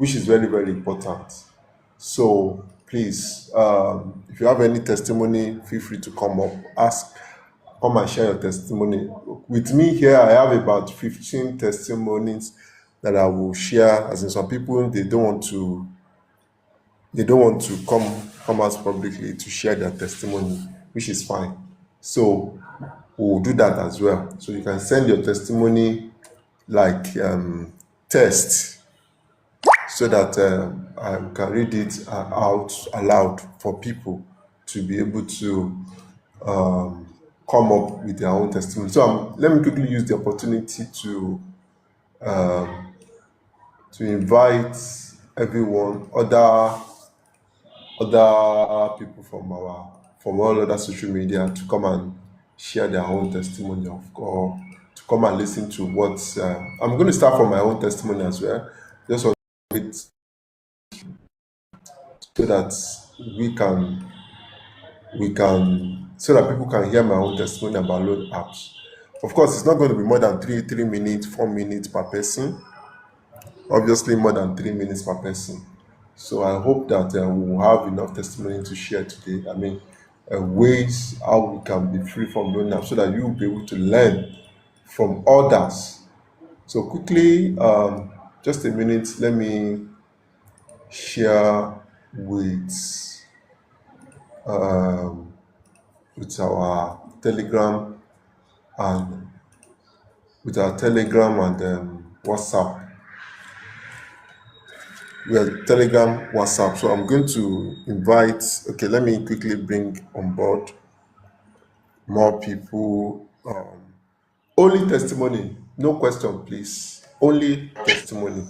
which is very, very important. So please, if you have any testimony, feel free to come up, come and share your testimony. With me here, I have about 15 testimonies that I will share. As in, some people they don't want to come out publicly to share their testimony, which is fine. So we'll do that as well. So you can send your testimony like test, so that I can read it out aloud for people to be able to come up with their own testimony. So let me quickly use the opportunity to invite everyone, other people from all other social media, to come and share their own testimony, or to come and listen to what I'm going to start from my own testimony as well. Just want to wait so that so that people can hear my own testimony about loan apps. Of course, it's not going to be more than 3 minutes, 4 minutes per person. Obviously, more than 3 minutes per person. So I hope that we will have enough testimony to share today. I mean, ways how we can be free from loan apps, so that you will be able to learn from others. So quickly, just a minute, let me share with our Telegram and WhatsApp. We are Telegram, WhatsApp. So I'm going to invite. Okay, let me quickly bring on board more people. Only testimony, no question, please. Only testimony.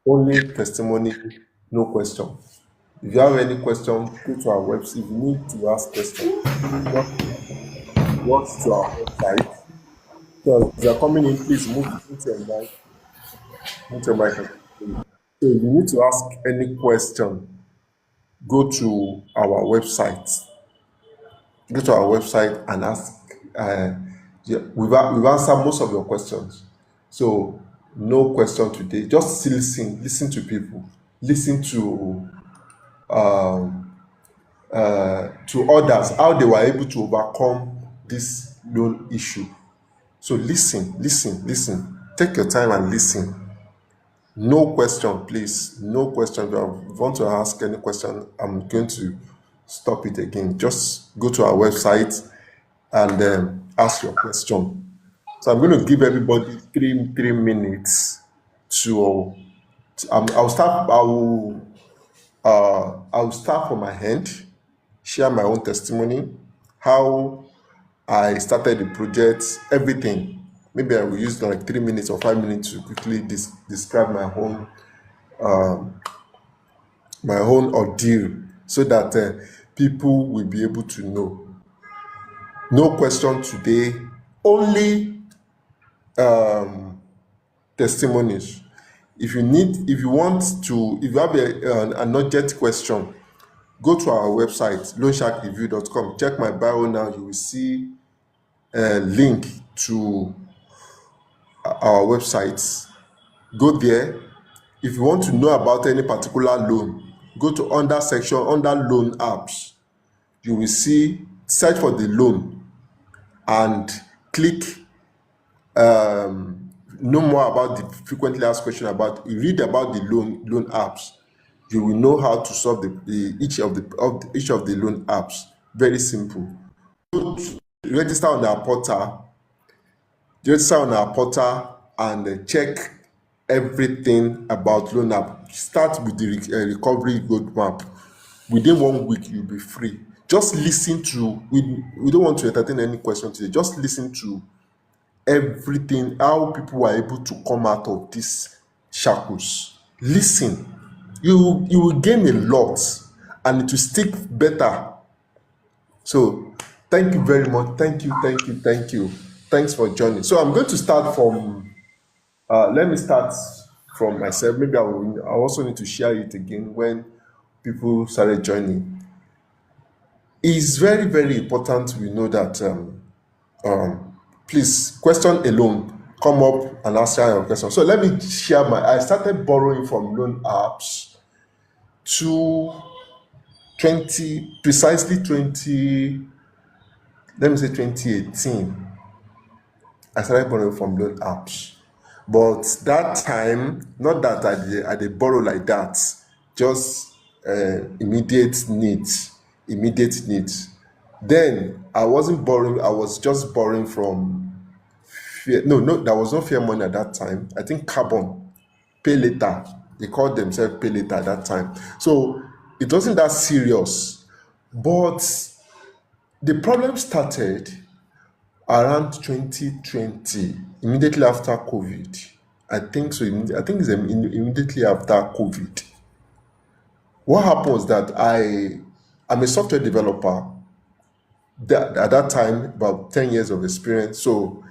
Only testimony, no question. If you have any question, go to our website. If you need to ask questions, watch to our website. So as you're coming in, please move your mic. Mute your mic. So if you need to ask any question, go to our website. Go to our website and ask. Yeah, we've answered most of your questions. So no question today. Just listen to people, listen to others, how they were able to overcome this loan issue. So listen. Take your time and listen. No question, please. No question. If you want to ask any question, I'm going to stop it again. Just go to our website and ask your question. So I'm going to give everybody 3 minutes to. I'll start. I'll start from my hand. Share my own testimony, how I started the project, everything. Maybe I will use like 3 minutes or 5 minutes to quickly describe my own ordeal, so that people will be able to know. No question today, only testimonies. If you have an urgent question, go to our website, loansharkreview.com. Check my bio now. You will see a link to our website. Go there. If you want to know about any particular loan, go to under loan apps. You will search for the loan and click know more about the frequently asked question. Read about the loan apps. You will know how to solve each of the loan apps. Very simple. Register on our portal. And check everything about loan app. Start with the recovery roadmap. Within 1 week, you'll be free. Just listen to. We don't want to entertain any question today. Just listen to everything, how people were able to come out of these shackles. Listen. You will gain a lot, and it will stick better. So thank you very much. Thank you. Thanks for joining. So I'm going to start from let me start from myself. Maybe I also need to share it again when people started joining. It's very, very important we know that please, question alone come up and answer your question. So let me share I started borrowing from loan apps to 20, precisely 20, let me say 2018. I started borrowing from loan apps. But that time, not that I did borrow like that, just immediate needs, immediate needs. Then I wasn't borrowing, I was just borrowing from fear. No, no, there was no fear money at that time. I think carbon, pay later. They called themselves pay later at that time. So it wasn't that serious. But the problem started around 2020, immediately after COVID. I think so. I think it's immediately after COVID. What happened was that I'm a software developer. At that time, about 10 years of experience. So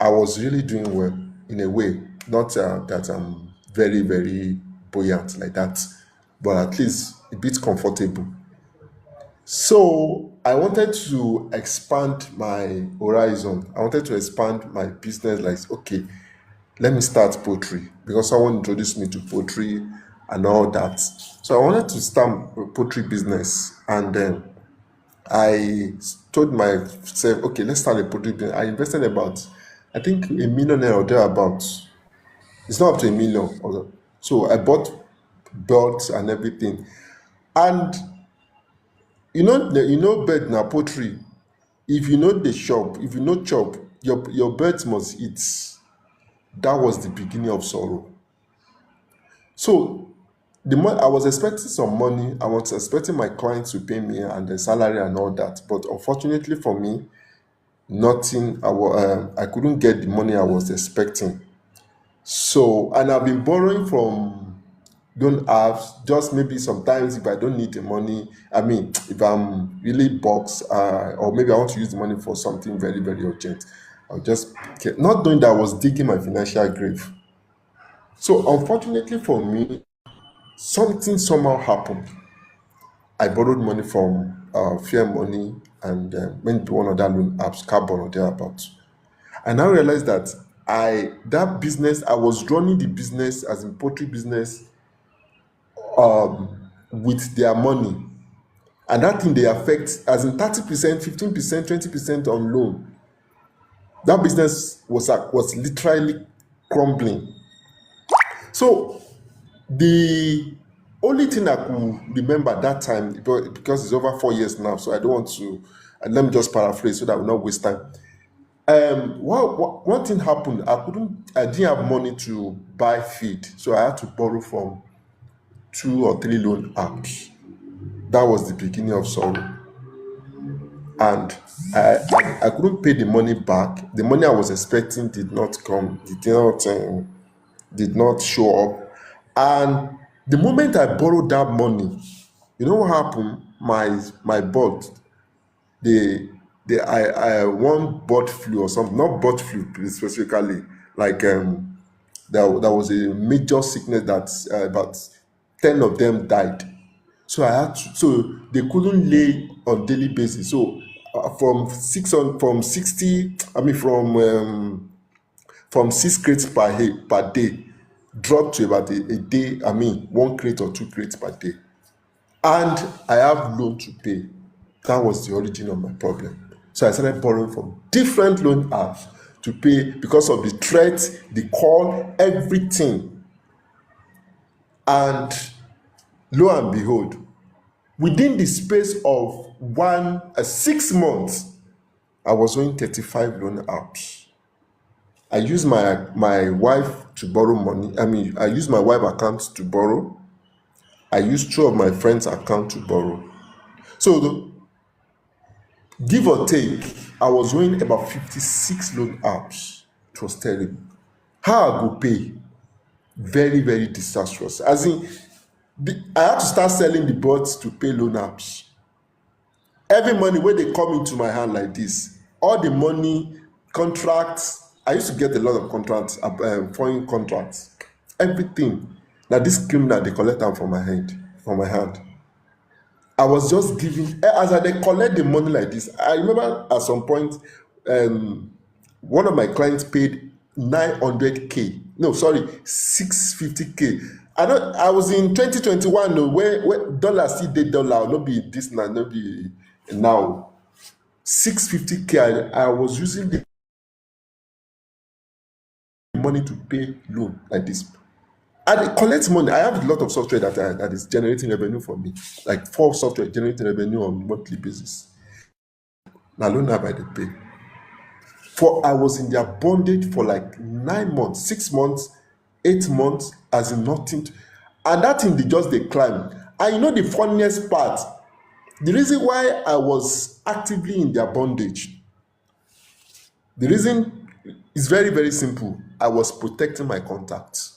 I was really doing well in a way. Not that I'm very, very buoyant like that, but at least a bit comfortable. So I wanted to expand my horizon. I wanted to expand my business. Like, okay, let me start poetry because someone introduced me to poetry and all that. So I wanted to start a poetry business, and then I told myself, okay, let's start a poetry business. I invested about, I think, a 1 million or thereabouts. It's not up to a million. So I bought belts and everything. And bird na poultry. If you know the shop, if you know chop, your birds must eat. That was the beginning of sorrow. So I was expecting some money. I was expecting my clients to pay me and the salary and all that. But unfortunately for me, nothing. I couldn't get the money I was expecting. So, and I've been borrowing from don't have, just maybe sometimes if I don't need the money, I mean, if I'm really boxed, or maybe I want to use the money for something very, very urgent, I'll just get, not knowing that I was digging my financial grave. So unfortunately for me, something somehow happened. I borrowed money from Fair Money and went to one of that loan apps, Carbon or thereabouts. I now realized that that business, I was running the business as in poultry business with their money. And that thing they affect as in 30%, 15%, 20% on loan. That business was literally crumbling. So the only thing I could remember that time, because it's over 4 years now, so I don't want to, and let me just paraphrase so that I will not waste time. One thing happened. I didn't have money to buy feed, so I had to borrow from 2 or 3 loan apps. That was the beginning of sorrow. And I couldn't pay the money back. The money I was expecting did not come, did not show up. And the moment I borrowed that money, you know what happened? My board, I one bird flu or something, not bird flu specifically, like there was a major sickness that about 10 of them died. So I had to, so they couldn't lay on daily basis. So from 60, I mean from 6 crates per day, dropped to about a day, I mean 1 crate or 2 crates per day. And I have loan to pay. That was the origin of my problem. So I started borrowing from different loan apps to pay because of the threat, the call, everything. And lo and behold, within the space of 6 months, I was owing 35 loan apps. I used my wife to borrow money. I mean, I used my wife account to borrow. I used 2 of my friends' account to borrow. So give or take, I was owing about 56 loan apps. It was terrible. How I go pay? Very, very disastrous. As in, I had to start selling the bots to pay loan apps. Every money wey dey come into my hand like this, all the money, contracts, I used to get a lot of contracts, foreign contracts, everything. Na this criminal dey collect am from my hand. I was just giving, as I dey collect the money like this. I remember at some point, one of my clients paid 900K. No, sorry, 650K. I was in 2021, no, where dollar still dey dollar, no be this now, no be now. 650K. I was using the money to pay loan like this. I collect money. I have a lot of software that is generating revenue for me, like 4 software generating revenue on monthly basis. Now loan app I dey pay. For I was in their bondage for like 9 months, 6 months, 8 months, as in nothing. And that thing they just they climb. And you know the funniest part, the reason why I was actively in their bondage, the reason is very, very simple. I was protecting my contacts.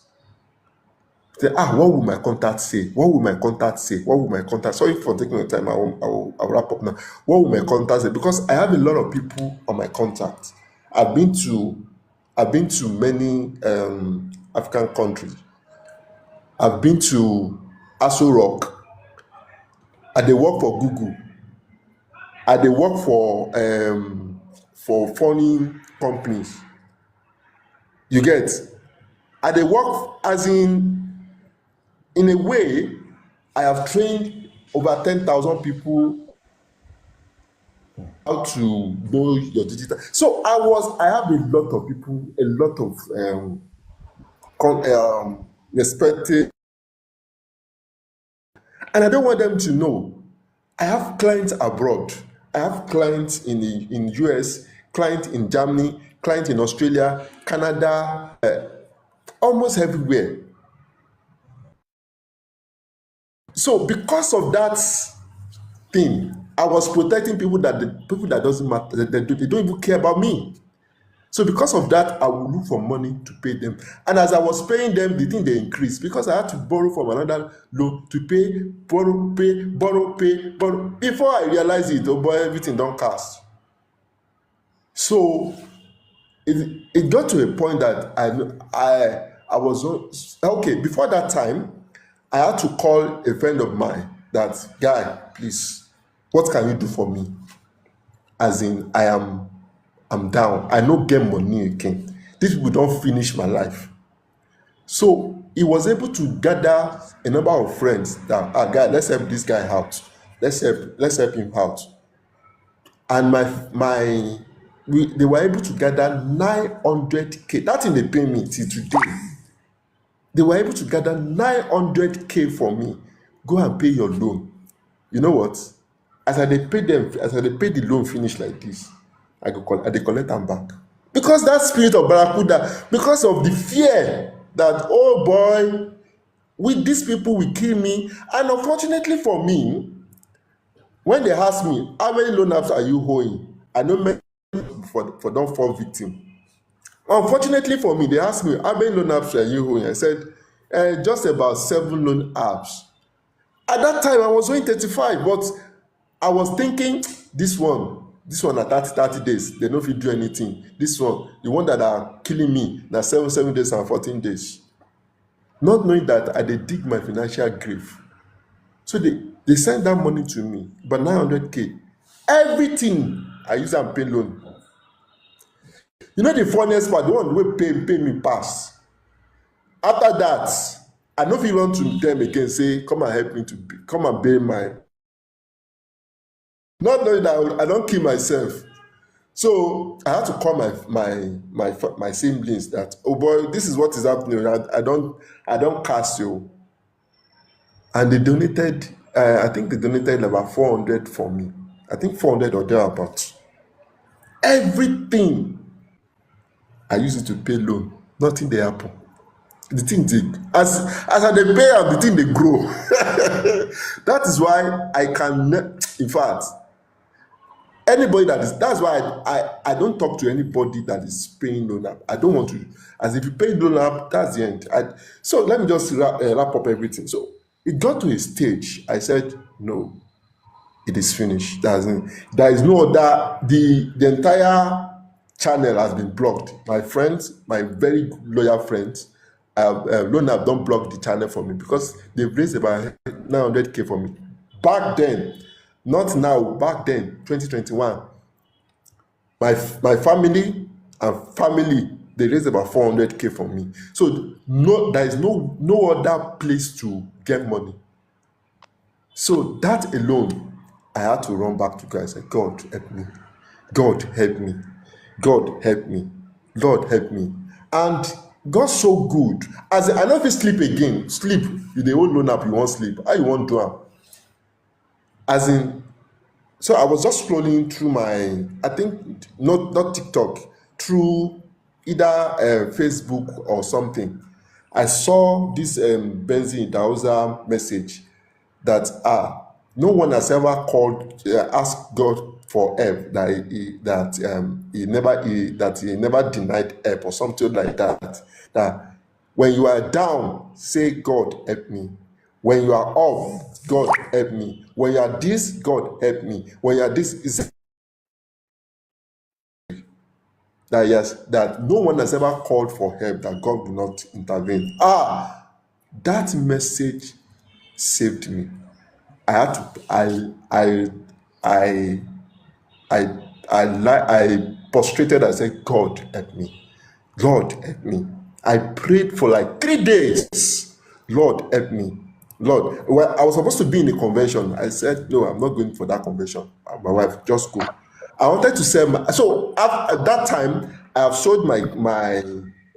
Say, what will my contact say? What will my contact say? What will my contact? Sorry for taking the time. I'll wrap up now. What will my contact say? Because I have a lot of people on my contact. I've been to many African countries. I've been to Aso Rock. I dey work for Google. I dey work for foreign companies. You get? I dey work as in a way. I have trained over 10,000 people how to know your digital. So I have a lot of people, a lot of respected, and I don't want them to know. I have clients abroad. I have clients in US, clients in Germany, clients in Australia, Canada, almost everywhere. So because of that thing, I was protecting people that doesn't matter. They don't even care about me. So because of that, I will look for money to pay them. And as I was paying them, the thing they increased because I had to borrow from another loan to pay, borrow, pay, borrow, pay, borrow. Before I realized it, oh boy, everything don't cast. So it got to a point that I was okay. Before that time, I had to call a friend of mine that guy, please, what can you do for me? As in, I'm down. I no get money again. These people don't finish my life. So he was able to gather a number of friends that guy, let's help this guy out. Let's help him out. And they were able to gather 900K. That thing they pay me till today. They were able to gather 900K for me. Go and pay your loan. You know what? As I dey pay the loan finish like this, I dey collect them back. Because that spirit of barracuda, because of the fear that, oh boy, with these people will kill me. And unfortunately for me, when they ask me, how many loan apps are you owing? I know many for don't fall victim. Unfortunately for me, they asked me, how many loan apps are you owing? I said, just about 7 loan apps. At that time, I was owing 35, but I was thinking, this one at 30 days, they no fit do anything. This one, the one that are killing me, na 7 days and 14 days. Not knowing that I dey dig my financial grave. So they send that money to me, but 900K. Everything I use am pay loan. You know the funniest part, the one wey pay me pass. After that, I no fit run to them again, say, come and help me come and pay my. Not knowing that I don't kill myself. So I had to call my siblings that, oh boy, this is what is happening. I don't cast you. And they donated, I think they donated about 400 for me. I think 400 or thereabouts. Everything I use it to pay loan. Nothing they happen. The thing as I dey pay am, the thing they grow. That is why I can, in fact, anybody that's why I don't talk to anybody that is paying loan app. I don't want to. As if you pay loan app, that's the end. So let me just wrap up everything. So it got to a stage. I said, no, it is finished. There is no other. The entire channel has been blocked. My friends, my very loyal friends, loan app don't block the channel for me because they've raised about 900K for me. Back then, not now, back then, 2021, my family and family, they raised about 400K for me. So no, there is no other place to get money. So that alone, I had to run back to God and say, God help me, God help me, God help me, Lord help me. And God's so good. As I know if you sleep again, sleep, you the old loan up, you won't sleep. How you want to do it? As in, so I was just scrolling through my, I think not TikTok, through either Facebook or something. I saw this Benzi Dauza message that no one has ever called asked God for help, that he never denied help or something like that. That when you are down, say God help me. When you are up, God help me. When you are this, God help me. When you are this, is that yes, that no one has ever called for help, that God will not intervene. That message saved me. I had to I I I prostrated and said, God help me. Lord help me. I prayed for like 3 days. Lord help me. Lord, well, I was supposed to be in a convention. I said, no, I'm not going for that convention. My wife, just go. I wanted to sell my, so at that time, I have sold my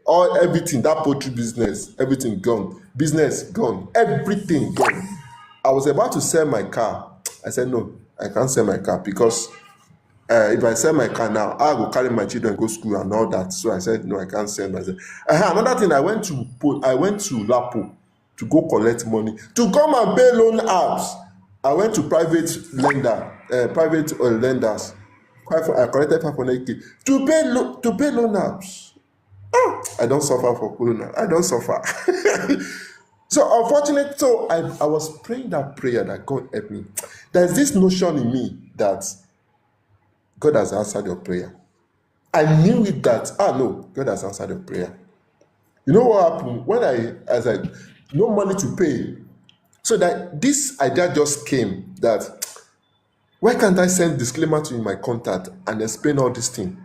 all everything, that poultry business, everything gone. Business gone. Everything gone. I was about to sell my car. I said, no, I can't sell my car because if I sell my car now, I go carry my children go school and all that. So I said, no, I can't sell myself. Another thing, I went to Lapo to go collect money to come and pay loan apps. I went to private lenders. I collected 500K to pay loan apps. I don't suffer for corona. I don't suffer. So unfortunately, so I was praying that prayer that God help me. There's this notion in me that God has answered your prayer. I knew it that, no, God has answered your prayer. You know what happened? As I, no money to pay. So that this idea just came that, why can't I send disclaimer to my contact and explain all this thing?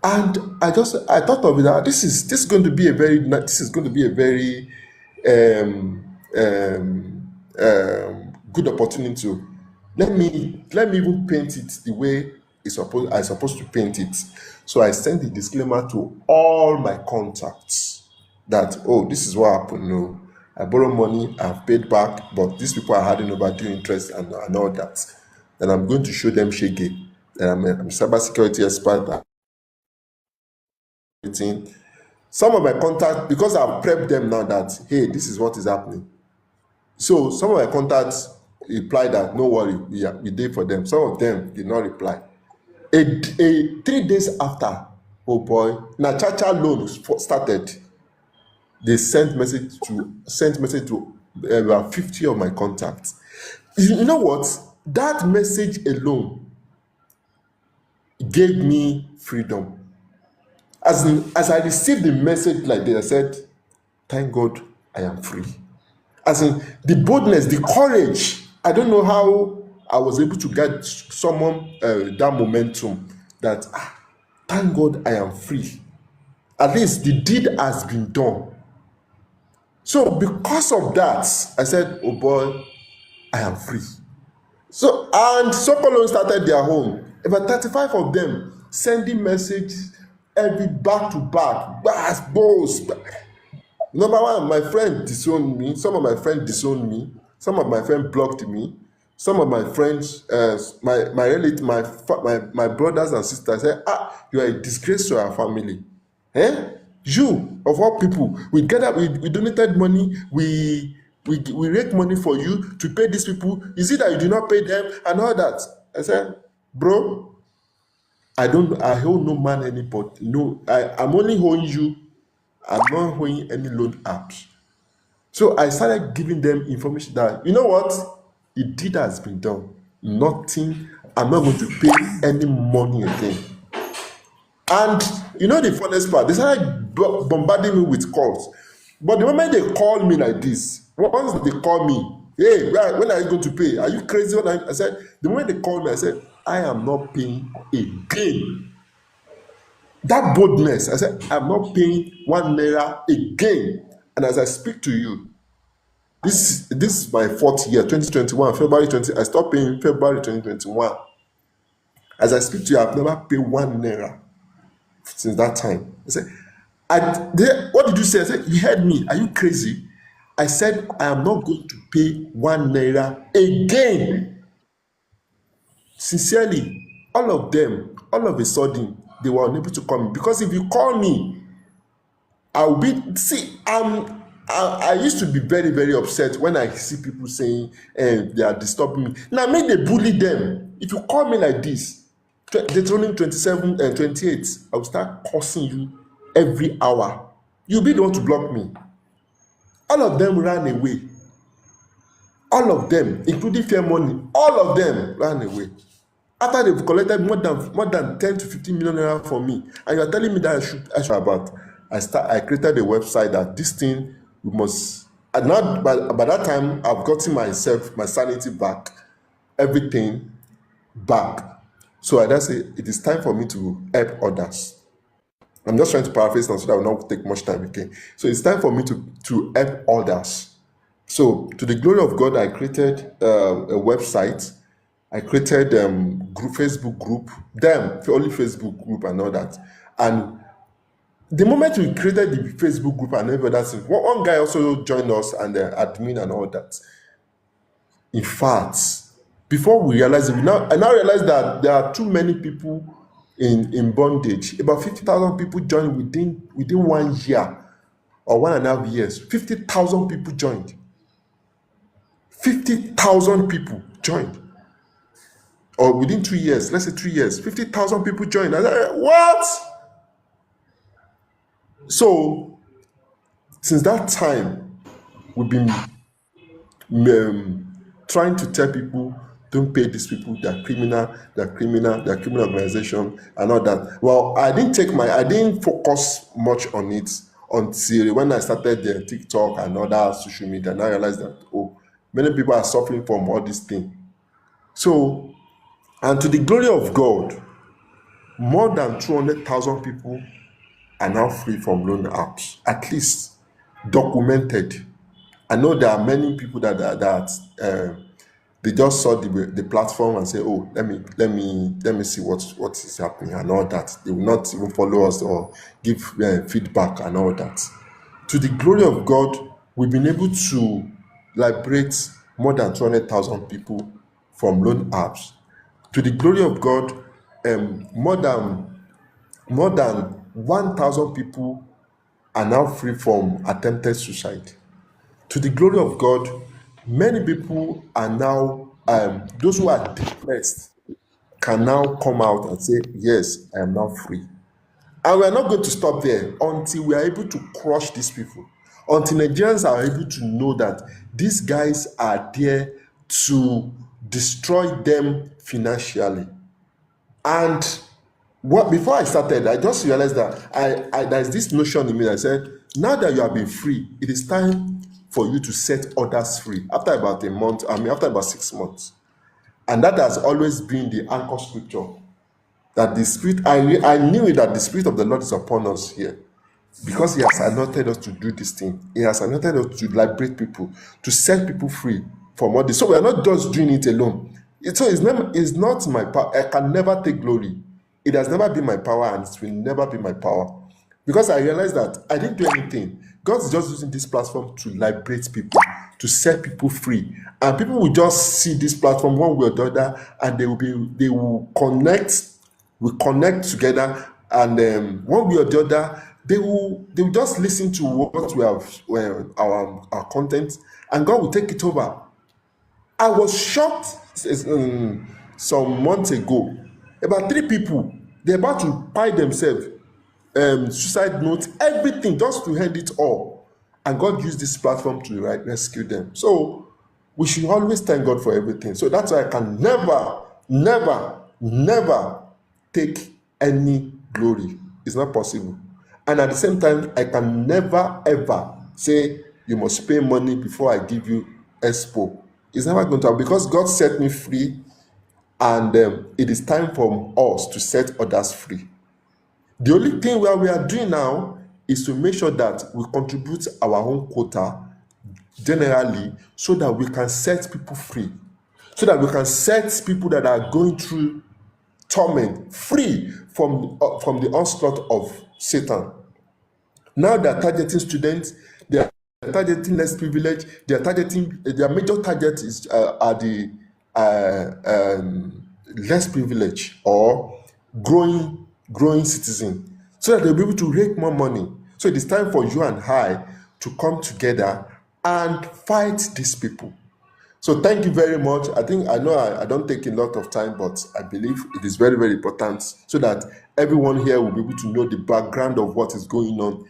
And I thought of it that this is going to be a very good opportunity to let me even paint it the way I supposed to paint it. So I sent the disclaimer to all my contacts that, oh, this is what happened. No, I borrow money, I've paid back, but these people are having overdue interest and all that. And I'm going to show them shege. And I'm a cybersecurity expert. Some of my contacts, because I've prepped them now that, hey, this is what is happening. So some of my contacts replied that, no worry, we did for them. Some of them did not reply. 3 days after, oh boy, na Chacha loan started. They sent message to about 50 of my contacts. You know what? That message alone gave me freedom. As I received the message like this, I said, thank God I am free. As in the boldness, the courage. I don't know how I was able to get someone that momentum that, thank God I am free. At least the deed has been done. So because of that, I said, oh boy, I am free. So, and Sokolo started their own. About 35 of them sending messages every back to back. Boss. Number one, my friend disowned me. Some of my friends disowned me. Some of my friends blocked me. Some of my friends, my brothers and sisters said, you are a disgrace to our family. You, of all people, we donated money, we rake money for you to pay these people. Is it that you do not pay them and all that? I said, bro, I hold no man anybody. No, I'm only holding you. I'm not holding any loan apps. So I started giving them information that, you know what? The deed has been done. Nothing. I'm not going to pay any money again. And you know the funniest part? They started bombarding me with calls. But the moment they call me like this, once they call me, hey, when are you going to pay? Are you crazy? I said, the moment they called me, I said, I am not paying again. That boldness, I said, I'm not paying 1 naira again. And as I speak to you, this is my fourth year, 2021, February 20. I stopped paying February 2021. As I speak to you, I've never paid 1 naira since that time. I said, what did you say? I said, you heard me. Are you crazy? I said, I am not going to pay 1 naira again. Sincerely, all of them, all of a sudden, they were unable to call me. Because if you call me, I'll be, see, I used to be very, very upset when I see people saying they are disturbing me. Now, make they bully them. If you call me like this, Deuteronomy 27 and 28, I will start cursing you every hour. You'll be the one to block me. All of them ran away. All of them, including fair money, all of them ran away. After they've collected more than 10 to 15 million naira from me, and you are telling me that I should about. I created a website that this thing we must. And not by that time I've gotten myself my sanity back, everything back. So I just say it is time for me to help others. I'm just trying to paraphrase now so that will not take much time again. So it's time for me to help others. So to the glory of God, I created a website. I created group, Facebook group, them only Facebook group and all that. And the moment we created the Facebook group and every other thing, one guy also joined us and the admin and all that. In fact, before we realized it, I now realize that there are too many people in bondage. About 50,000 people joined within 1 year or 1.5 years. 50,000 people joined. 50,000 people joined. Or within 2 years, let's say 3 years, 50,000 people joined. I said, what? So since that time, we've been trying to tell people, don't pay these people, they're criminal, they're criminal organization and all that. Well, I didn't focus much on it until when I started the TikTok and other social media, and I realized that, oh, many people are suffering from all these things. So, and to the glory of God, more than 200,000 people are now free from loan apps, at least documented. I know there are many people that they just saw the platform and say, "Oh, let me see what is happening and all that." They will not even follow us or give feedback and all that. To the glory of God, we've been able to liberate more than 200,000 people from loan apps. To the glory of God, more than 1,000 people are now free from attempted suicide. To the glory of God, many people are now, those who are depressed can now come out and say, yes, I am now free. And we are not going to stop there until we are able to crush these people, until Nigerians are able to know that these guys are there to destroy them financially. And what before I started, I just realized that there's this notion in me that said, now that you have been free, it is time for you to set others free. After about a month, after about 6 months, and that has always been the anchor scripture. That the spirit, I knew it, that the spirit of the Lord is upon us here, because He has anointed us to do this thing. He has anointed us to liberate people, to set people free from all this. So we are not just doing it alone. It's not my power. I can never take glory. It has never been my power, and it will never be my power. Because I realized that I didn't do anything. God is just using this platform to liberate people, to set people free. And people will just see this platform one way or the other, and they will connect. We connect together, and one way or the other, they will just listen to what we have, our content, and God will take it over. I was shocked some months ago. About 3 people, they're about to buy themselves suicide notes, everything, just to end it all. And God used this platform to rescue them. So we should always thank God for everything. So that's why I can never, never, never take any glory. It's not possible. And at the same time, I can never ever say you must pay money before I give you expo. It's never going to happen, because God set me free, and it is time for us to set others free. The only thing where we are doing now is to make sure that we contribute our own quota generally, so that we can set people free, so that we can set people that are going through torment free from the onslaught of Satan. Now they are targeting students, they are targeting less privileged, they are targeting, their major target is are the less privileged or growing citizen, so that they'll be able to rake more money. So it is time for you and I to come together and fight these people. So thank you very much. I know I don't take a lot of time, but I believe it is very, very important, so that everyone here will be able to know the background of what is going on,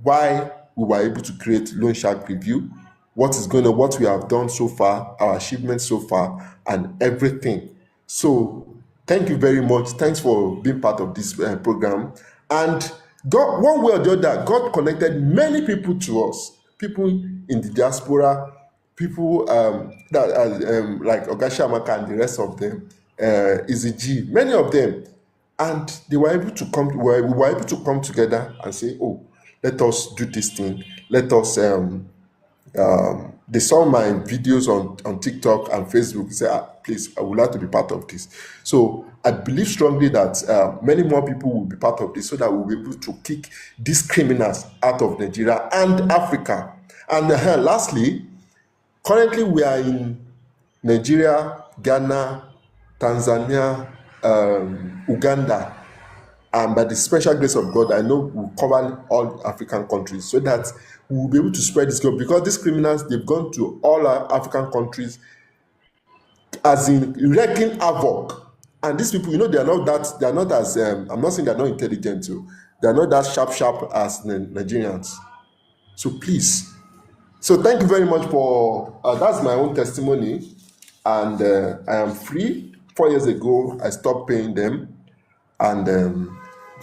why we were able to create Loan Shark Review, what is going on, what we have done so far, our achievements so far, and everything. So thank you very much. Thanks for being part of this program. And God, one way or the other, God connected many people to us, people in the diaspora, people that like Ogasha Amaka and the rest of them, Easy G, many of them, and they were able to come. We were able to come together and say, "Oh, let us do this thing. Let us." They saw my videos on TikTok and Facebook. Say, "Please, I would like to be part of this." So I believe strongly that many more people will be part of this, so that we'll be able to kick these criminals out of Nigeria and Africa. And lastly, currently, we are in Nigeria, Ghana, Tanzania, Uganda, and by the special grace of God, I know we'll cover all African countries, so that we will be able to spread this gospel, because these criminals, they've gone to all our African countries, as in wreaking havoc. And these people, they are not as I'm not saying they're not intelligent too. They are not that sharp as the Nigerians. So please. So thank you very much for that's my own testimony, and I am free. 4 years ago, I stopped paying them, and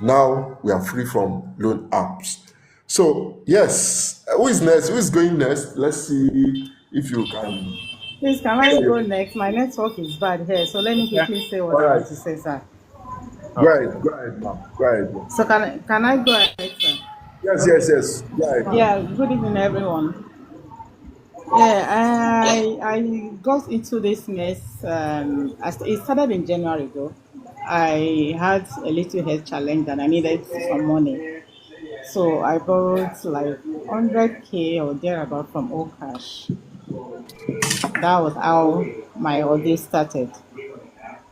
now we are free from loan apps. So yes, who is next? Who is going next? Let's see if you can. Please, can I go next? My network is bad here, so let me quickly say what I want to say, sir. Go ahead, ma'am. Go ahead. So can I go ahead, sir? Yes. Go ahead. Yeah, good evening, everyone. Yeah, I got into this mess. It started in January though. I had a little health challenge and I needed some money. So I borrowed like 100K or thereabout from Okash. That was how my ordeal started.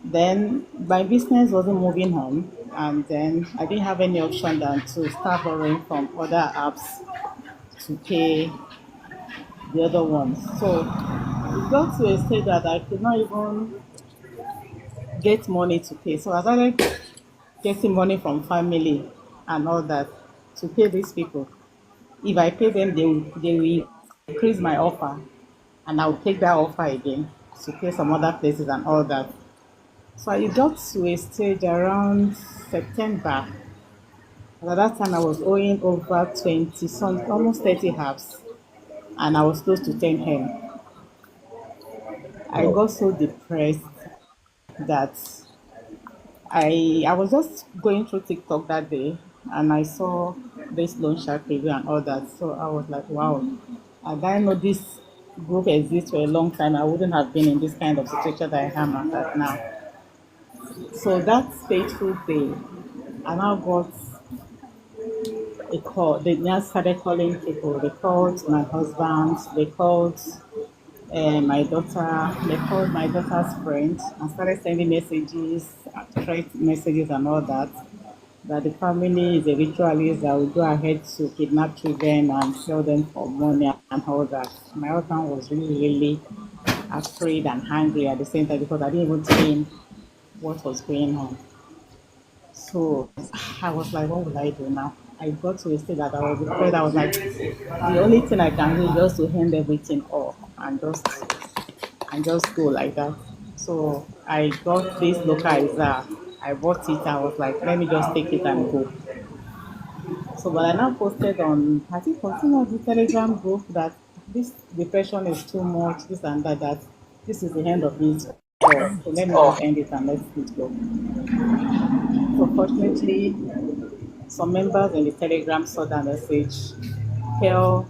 Then my business wasn't moving on, and then I didn't have any option than to start borrowing from other apps to pay the other ones. So it got to a stage that I could not even get money to pay. So I started getting money from family and all that to pay these people. If I pay them, they will increase my offer, and I'll take that offer again to pay some other places and all that. So it got to a stage around September. At that time, I was owing over 20, some almost 30 halves, and I was close to 10M. I got so depressed that I was just going through TikTok that day, and I saw this loan shark review and all that. So I was like, wow, I didn't know this group exists for a long time. I wouldn't have been in this kind of situation that I am at now. So that fateful day, I now got a call. They now started calling people. They called my husband, they called my daughter, they called my daughter's friend and started sending messages, threat messages and all that. That the family is a ritualist that will go ahead to kidnap children and sell them for money and all that. My husband was really, really afraid and angry at the same time because I didn't even tell him what was going on. So I was like, what will I do now? I got to a stage that I was afraid. I was like, the only thing I can do is just to hand everything off and just go like that. So I got this localizer. I bought it. I was like, let me just take it and go. So, but I now posted on, I think, on the Telegram group that this depression is too much, this and that, that this is the end of it. So let me just end it and let it go. So fortunately, some members in the Telegram saw that message. Tell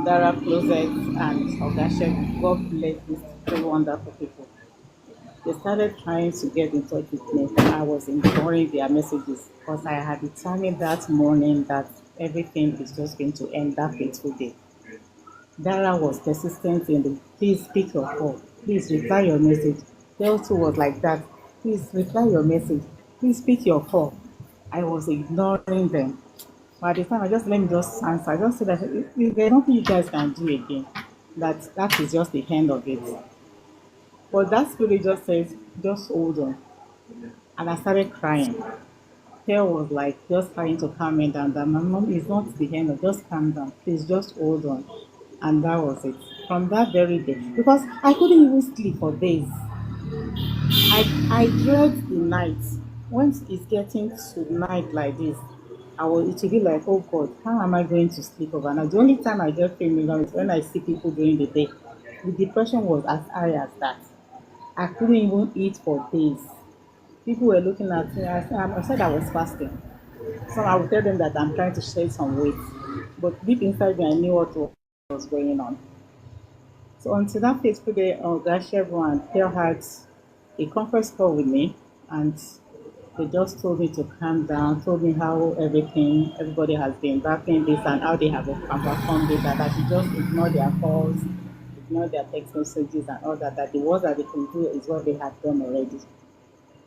Dara Closet and Ogashek, God bless these two wonderful people. They started trying to get in touch with me. I was ignoring their messages because I had determined that morning that everything is just going to end that fateful day. Dara was persistent in the please speak your call, please reply your message. Delta was like that, please reply your message, please speak your call. I was ignoring them. But at the time, I just let me just answer. I just said that if there's nothing you guys can do again, that is just the end of it. But that spirit just says, just hold on. And I started crying. Pearl was like just trying to calm me down. That my mom is not the end of just calm down. Please just hold on. And that was it. From that very day. Because I couldn't even sleep for days. I dread the night. Once it's getting to night like this, it will be like, oh God, how am I going to sleep overnight? The only time I get familiar is when I see people during the day. The depression was as high as that. I couldn't even eat for days. People were looking at me. I said I was fasting. So I would tell them that I'm trying to shed some weight. But deep inside me, I knew what was going on. So until that fateful day, Gashevo and Pearl had a conference call with me, and they just told me to calm down, told me how everybody has been battling this and how they have overcome it, that I should just ignore their calls, ignore their text messages and all that, that the worst that they can do is what they have done already.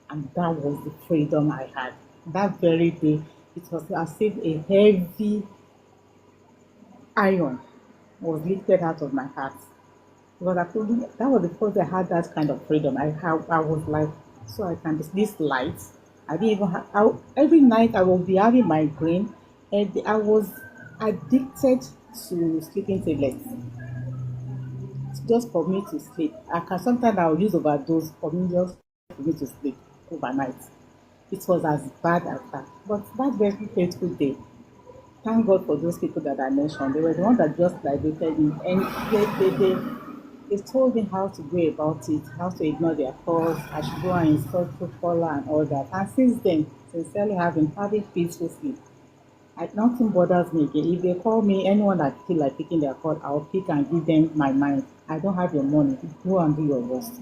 And that was the freedom I had. That very day, it was as if a heavy iron was lifted out of my heart. Because I couldn't, that was the first day I had that kind of freedom. I was like, so I can, this light. I didn't even have, every night I will be having migraine, and I was addicted to sleeping tablets just for me to sleep. Sometimes I'll use overdose for me just for me to sleep overnight. It was as bad as that. But that very fateful day, thank God for those people that I mentioned. They were the ones that just liberated me. And they told me how to go about it, how to ignore their calls. I should go and install Truecaller and all that. And since then, sincerely having peaceful sleep. Nothing bothers me again. If they call me, anyone that feel like picking their call, I'll pick and give them my mind. I don't have your money. Go and do your worst.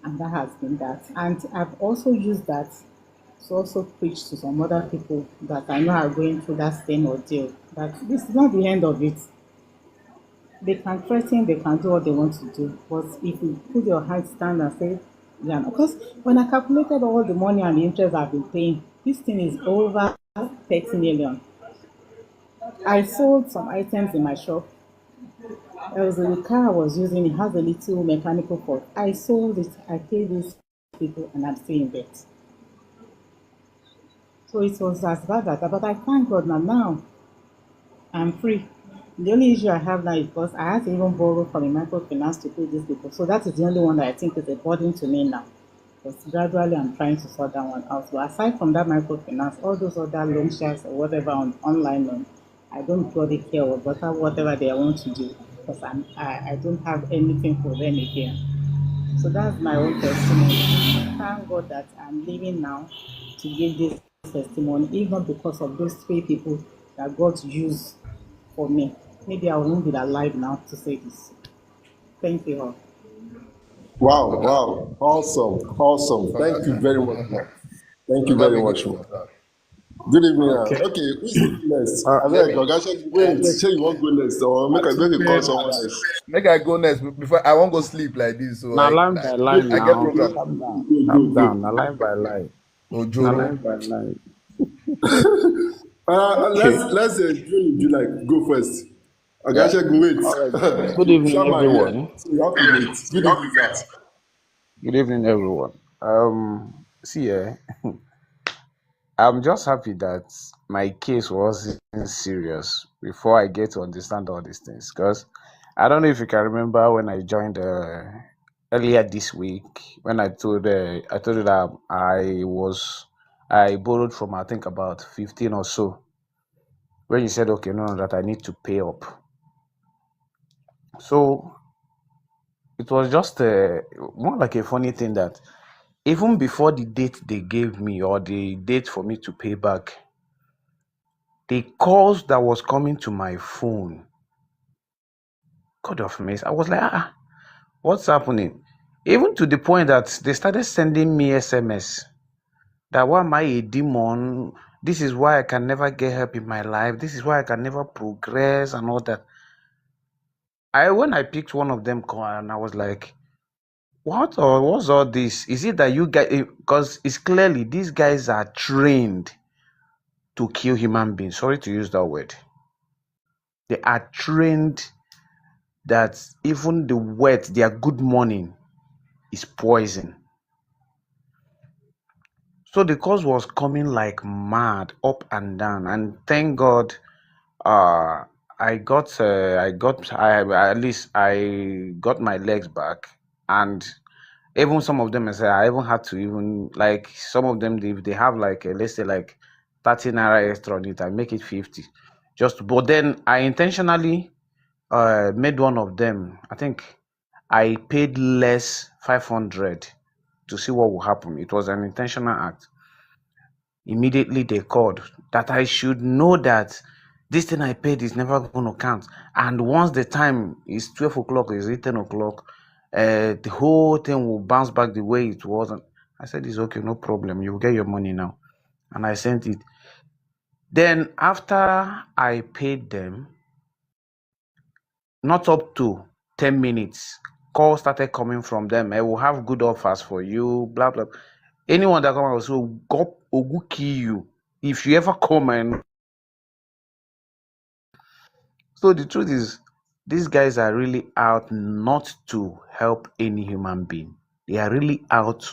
And that has been that. And I've also used that to also preach to some other people that I know are going through that same ordeal. That this is not the end of it. They can threaten, they can do what they want to do. But if you put your head stand and say, yeah, because when I calculated all the money and the interest I've been paying, this thing is over 30 million. I sold some items in my shop. There was a car I was using, it has a little mechanical fault. I sold it, I paid these people, and I'm still in debt. So it was as bad as that. But I thank God now I'm free. The only issue I have now is because I had to even borrow from a microfinance to pay these people. So that is the only one that I think is a burden to me now. But gradually I'm trying to sort that one out. But aside from that microfinance, all those other loan sharks or whatever on online loan, I don't really care whatever they want to do because I don't have anything for them again. So that's my own testimony. Thank God that I'm living now to give this testimony, even because of those three people that God used for me. Maybe I won't be alive now to say this. Thank you all. Wow, wow. Awesome, awesome. Thank you very much, man. Thank you very much, man. Good evening. Okay. Okay, who's next? Uh, I let beg, me Oga, wait, say you want go next, or make you call explain. someone else. Make I go next before I won't go sleep like this. So Now line by line I get now. program. Calm down. Go, go, Calm down. go. Now line by line. Now Ojoro. line by line. Let's Okay. do like go first. Oga, Yeah. All right. Good wait. evening, Shama here, everyone. so you have to wait. Good evening, sir. Good evening, everyone. See, I'm just happy that my case wasn't serious before I get to understand all these things. Because I don't know if you can remember when I joined earlier this week when I told you that I borrowed from I think about 15 or so. When you said okay, no, that I need to pay up. So it was just more like a funny thing that even before the date they gave me or the date for me to pay back, the calls that was coming to my phone, God of mercy, I was like, what's happening? Even to the point that they started sending me SMS that why am I a demon? This is why I can never get help in my life. This is why I can never progress and all that. When I picked one of them call and I was like, what or what's all this? Is it that you guys, because it's clearly these guys are trained to kill human beings. Sorry to use that word. They are trained that even the word, their good morning is poison. So the cause was coming like mad up and down, and thank God, at least I got my legs back, and even some of them, I even had to even like some of them if they have like let's say like 30 naira extra on it, I make it 50, but then I intentionally made one of them. I think I paid less 500 to see what will happen. It was an intentional act. Immediately they called that I should know that this thing I paid is never going to count. And once the time is 12 o'clock, is it 10 o'clock, the whole thing will bounce back the way it was. And I said, it's okay, no problem. You will get your money now. And I sent it. Then after I paid them, not up to 10 minutes, calls started coming from them. I will have good offers for you, blah, blah. Anyone that comes will go kill you if you ever come. And so the truth is, these guys are really out not to help any human being. They are really out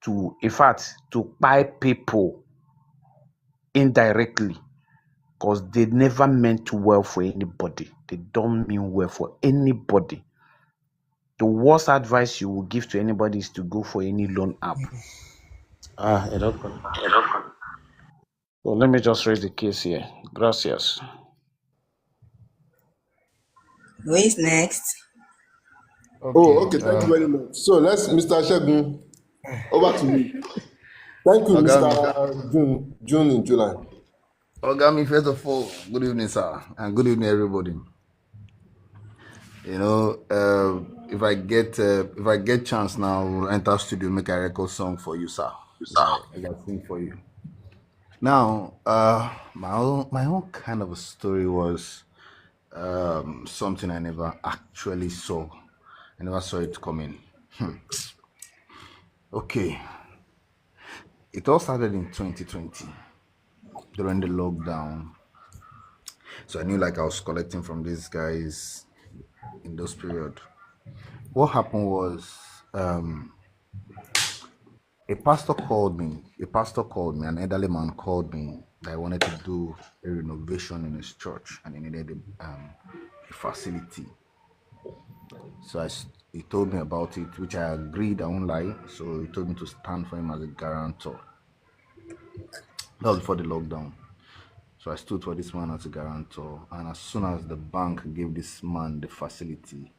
to, in fact, to buy people indirectly, because they never meant well for anybody. They don't mean well for anybody. The worst advice you will give to anybody is to go for any loan app. I don't. So let me just raise the case here. Gracias. Who is next? Oh, Okay. okay. Thank you very much. So let's, Mr. Shegun, over to you. Thank you, Ogami. Mr. June in July. Ogami, first of all, good evening, sir, and good evening, everybody. You know, if I get chance now, we'll enter studio, make a record song for you, sir. I can sing for you. Now, my own kind of a story was something I never actually saw. I never saw it coming. Okay, it all started in 2020 during the lockdown. So I knew like I was collecting from these guys in those period. What happened was a pastor called me. An elderly man called me that I wanted to do a renovation in his church and he needed a facility. So he told me about it, which I agreed, I won't lie. So he told me to stand for him as a guarantor. That was before the lockdown. So I stood for this man as a guarantor. And as soon as the bank gave this man the facility,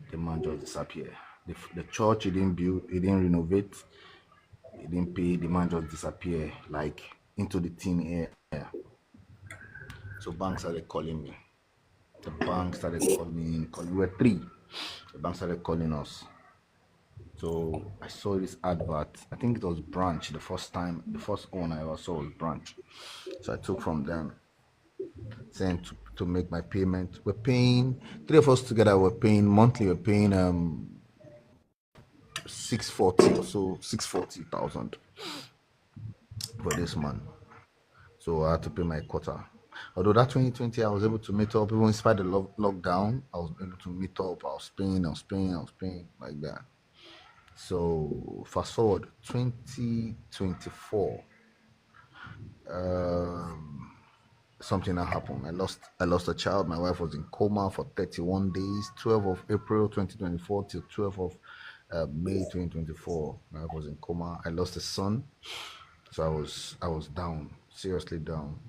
the man just disappeared. The church he didn't build, he didn't renovate, he didn't pay, the man just disappeared like into the thin air. So bank started calling me. The bank started calling. We were three. The bank started calling us. So I saw this advert. I think it was Branch. The first one I ever saw was Branch. So I took from them, saying to make my payment. We're paying, three of us together. We're paying monthly. We're paying 640. So 640,000 for this month. So I had to pay my quota. Although that 2020, I was able to meet up, even in spite of the lockdown, I was able to meet up. I was paying like that. So fast forward 2024, something that happened. I lost a child. My wife was in coma for 31 days, 12 of April 2024 till 12 of May 2024. My wife was in coma. I lost a son. So I was down, seriously down.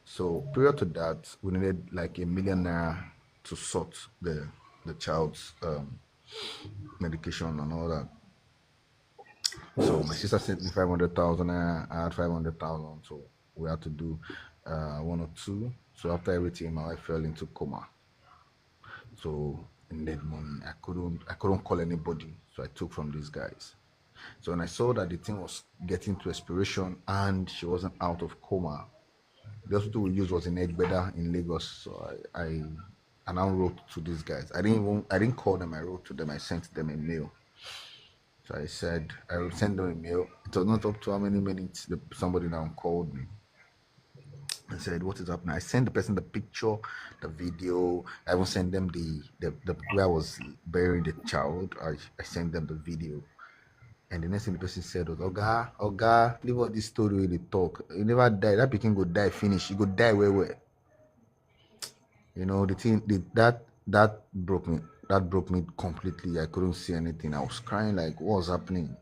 So prior to that, we needed like $1 million to sort the child's medication and all that. So my sister sent me 500,000. I had 500,000. So we had to do one or two. So after everything, my wife fell into coma. So I needed money. I couldn't call anybody. So I took from these guys. So when I saw that the thing was getting to expiration and she wasn't out of coma, the hospital we used was in Egbeda in Lagos. So I now wrote to these guys. I didn't call them. I wrote to them. I sent them a mail. So I said I will send them a mail. It was not up to how many minutes somebody now called me and said, "What is happening?" I sent the person the picture, the video. I even sent them the where I was burying the child. I sent them the video. And the next thing the person said was, Oga, leave all this story with the talk. You never die. That pikin go die finish. He go die where. The thing that broke me. That broke me completely. I couldn't see anything. I was crying like, what was happening?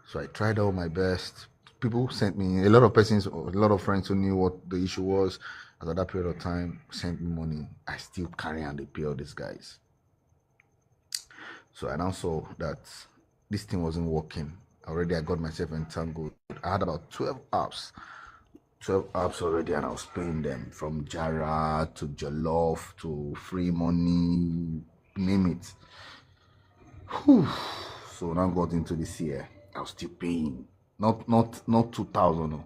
So I tried all my best. People sent me a lot of friends who knew what the issue was at that period of time sent me money. I still carry and they pay all these guys. So I now saw that this thing wasn't working. Already I got myself entangled. I had about 12 apps already, and I was paying them from Jara to Jollof to Free Money, name it. Whew. So when I got into this year, I was still paying. Not 2,000,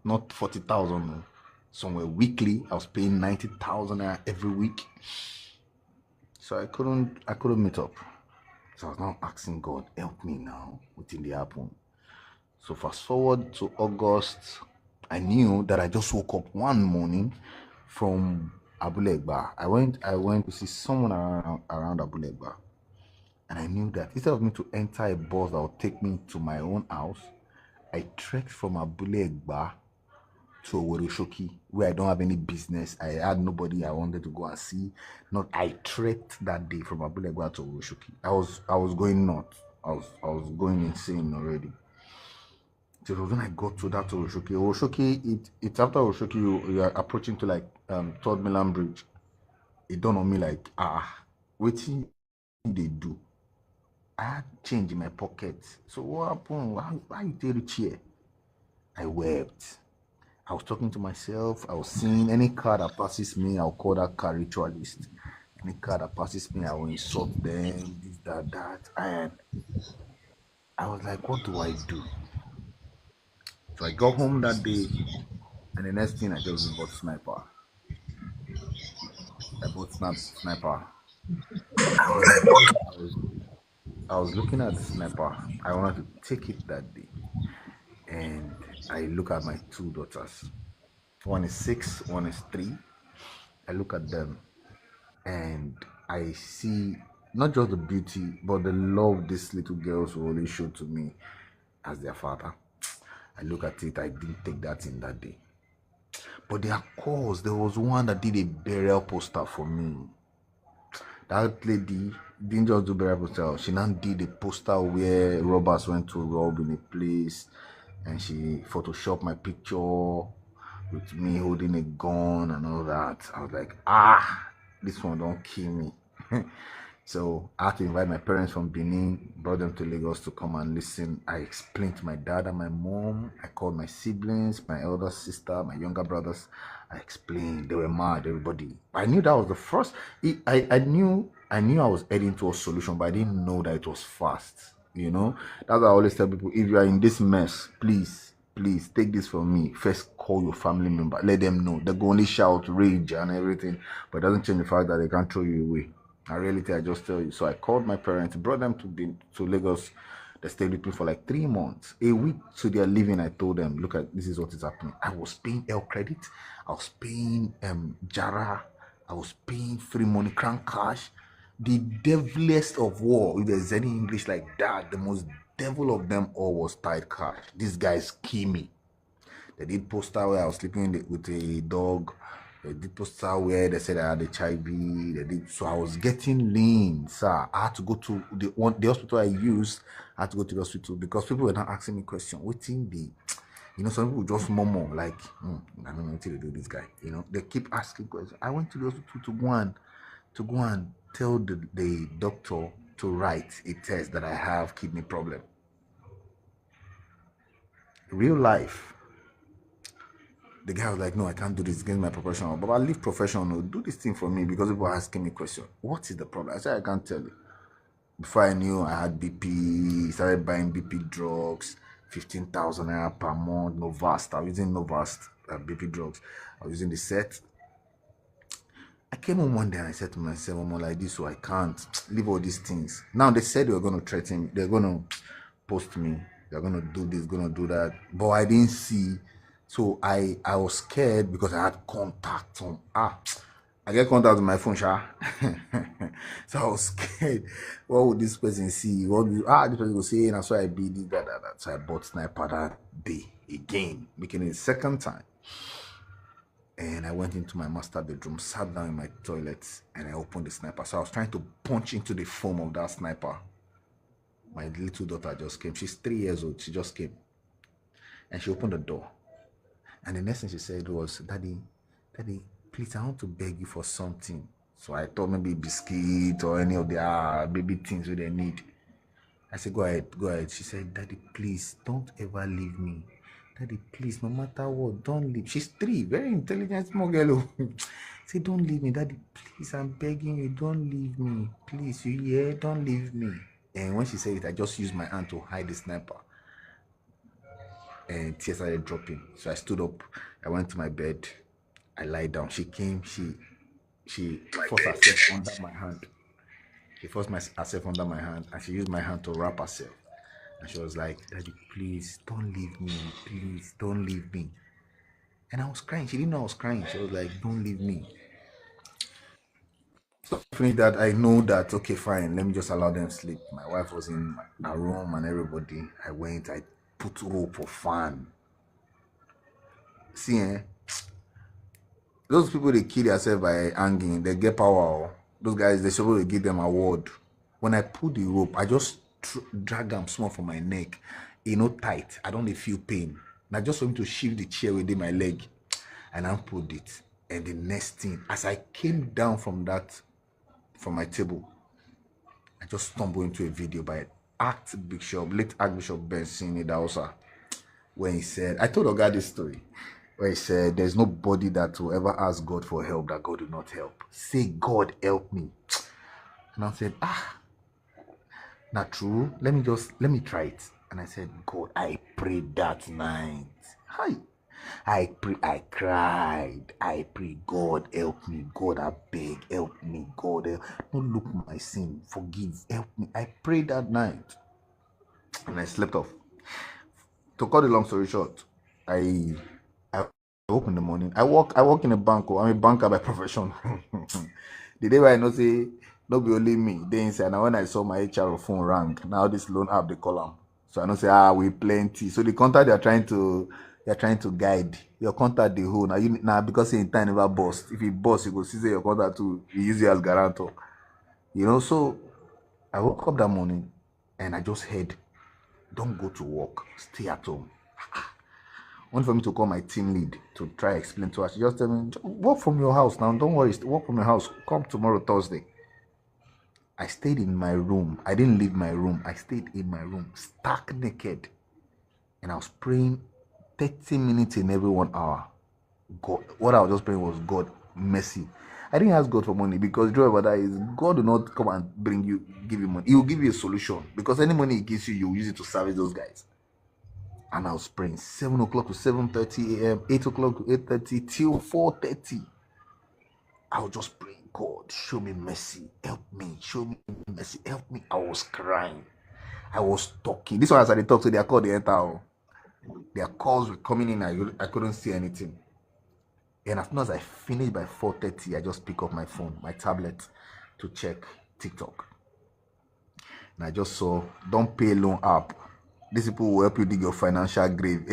not 40,000. Somewhere weekly, I was paying 90,000 every week. So I couldn't meet up. So I was now asking God, help me now within the happen. So fast forward to August, I knew that I just woke up one morning from Abulegba. I went to see someone around Abulegba. And I knew that instead of me to enter a bus that would take me to my own house, I trekked from Abulegba to Oworoshoki, where I don't have any business. I had nobody I wanted to go and see. I trekked that day from Abulegba to Oworoshoki. I was going nuts. I was going insane already. So when I got to that Oworoshoki, it's after Oworoshoki you are approaching to like Third Milan Bridge. It dawned on me like, what they do? I had change in my pocket. So what happened? Why you take it here? I wept. I was talking to myself. I was seeing any car that passes me, I'll call that car ritualist. Any car that passes me, I will insult them, this, that. And I was like, what do I do? So I got home that day, and the next thing I just bought sniper. I bought sniper. I was looking at the sniper. I wanted to take it that day. And I look at my two daughters. One is 6, one is 3. I look at them and I see not just the beauty, but the love these little girls will only show to me as their father. I look at it, I didn't take that in that day. But their cause, there was one that did a burial poster for me. That lady didn't just do burial poster, she now did a poster where robbers went to rob in a place, and she photoshopped my picture with me holding a gun and all that. I was like, this one don't kill me. So I had to invite my parents from Benin, brought them to Lagos to come and listen. I explained to my dad and my mom. I called my siblings, my elder sister, my younger brothers. I explained. They were mad, everybody. I knew that was the first. I knew I was heading to a solution, but I didn't know that it was fast. That's why I always tell people, if you are in this mess, please take this from me. First, call your family member. Let them know. They go only shout, rage, and everything, but it doesn't change the fact that they can't throw you away. In reality, I just tell you. So I called my parents, brought them to Lagos. They stayed with me for like 3 months. A week to their living, I told them, look at this is what is happening. I was paying L credit, I was paying Jara, I was paying free money, crank cash. The deviliest of war, if there's any English like that, the most devil of them all was tied cash. These guys kill me. They did poster where I was sleeping with a dog. They did poster where they said I had HIV. So I was getting lean, sir. I had to go to the hospital I used. I had to go to the hospital because people were not asking me questions. Waiting some people just murmur like, I don't know what to do with this guy. They keep asking questions. I went to the hospital to go and tell the doctor to write a test that I have kidney problem. Real life, the guy was like, no, I can't do this against my professional. But I leave professional, do this thing for me because people are asking me questions. What is the problem? I said, I can't tell you. Before I knew, I had BP, started buying BP drugs, 15,000 naira per month, Novast. I was using Novast BP drugs. I was using the set. I came home one day and I said to myself, I'm like this, so I can't leave all these things. Now they said they were going to threaten me, they're going to post me, they're going to do this, going to do that. But I didn't see. So I was scared because I had contact on I get contact on my phone, sha. So I was scared. What would this person see? What would this person will say? And that's why I beat this, that. So I bought sniper that day again, making it the second time. And I went into my master bedroom, sat down in my toilet, and I opened the sniper. So I was trying to punch into the foam of that sniper. My little daughter just came. She's 3 years old. She just came. And she opened the door. And the next thing she said was, Daddy, please, I want to beg you for something. So I thought maybe biscuit or any of the baby things that they need. I said, go ahead. She said, Daddy, please, don't ever leave me. Daddy, please, no matter what, don't leave. She's 3, very intelligent, small girl. Say, don't leave me. Daddy, please, I'm begging you, don't leave me. Please, you hear? Don't leave me. And when she said it, I just used my hand to hide the sniper. And tears started dropping. So I stood up. I went to my bed. I lied down. She came. She forced herself under my hand. She forced herself under my hand, and she used my hand to wrap herself. And she was like, Daddy, please, don't leave me. Please, don't leave me. And I was crying. She didn't know I was crying. She was like, don't leave me. So finished that, I know that, okay, fine, let me just allow them sleep. My wife was in her room and everybody. I went, I put rope for fun. See, those people, they kill themselves by hanging, they get power. Those guys, they're supposed to give them award. When I put the rope, I just drag them small from my neck. Tight. I don't feel pain. Now just for me to shift the chair within my leg. And I put it. And the next thing, as I came down from my table, I just stumbled into a video by late Archbishop Benson Idahosa, when he said, I told Oga this story, where he said, there's nobody that will ever ask God for help that God will not help. Say, God, help me. And I said, not true. Let me try it. And I said, God, I prayed that night. Hi. I cried. I pray, God, help me. God, I beg, help me. God, don't look my sin. Forgive, help me. I prayed that night. And I slept off. To cut the long story short, I woke in the morning. I work in a bank. I'm a banker by profession. The day where I know say, not be only me, they inside. Now when I saw my HR phone rang, now this loan app they call them. So I know say, we plenty. So the contact they're trying to guide. Your contact the whole now because in time never bust. If you bust, you go see your contact to use you as guarantor. So I woke up that morning and I just heard, don't go to work, stay at home. Only for me to call my team lead to try explain to her. She just tell me, work from your house now. Don't worry, work from your house. Come tomorrow, Thursday. I stayed in my room. I didn't leave my room. I stayed in my room, stark naked. And I was praying 30 minutes in every 1 hour. God, what I was just praying was, God, mercy. I didn't ask God for money because the truth about that is God will not come and give you money. He will give you a solution because any money he gives you, you will use it to service those guys. And I was praying 7 o'clock to 7:30 a.m., 8 o'clock to 8:30 till 4:30. I was just praying, God, show me mercy, help me, show me mercy, help me. I was crying. I was talking. This one, as I talk to their call, they enter. Their calls were coming in. I couldn't see anything. And as soon as I finished by 4:30, I just pick up my phone, my tablet, to check TikTok. And I just saw, don't pay loan app. These people will help you dig your financial grave.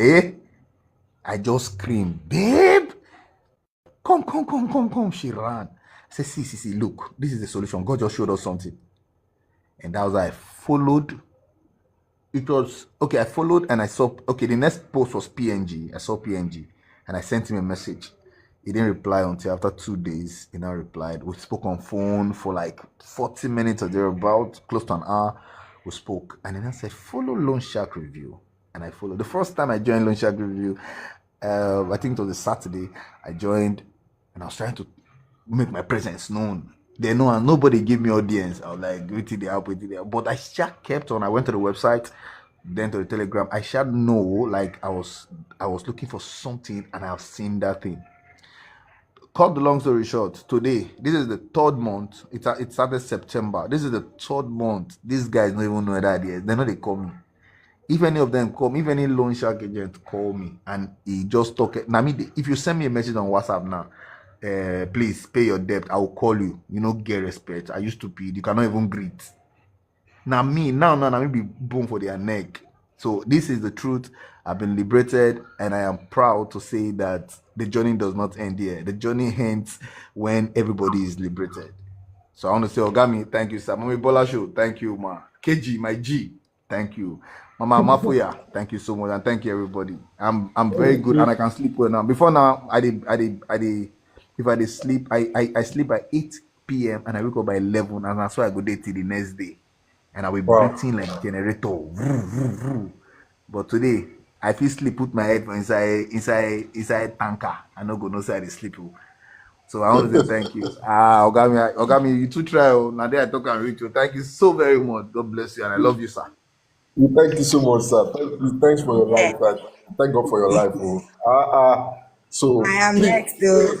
I just screamed, babe, come. She ran. I said, see, look, this is the solution. God just showed us something. And that was how I followed. It was, okay, I followed and I saw, okay, the next post was PNG. I saw PNG and I sent him a message. He didn't reply until after 2 days. He now replied. We spoke on phone for like 40 minutes or thereabout, close to an hour. We spoke. And then I said, follow Loan Shark Review. and I followed. The first time I joined Loan Shark Review, I think it was a Saturday, I joined and I was trying to make my presence known. They know, and nobody gave me audience. I was like, waiting there, waiting there. But I just kept on. I went to the website, then to the Telegram. I shall know, like I was looking for something, and I've seen that thing. Cut the long story short, today, this is the third month. It started September. This is the third month. These guys don't even know that idea. They know they call me. If any of them come, if any loan shark agent call me and he just talk, now me, if you send me a message on WhatsApp now, please pay your debt, I will call you. You know, get respect. I used to be, you cannot even greet. Now me be boom for their neck. So this is the truth. I've been liberated, and I am proud to say that the journey does not end here. The journey ends when everybody is liberated. So I want to say, Ogami, thank you, sir. Mami Bola Show, thank you, ma. KG, my G, thank you. Mama Mafuya, thank you so much, and thank you everybody. I'm very good, and I can sleep well now. Before now, if I did sleep, I sleep by 8 p.m. and I wake up by 11, and that's why I go there till the next day, and I'll be breathing like generator. But today, I feel sleep, put my head inside tanker. I no go no side sleep. So I want to say thank you. Ogami, you too try. Now there I talk and reach you. Thank you so very much. God bless you, and I love you, sir. Thank you so much, sir. Thank you. Thanks for your life. Thank God for your life. So I am please, next though.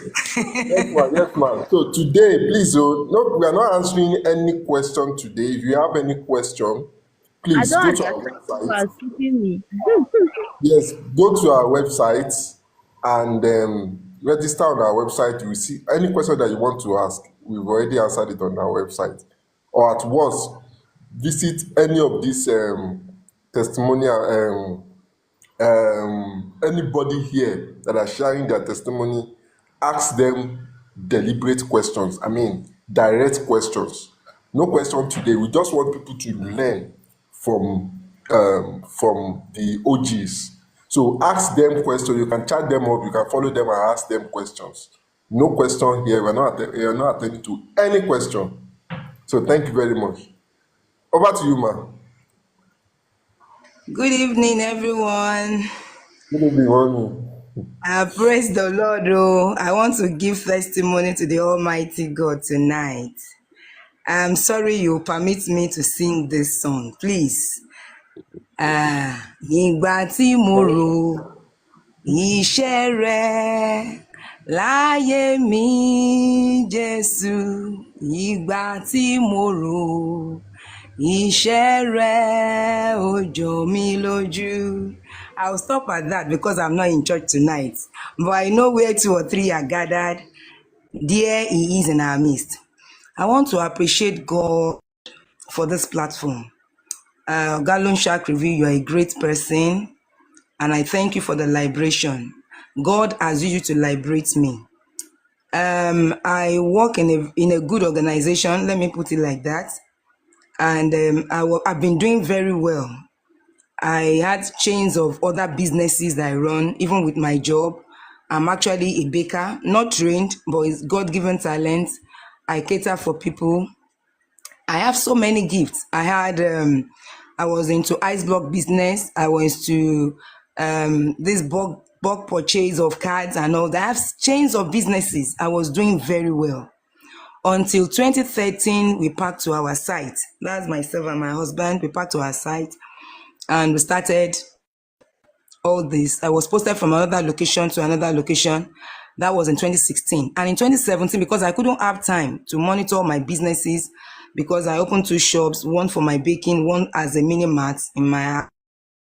yes, ma'am. So today, please, no, we are not answering any question today. If you have any question, I please don't go to our understand. People website. are shooting me. Yes, go to our website and register on our website. You will see any question that you want to ask. We've already answered it on our website. Or at once, visit any of these testimonial anybody here that are sharing their testimony, ask them deliberate questions. I mean, direct questions. No question today. We just want people to learn from the OGs. So ask them questions. You can chat them up. You can follow them and ask them questions. No question here. We're not attending to any question. So thank you very much. Over to you, ma. Good evening, everyone. Good evening, mommy. Praise the Lord. Oh, I want to give testimony to the Almighty God tonight. I'm sorry you permit me to sing this song, please. Ìgbà tí mo rò iṣẹ́ rẹ láyé mi, Jésù. Ìgbà tí mo rò iṣẹ́ rẹ ó jọ mí lójú. I'll stop at that because I'm not in church tonight. But I know where 2 or 3 are gathered, there He is in our midst. I want to appreciate God for this platform. Galon Shark Review, you are a great person, and I thank you for the liberation. God has used you to liberate me. I work in a good organization, let me put it like that, and I've been doing very well. I had chains of other businesses that I run, even with my job. I'm actually a baker, not trained, but it's God-given talent. I cater for people. I have so many gifts. I was into ice block business. I was to this bulk purchase of cards and all that. I have chains of businesses. I was doing very well. Until 2013, we packed to our site. That's myself and my husband. We packed to our site and we started all this. I was posted from another location to another location. That was in 2016. And in 2017, because I couldn't have time to monitor my businesses, because I opened 2 shops, one for my baking, one as a mini mart in my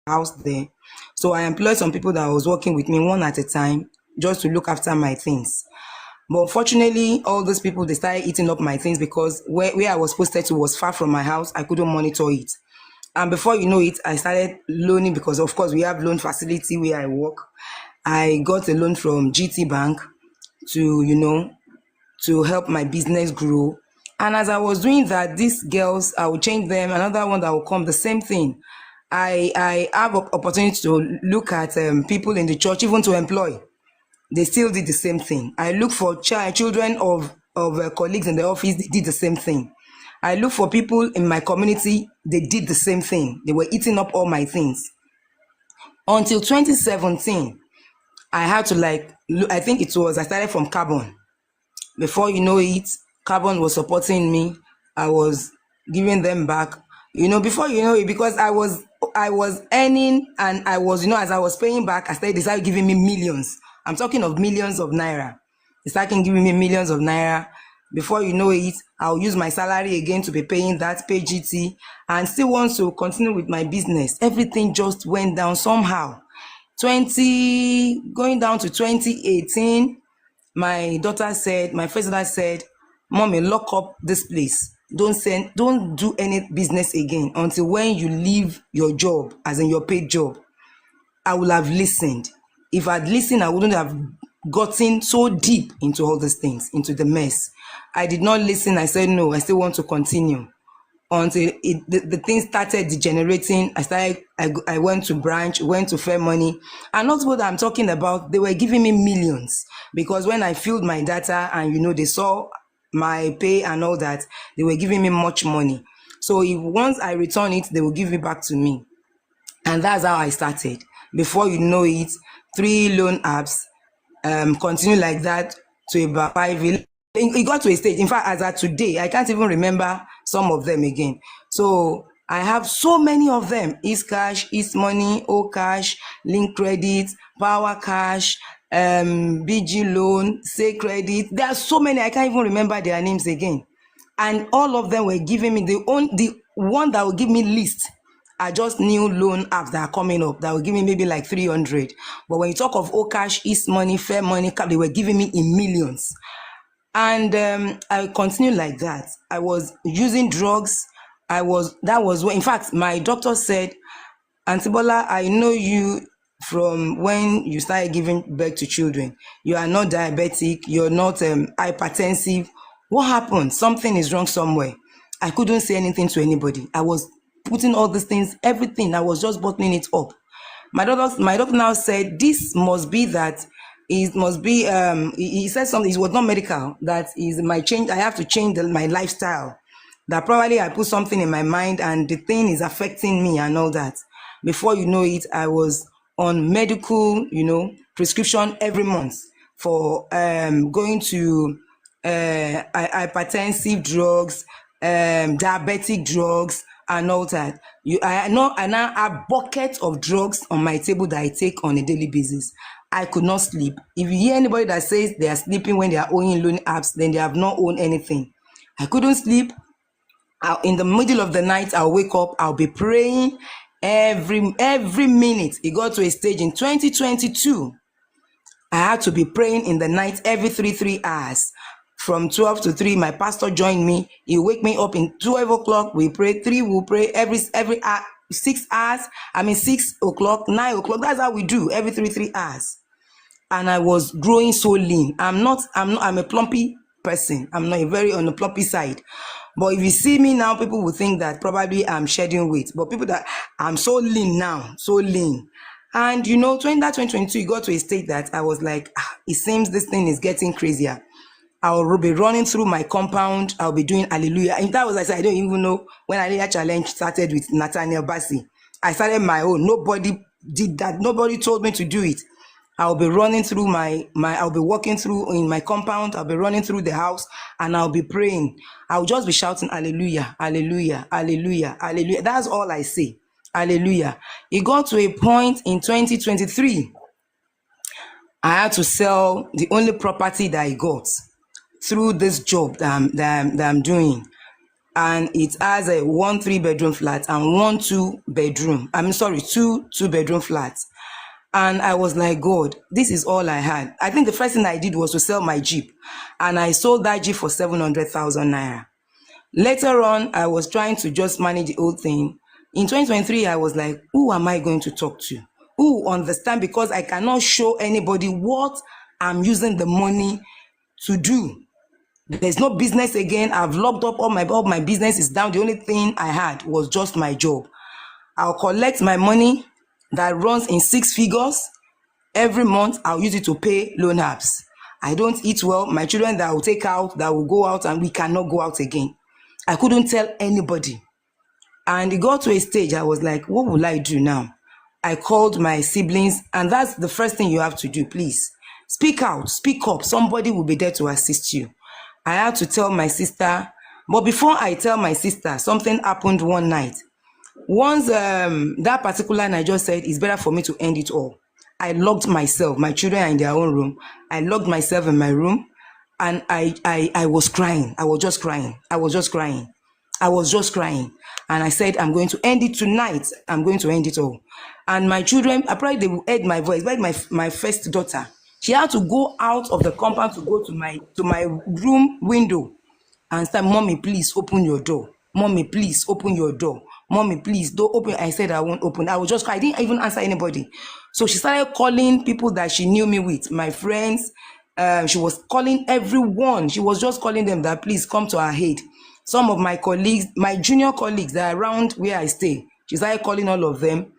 house there. So I employed some people that was working with me one at a time just to look after my things. But unfortunately, all those people, they started eating up my things because where I was posted to was far from my house. I couldn't monitor it. And before you know it, I started loaning because, of course, we have loan facility where I work. I got a loan from GT Bank to help my business grow. And as I was doing that, these girls, I would change them. Another one that will come, the same thing. I have opportunity to look at people in the church, even to employ. They still did the same thing. I look for children of colleagues in the office. They did the same thing. I look for people in my community. They did the same thing. They were eating up all my things. Until 2017, I had to I think it was, I started from carbon. Before you know it, carbon was supporting me. I was giving them back. Before you know it, because I was earning, and I was, as I was paying back, they started giving me millions. I'm talking of millions of naira. They started giving me millions of naira. Before you know it, I'll use my salary again to be paying that, pay GT, and still want to continue with my business. Everything just went down somehow. Going down to 2018, my first daughter said, "Mommy, lock up this place. Don't do any business again until when you leave your job, as in your paid job." I would have listened. If I'd listened, I wouldn't have gotten so deep into all these things, into the mess. I did not listen. I said, no, I still want to continue. Until the thing started degenerating. I went to branch, went to Fair Money. And not what I'm talking about, they were giving me millions. Because when I filled my data and, they saw my pay and all that, they were giving me much money. So if once I return it, they will give it back to me. And that's how I started. Before you know it, 3 loan apps, continue like that to about 5. It got to a stage, in fact, as of today, I can't even remember some of them again. So I have so many of them: East Cash, East Money, O Cash, Link Credit, Power Cash, BG Loan, Say Credit. There are so many, I can't even remember their names again. And all of them were giving me the one that will give me least are just new loan apps that are coming up that will give me maybe like 300. But when you talk of Okash, East Money, Fair Money, they were giving me in millions. And I continued like that. I was using drugs. That was when, in fact, my doctor said, "Auntie Bola, I know you from when you started giving birth to children. You are not diabetic. You're not hypertensive. What happened? Something is wrong somewhere." I couldn't say anything to anybody. I was putting all these things, everything. I was just bottling it up. My doctor now said, "This must be that. It must be." He said something. It was not medical. That is my change. I have to change my lifestyle. That probably I put something in my mind, and the thing is affecting me and all that. Before you know it, I was on medical, prescription every month for going to hypertensive drugs, diabetic drugs, and all that. I now have buckets of drugs on my table that I take on a daily basis. I could not sleep. If you hear anybody that says they are sleeping when they are owning loan apps, then they have not owned anything. I couldn't sleep. In the middle of the night, I'll wake up. I'll be praying every minute. It got to a stage in 2022. I had to be praying in the night every 3 hours. From 12 to 3, my pastor joined me. He wake me up in 12 o'clock. We pray. 3, we'll pray every 6 hours. 6 o'clock, 9 o'clock. That's how we do every 3 hours. And I was growing so lean. I'm a plumpy person. I'm not very on the plumpy side. But if you see me now, people will think that probably I'm shedding weight. But people that I'm so lean now, so lean. And 2022, it got to a state that I was like, it seems this thing is getting crazier. I'll be running through my compound. I'll be doing hallelujah. And that was, I said, I don't even know when Hallelujah Challenge started with Nathaniel Bassi. I started my own. Nobody did that. Nobody told me to do it. I'll be running through I'll be walking through in my compound. I'll be running through the house and I'll be praying. I'll just be shouting, hallelujah, hallelujah, hallelujah, hallelujah. That's all I say. Hallelujah. It got to a point in 2023. I had to sell the only property that I got through this job that I'm doing. And it has a 1 3-bedroom flat and 1 2-bedroom. 2 2-bedroom flats. And I was like, God, this is all I had. I think the first thing I did was to sell my Jeep. And I sold that Jeep for 700,000 naira. Later on, I was trying to just manage the whole thing. In 2023, I was like, who am I going to talk to? Who will understand? Because I cannot show anybody what I'm using the money to do. There's no business again. I've locked up all my business is down. The only thing I had was just my job. I'll collect my money that runs in 6 figures. Every month, I'll use it to pay loan apps. I don't eat well. My children that will take out, that will go out, and we cannot go out again. I couldn't tell anybody. And it got to a stage, I was like, what will I do now? I called my siblings, and that's the first thing you have to do. Please speak out, speak up. Somebody will be there to assist you. I had to tell my sister, but before I tell my sister, something happened one night. Once that particular night, I just said it's better for me to end it all. I locked myself. My children are in their own room. I locked myself in my room, and I was crying. I was just crying. I was just crying. I was just crying. And I said, I'm going to end it tonight. I'm going to end it all. And my children, I probably they will heard my voice. But my first daughter, she had to go out of the compound to go to my room window and said, Mommy, please open your door. Mommy, please open your door. Mommy, please don't open. I said, I won't open. I was just crying. I didn't even answer anybody. So she started calling people that she knew me with, my friends. She was calling everyone. She was just calling them that please come to her aid. Some of my colleagues, my junior colleagues that are around where I stay, she started calling all of them.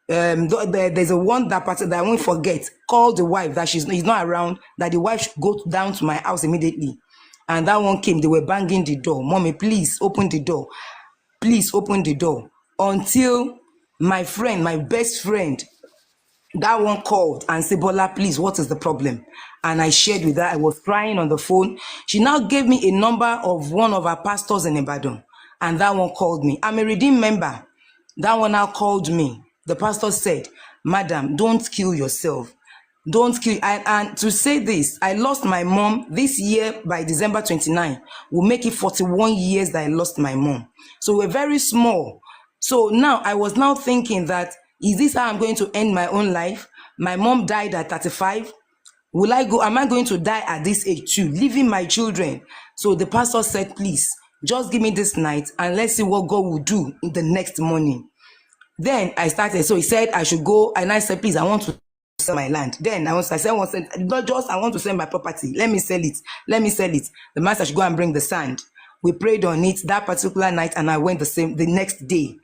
There's a one that I won't forget. Called the wife that he's not around. That the wife should go down to my house immediately. And that one came. They were banging the door. Mommy, please open the door. Please open the door. Until my friend, my best friend, that one called and said, Bola, please, what is the problem? And I shared with her. I was crying on the phone. She now gave me a number of one of our pastors in Ibadan. And that one called me. I'm a redeemed member. That one now called me. The pastor said, Madam, don't kill yourself. Don't kill. And to say this, I lost my mom this year by December 29. Will make it 41 years that I lost my mom. So we're very small. So now I was now thinking that, is this how I'm going to end my own life? My mom died at 35. Am I going to die at this age too, leaving my children? So the pastor said, please, just give me this night and let's see what God will do in the next morning. Then I started, so he said I should go, and I said, please, I want to sell my land. Then I said, not just, I want to sell my property. Let me sell it. Let me sell it. The master should go and bring the sand. We prayed on it that particular night, and I went the next day.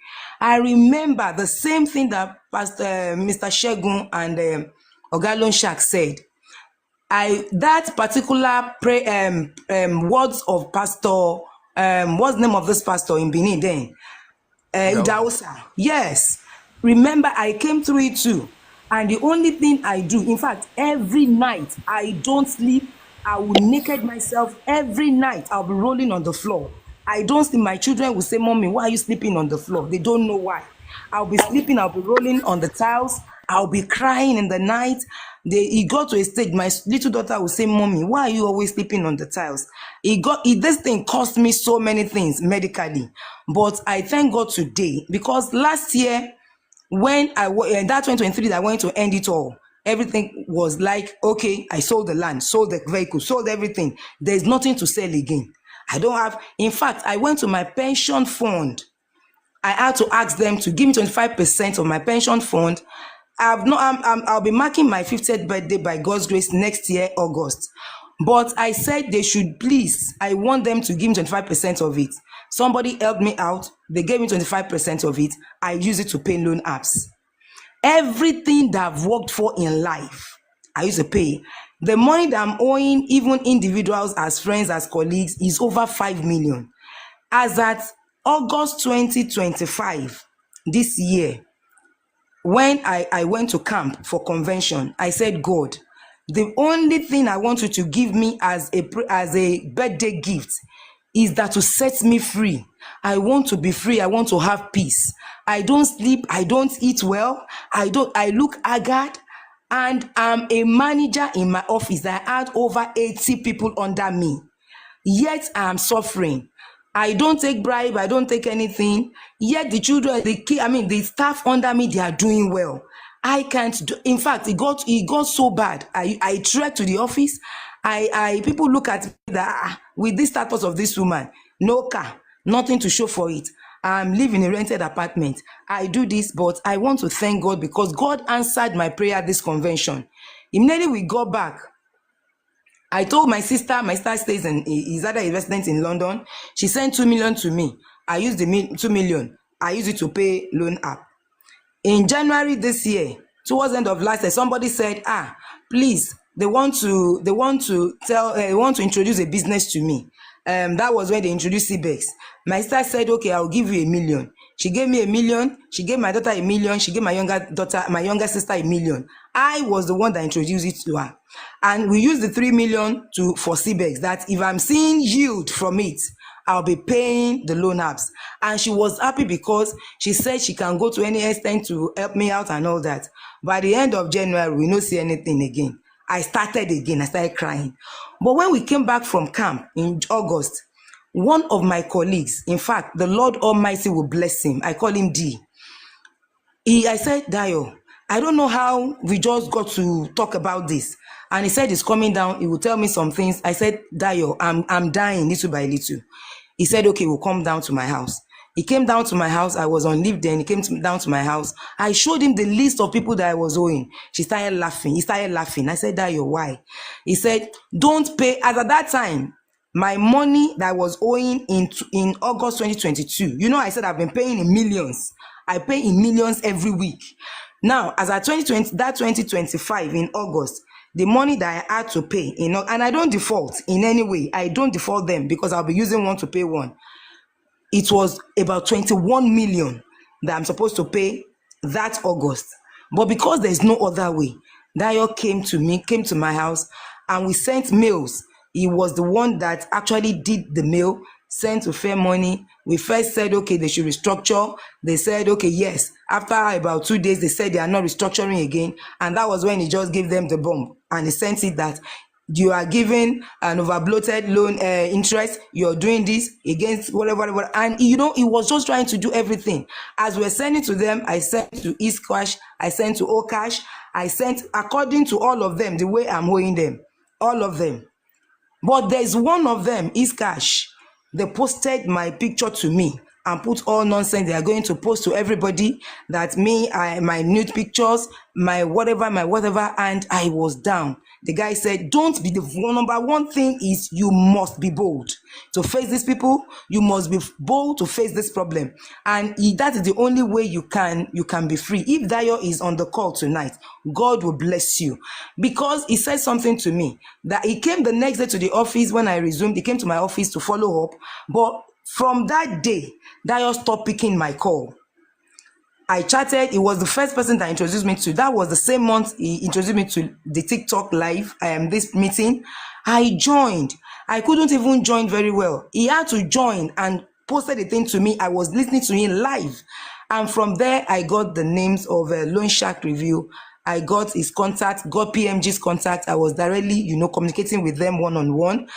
I remember the same thing that Pastor Mr. Shegun and Ogalon Shak said. That particular words of Pastor, what's the name of this pastor in Benin then? Dausa. Yes. Remember, I came through it too. And the only thing I do, in fact, every night, I don't sleep. I will naked myself every night. I'll be rolling on the floor. I don't sleep. My children will say, Mommy, why are you sleeping on the floor? They don't know why. I'll be sleeping. I'll be rolling on the tiles. I'll be crying in the night. It got to a stage, my little daughter will say, Mommy, why are you always sleeping on the tiles? This thing cost me so many things medically. But I thank God today, because last year, when that 2023, I went to end it all. Everything was like, okay, I sold the land, sold the vehicle, sold everything. There's nothing to sell again. I don't have, in fact, I went to my pension fund. I had to ask them to give me 25% of my pension fund. I'll be marking my 50th birthday by God's grace next year, August. But I said they should please, I want them to give me 25% of it. Somebody helped me out. They gave me 25% of it. I use it to pay loan apps. Everything that I've worked for in life, I used to pay. The money that I'm owing, even individuals, as friends, as colleagues, is over 5 million. As at August 2025, this year, when I went to camp for convention, I said, God, the only thing I want you to give me as a birthday gift is that to set me free. I want to be free. I want to have peace. I don't sleep. I don't eat well. I look haggard. And I'm a manager in my office that had over 80 people under me. Yet I am suffering. I don't take bribe. I don't take anything. Yet the children, the staff under me, they are doing well. I can't do. In fact, it got so bad. I trekked to the office. People look at me that with this status of this woman, no car, nothing to show for it. I'm living in a rented apartment. I do this, but I want to thank God because God answered my prayer at this convention. Immediately we got back. I told my sister stays is either a resident in London. She sent 2 million to me. I used the 2 million. I used it to pay loan app. In January this year, towards the end of last year, somebody said, please, they want to introduce a business to me. That was when they introduced CBEX. My sister said, okay, I'll give you 1 million. She gave me 1 million. She gave my daughter 1 million. She gave my younger sister 1 million. I was the one that introduced it to her. And we used the 3 million for CBEX, that if I'm seeing yield from it, I'll be paying the loan apps. And she was happy because she said she can go to any extent to help me out and all that. By the end of January, we don't see anything again. I started crying. But when we came back from camp in August, one of my colleagues, in fact, the Lord Almighty will bless him. I call him D. I said, Dayo, I don't know how we just got to talk about this. And he said he's coming down. He will tell me some things. I said, Dayo, I'm dying little by little. He said, okay, we'll come down to my house. He came down to my house. I was on leave then. He came down to my house. I showed him the list of people that I was owing. She started laughing. He started laughing. I said, Dayo, why? He said, don't pay. As at that time, my money that I was owing in August 2022, I said I've been paying in millions. I pay in millions every week. Now, as at 2025 in August, the money that I had to pay, and I don't default in any way. I don't default them because I'll be using one to pay one. It was about 21 million that I'm supposed to pay that August. But because there's no other way, Dayo came to my house, and we sent mails. He was the one that actually did the mail, sent to Fair Money. We first said, okay, they should restructure. They said, okay, yes. After about 2 days, they said they are not restructuring again. And that was when he just gave them the bomb. And he sent it that you are giving an overbloated loan interest. You're doing this against whatever. And, he was just trying to do everything. As we're sending to them, I sent to East Cash. I sent to Okash. I sent according to all of them, the way I'm owing them. All of them. But there's one of them, East Cash. They posted my picture to me and put all nonsense they are going to post to everybody that my nude pictures, my whatever, and I was down. The guy said, don't be number one thing is you must be bold to face these people. You must be bold to face this problem. And that is the only way you can be free. If Dayo is on the call tonight, God will bless you. Because he said something to me that he came the next day to the office when I resumed. He came to my office to follow up. But from that day, Dayo stopped picking my call. I chatted. He was the first person that introduced me to. That was the same month he introduced me to the TikTok live. This meeting. I joined. I couldn't even join very well. He had to join and posted a thing to me. I was listening to him live, and from there I got the names of Loan Shark Review. I got his contact. Got PMG's contact. I was directly, communicating with them one-on-one.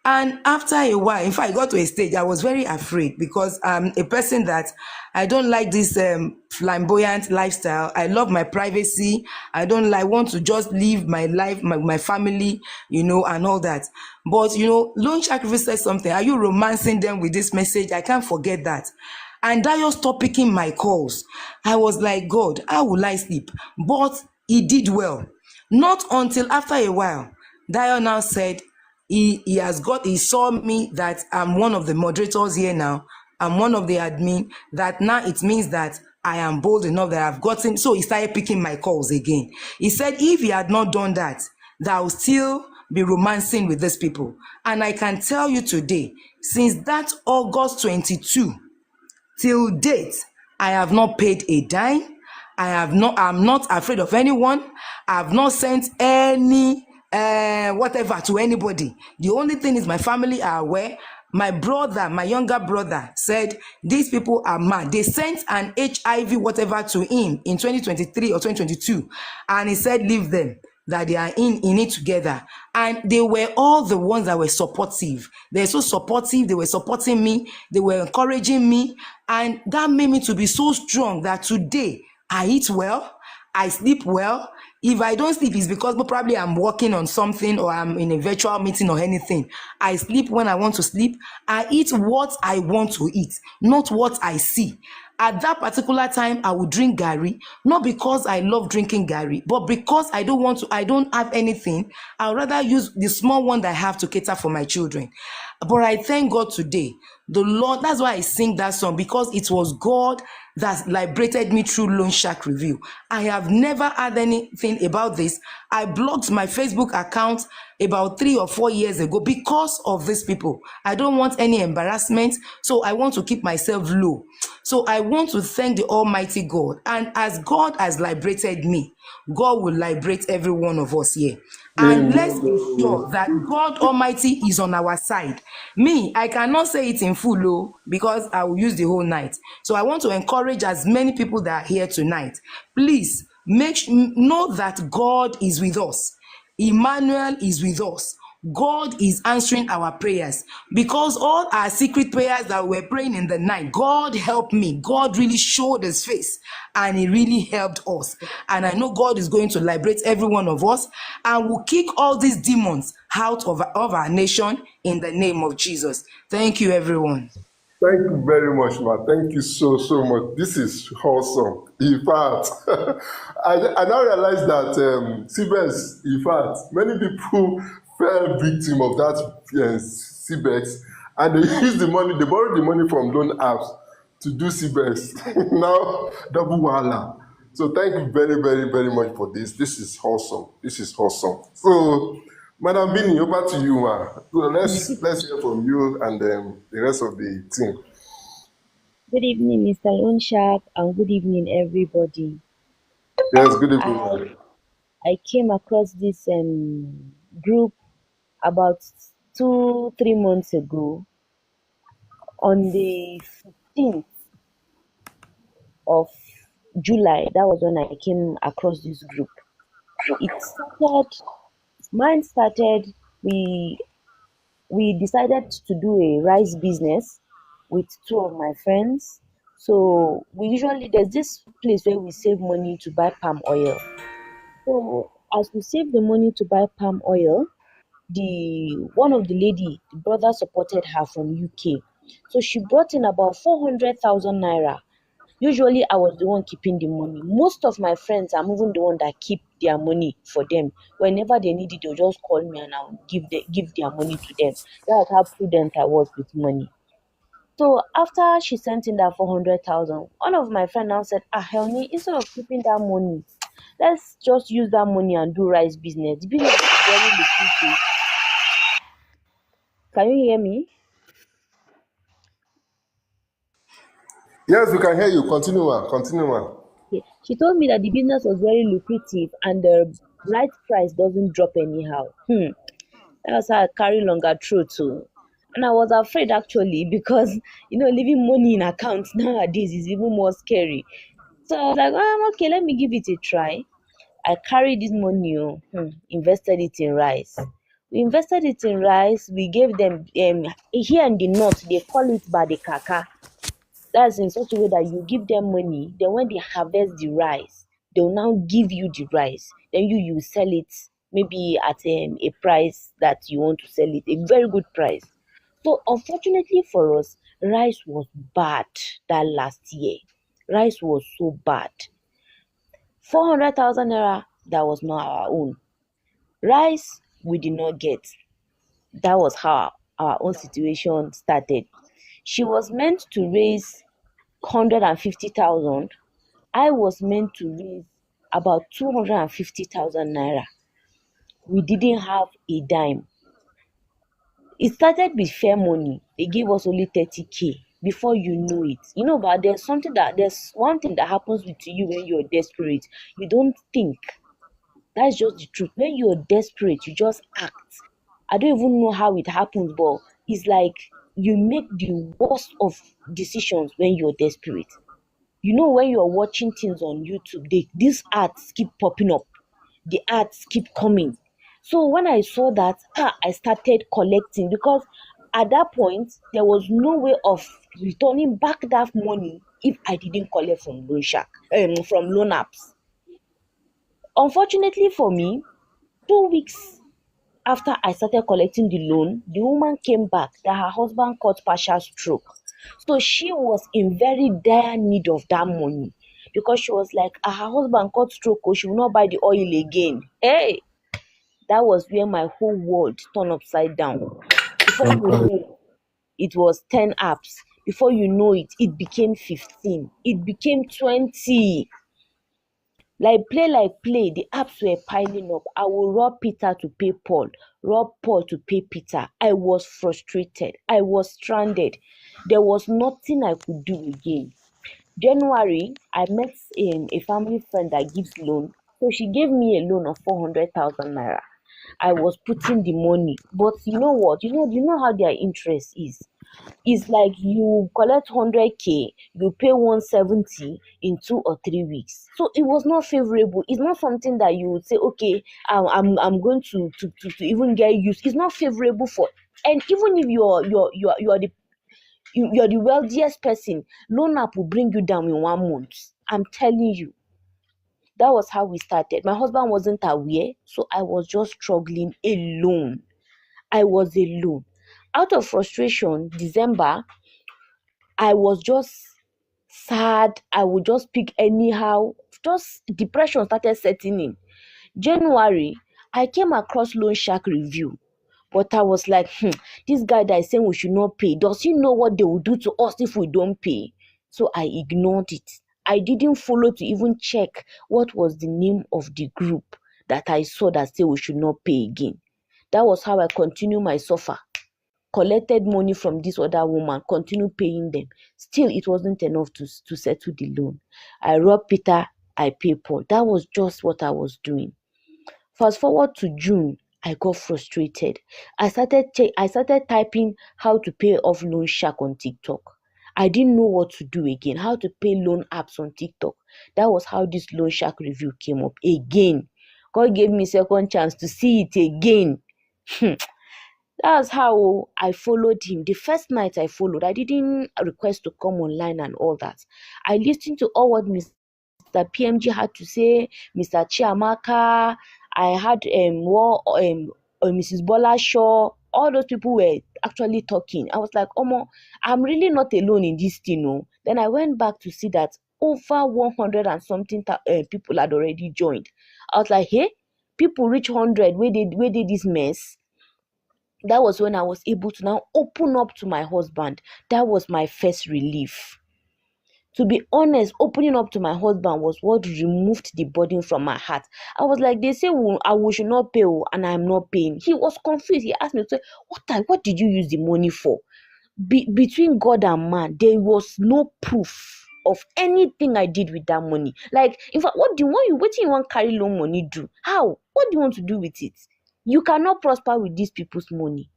And after a while, in fact, I got to a stage, I was very afraid because I'm a person that I don't like this flamboyant lifestyle. I love my privacy. I want to just live my life, my family, and all that. But, Loan Shark said something. Are you romancing them with this message? I can't forget that. And Dayo stopped picking my calls. I was like, God, how will I sleep? But he did well. Not until after a while, Dayo now said, he saw me that I'm one of the moderators here now. I'm one of the admin, that now it means that I am bold enough that I've gotten. So he started picking my calls again. He said if he had not done that, I would still be romancing with these people. And I can tell you today, since that August 22 till date, I have not paid a dime. I'm not afraid of anyone. I've not sent any whatever to anybody. The only thing is my family are aware. My younger brother said these people are mad. They sent an HIV whatever to him in 2023 or 2022, and he said leave them, that they are in it together. And they were all the ones that were supportive. They're so supportive. They were supporting me. They were encouraging me, and that made me to be so strong that today I eat well, I sleep well. If I don't sleep, it's because probably I'm working on something or I'm in a virtual meeting or anything. I sleep when I want to sleep. I eat what I want to eat, not what I see. At that particular time, I would drink Gary, not because I love drinking Gary, but because I don't have anything. I'd rather use the small one that I have to cater for my children. But I thank God today. The Lord, that's why I sing that song, because it was God that liberated me through Loan Shark Review. I have never had anything about this. I blocked my Facebook account about 3 or 4 years ago because of these people. I don't want any embarrassment, so I want to keep myself low. So I want to thank the Almighty God. And as God has liberated me, God will liberate every one of us here. And let's be sure that God Almighty is on our side. Me, I cannot say it in full, because I will use the whole night. So I want to encourage as many people that are here tonight. Please know that God is with us. Emmanuel is with us. God is answering our prayers, because all our secret prayers that we were praying in the night, God helped me. God really showed his face and he really helped us. And I know God is going to liberate every one of us and will kick all these demons out of our nation in the name of Jesus. Thank you, everyone. Thank you very much, ma. Thank you so much. This is awesome. In fact, I now realize that CBEX, in fact, many people fell victim of that CBEX, and they use the money, they borrow the money from loan apps to do CBEX. Now, double wahala. So thank you very much for this. This is awesome. This is awesome. So, Madam Bini, over to you, ma. So let's hear from you and the rest of the team. Good evening, Mr. Loanshark, and good evening, everybody. Yes, good evening, I ma. I came across this group about 3 months ago on the 15th of July. That was when I came across this group. Mine started. We decided to do a rice business with two of my friends. So there's this place where we save money to buy palm oil. So as we save the money to buy palm oil, the one of the lady, the brother supported her from UK. So she brought in about 400,000 naira. Usually I was the one keeping the money. Most of my friends, I'm even the one that keep their money for them. Whenever they need it, they'll just call me and I'll give their money to them. That's how prudent I was with money. So after she sent in that 400,000, one of my friends now said, Helni, instead of keeping that money, let's just use that money and do rice business. The business is very lucrative. Can you hear me? Yes, we can hear you. Continue, ma. Continue, ma. Okay. She told me that the business was very lucrative and the right price doesn't drop anyhow. That's how I carry longer through too. And I was afraid actually because leaving money in accounts nowadays is even more scary. So I was like, okay, let me give it a try. I carried this money, invested it in rice. We invested it in rice. We gave them here in the north they call it badekaka. That's in such a way that you give them money, then when they harvest the rice, they'll now give you the rice. Then you sell it maybe at a price that you want to sell it, a very good price. So unfortunately for us, rice was bad that last year. Rice was so bad. 400,000 naira, that was not our own. Rice, we did not get. That was how our own situation started. She was meant to raise 150,000. I was meant to raise about 250,000 naira. We didn't have a dime. It started with fair money. They gave us only 30K. Before you know it, but there's one thing that happens with you when you're desperate. You don't think. That's just the truth. When you're desperate, you just act. I don't even know how it happens, but it's like you make the worst of decisions when you're desperate. When you're watching things on YouTube, these ads keep popping up. The ads keep coming. So when I saw that, I started collecting because at that point there was no way of returning back that money if I didn't collect from from loan apps. Unfortunately for me, 2 weeks after I started collecting the loan, the woman came back that her husband caught partial stroke. So she was in very dire need of that money because she was like, her husband caught stroke, she will not buy the oil again. Hey, that was where my whole world turned upside down. Before you know it was 10 apps. Before you know it, it became 15. It became 20. Like play, the apps were piling up. I will rob Peter to pay Paul, rob Paul to pay Peter. I was frustrated. I was stranded. There was nothing I could do again. January, I met a family friend that gives loan. So she gave me a loan of 400,000 naira. I was putting the money, but you know what? You know how their interest is. It's like you collect 100K, you pay 170 in 2 or 3 weeks. So it was not favorable. It's not something that you would say, okay, I'm going to even get used. It's not favorable for, and even if you're the wealthiest person, loan app will bring you down in 1 month. I'm telling you. That was how we started. My husband wasn't aware, so I was just struggling alone. I was alone. Out of frustration, December, I was just sad. I would just pick anyhow. Just depression started setting in. January, I came across Loan Shark review. But I was like, this guy that is saying we should not pay, does he know what they will do to us if we don't pay? So I ignored it. I didn't follow to even check what was the name of the group that I saw that say we should not pay again. That was how I continued my suffer. Collected money from this other woman, continued paying them. Still, it wasn't enough to settle the loan. I robbed Peter, I pay Paul. That was just what I was doing. Fast forward to June, I got frustrated. I started typing how to pay off Loan Shark on TikTok. I didn't know what to do again, how to pay loan apps on TikTok. That was how this Loan Shark review came up again. God gave me second chance to see it again. That's how I followed him. The first night I followed, I didn't request to come online and all that. I listened to all what Mr. PMG had to say, Mr. Chiamaka. I had Mrs. Bola Shaw. All those people were actually talking. I was like, Omo, I'm really not alone in this thing. No. Then I went back to see that over 100 and something people had already joined. I was like, hey, people reach 100 where did this mess. That was when I was able to now open up to my husband. That was my first relief. To be honest, opening up to my husband was what removed the burden from my heart. I was like, they say we should not pay, and I'm not paying. He was confused. He asked me, what did you use the money for? Between God and man, there was no proof of anything I did with that money. Like, in fact, what do you want to carry loan money do? How? What do you want to do with it? You cannot prosper with these people's money.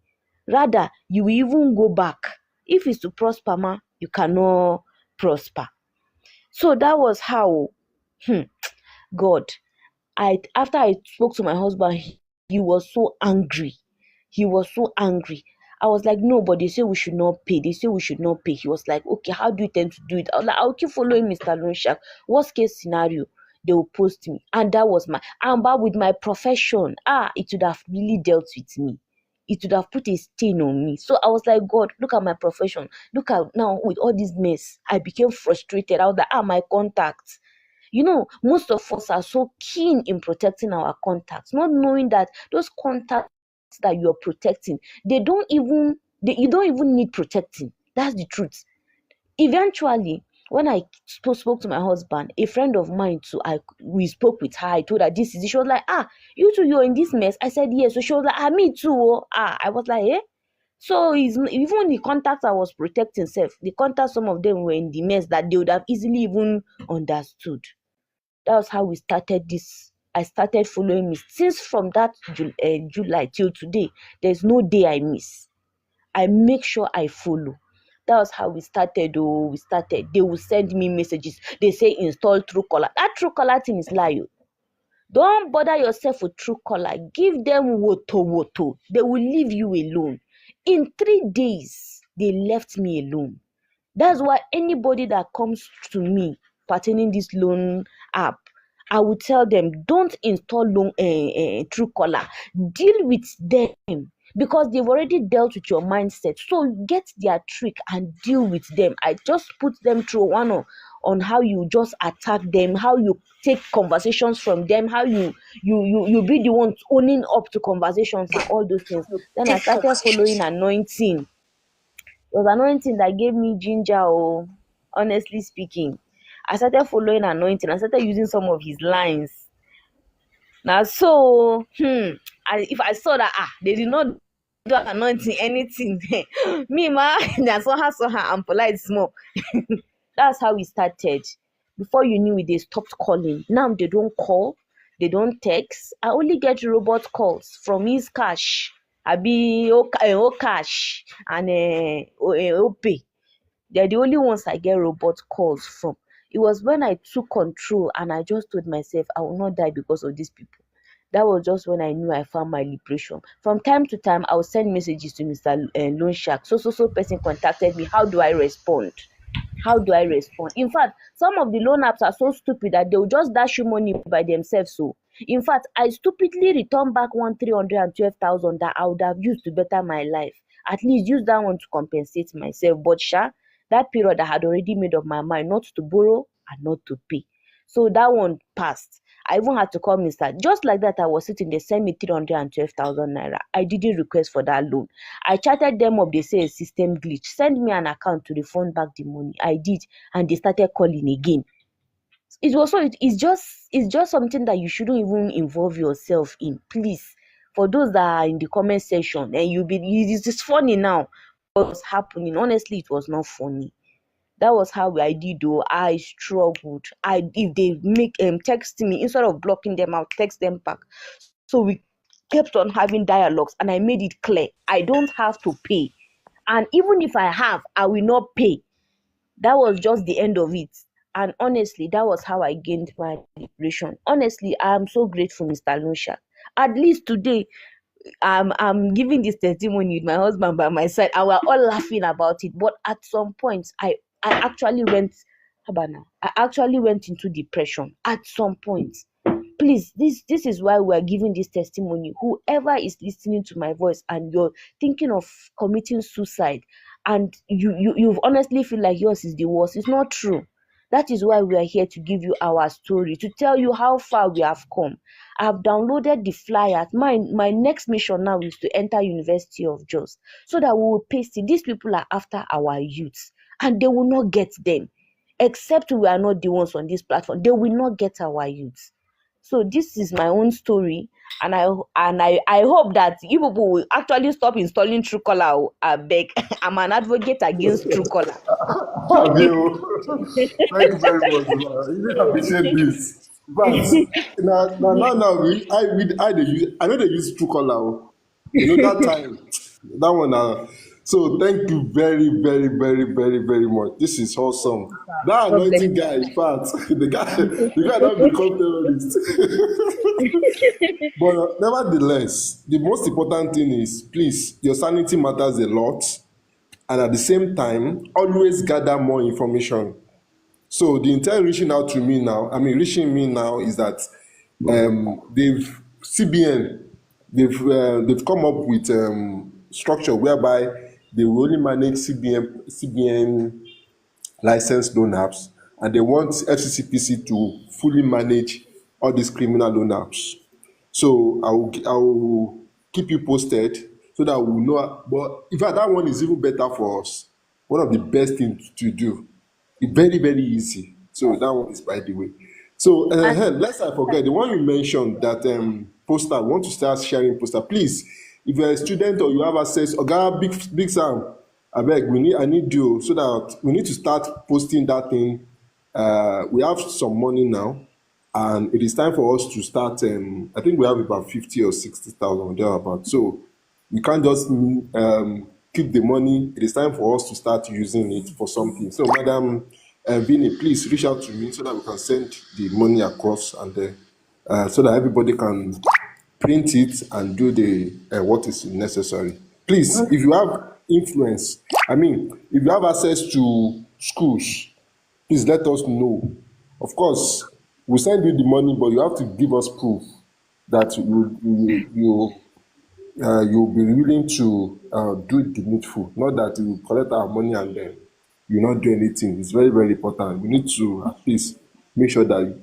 Rather, you will even go back. If it's to prosper, you cannot prosper. So that was how God. After I spoke to my husband, he was so angry. He was so angry. I was like, no, but they say we should not pay. They say we should not pay. He was like, okay, how do you tend to do it? I was like, I'll keep following Mr. Loan Shark. Worst case scenario, they will post me. And that was but with my profession, it would have really dealt with me. It would have put a stain on me. So I was like, God, look at my profession. Look at now with all this mess. I became frustrated. I was like, my contacts. Most of us are so keen in protecting our contacts, not knowing that those contacts that you're protecting, you don't even need protecting. That's the truth. Eventually, when I spoke to my husband, a friend of mine too, we spoke with her. I told her this is it. She was like, you too, you're in this mess. I said, yes. So she was like, me too. I was like, eh? So even the contacts I was protecting the contacts, some of them were in the mess that they would have easily even understood. That was how we started this. I started following me. Since from that July till today, there's no day I miss. I make sure I follow. That was how we started. They will send me messages. They say install Truecaller. That Truecaller thing is lie. Don't bother yourself with Truecaller. Give them woto. They will leave you alone. In 3 days, they left me alone. That's why anybody that comes to me pertaining this loan app, I will tell them, don't install Truecaller. Deal with them because they've already dealt with your mindset. So get their trick and deal with them. I just put them through one on how you just attack them, how you take conversations from them, how you be the one owning up to conversations and all those things. Then I started following Anointing. It was Anointing that gave me ginger, honestly speaking. I started following Anointing. I started using some of his lines. Now, so, if I saw that, they did not do Anointing anything. Me, I saw her, I'm polite small. That's how we started. Before you knew it, they stopped calling. Now they don't call, they don't text. I only get robot calls from his cash, abi cash and opay. They're the only ones I get robot calls from. It was when I took control and I just told myself I will not die because of these people. That was just when I knew I found my liberation. From time to time, I will send messages to Mr. Loan Shark. So person contacted me. How do I respond? How do I respond? In fact, some of the loan apps are so stupid that they will just dash you money by themselves. So, in fact, I stupidly returned back 312,000 that I would have used to better my life. At least use that one to compensate myself. But that period I had already made up my mind not to borrow and not to pay. So that one passed. I even had to call Mr. Just like that, I was sitting, they sent me 312,000 naira. I didn't request for that loan. I chatted them up, they say a system glitch. Send me an account to refund back the money. I did, and they started calling again. It's just something that you shouldn't even involve yourself in. Please, for those that are in the comment section, and it's funny now. What was happening? Honestly, it was not funny. That was how I did though. I struggled. If they make text me, instead of blocking them, I'll text them back. So we kept on having dialogues, and I made it clear I don't have to pay. And even if I have, I will not pay. That was just the end of it. And honestly, that was how I gained my liberation. Honestly, I am so grateful, Mr. Lunsha. At least today, I'm giving this testimony with my husband by my side, and we're all laughing about it. But at some point, I actually went, Habana, I actually went into depression at some point. Please, this is why we're giving this testimony. Whoever is listening to my voice and you're thinking of committing suicide, and you honestly feel like yours is the worst, it's not true. That is why we are here to give you our story, to tell you how far we have come. I've downloaded the flyer. My next mission now is to enter University of Jos, so that we will paste it. These people are after our youths, and they will not get them. Except we are not the ones on this platform, they will not get our youths. So this is my own story, and I hope that you people will actually stop installing Truecaller. I beg. I'm an advocate against Truecaller. Thank you very much. You really appreciate this. But now I know they use Truecaller. You know that time, that one. So thank you very, very, very, very, very much. This is awesome. That God bless anointing guy, in fact, the guy don't become terrorist. But nevertheless, the most important thing is, please, your sanity matters a lot, and at the same time, always gather more information. So the intent reaching me now is that they've come up with structure whereby they will only manage CBN licensed loan apps, and they want FCCPC to fully manage all these criminal loan apps. So I will keep you posted so that we know. But in fact, that one is even better for us. One of the best things to do. It's very, very easy. So that one is by the way. So lest I forget, the one you mentioned that poster, want to start sharing poster. Please, if you're a student or you have access, big Sam, I beg, I need you so that we need to start posting that thing. We have some money now, and it is time for us to start. I think we have about 50 or 60,000 thereabout. So we can't just keep the money. It is time for us to start using it for something. So, Madam Vinny, please reach out to me so that we can send the money across, and so that everybody can print it and do the what is necessary. Please, if you have influence, if you have access to schools, please let us know. Of course, we'll send you the money, but you have to give us proof that you'll be willing to do the needful, not that you collect our money and then you not do anything. It's very, very important. We need to at least make sure that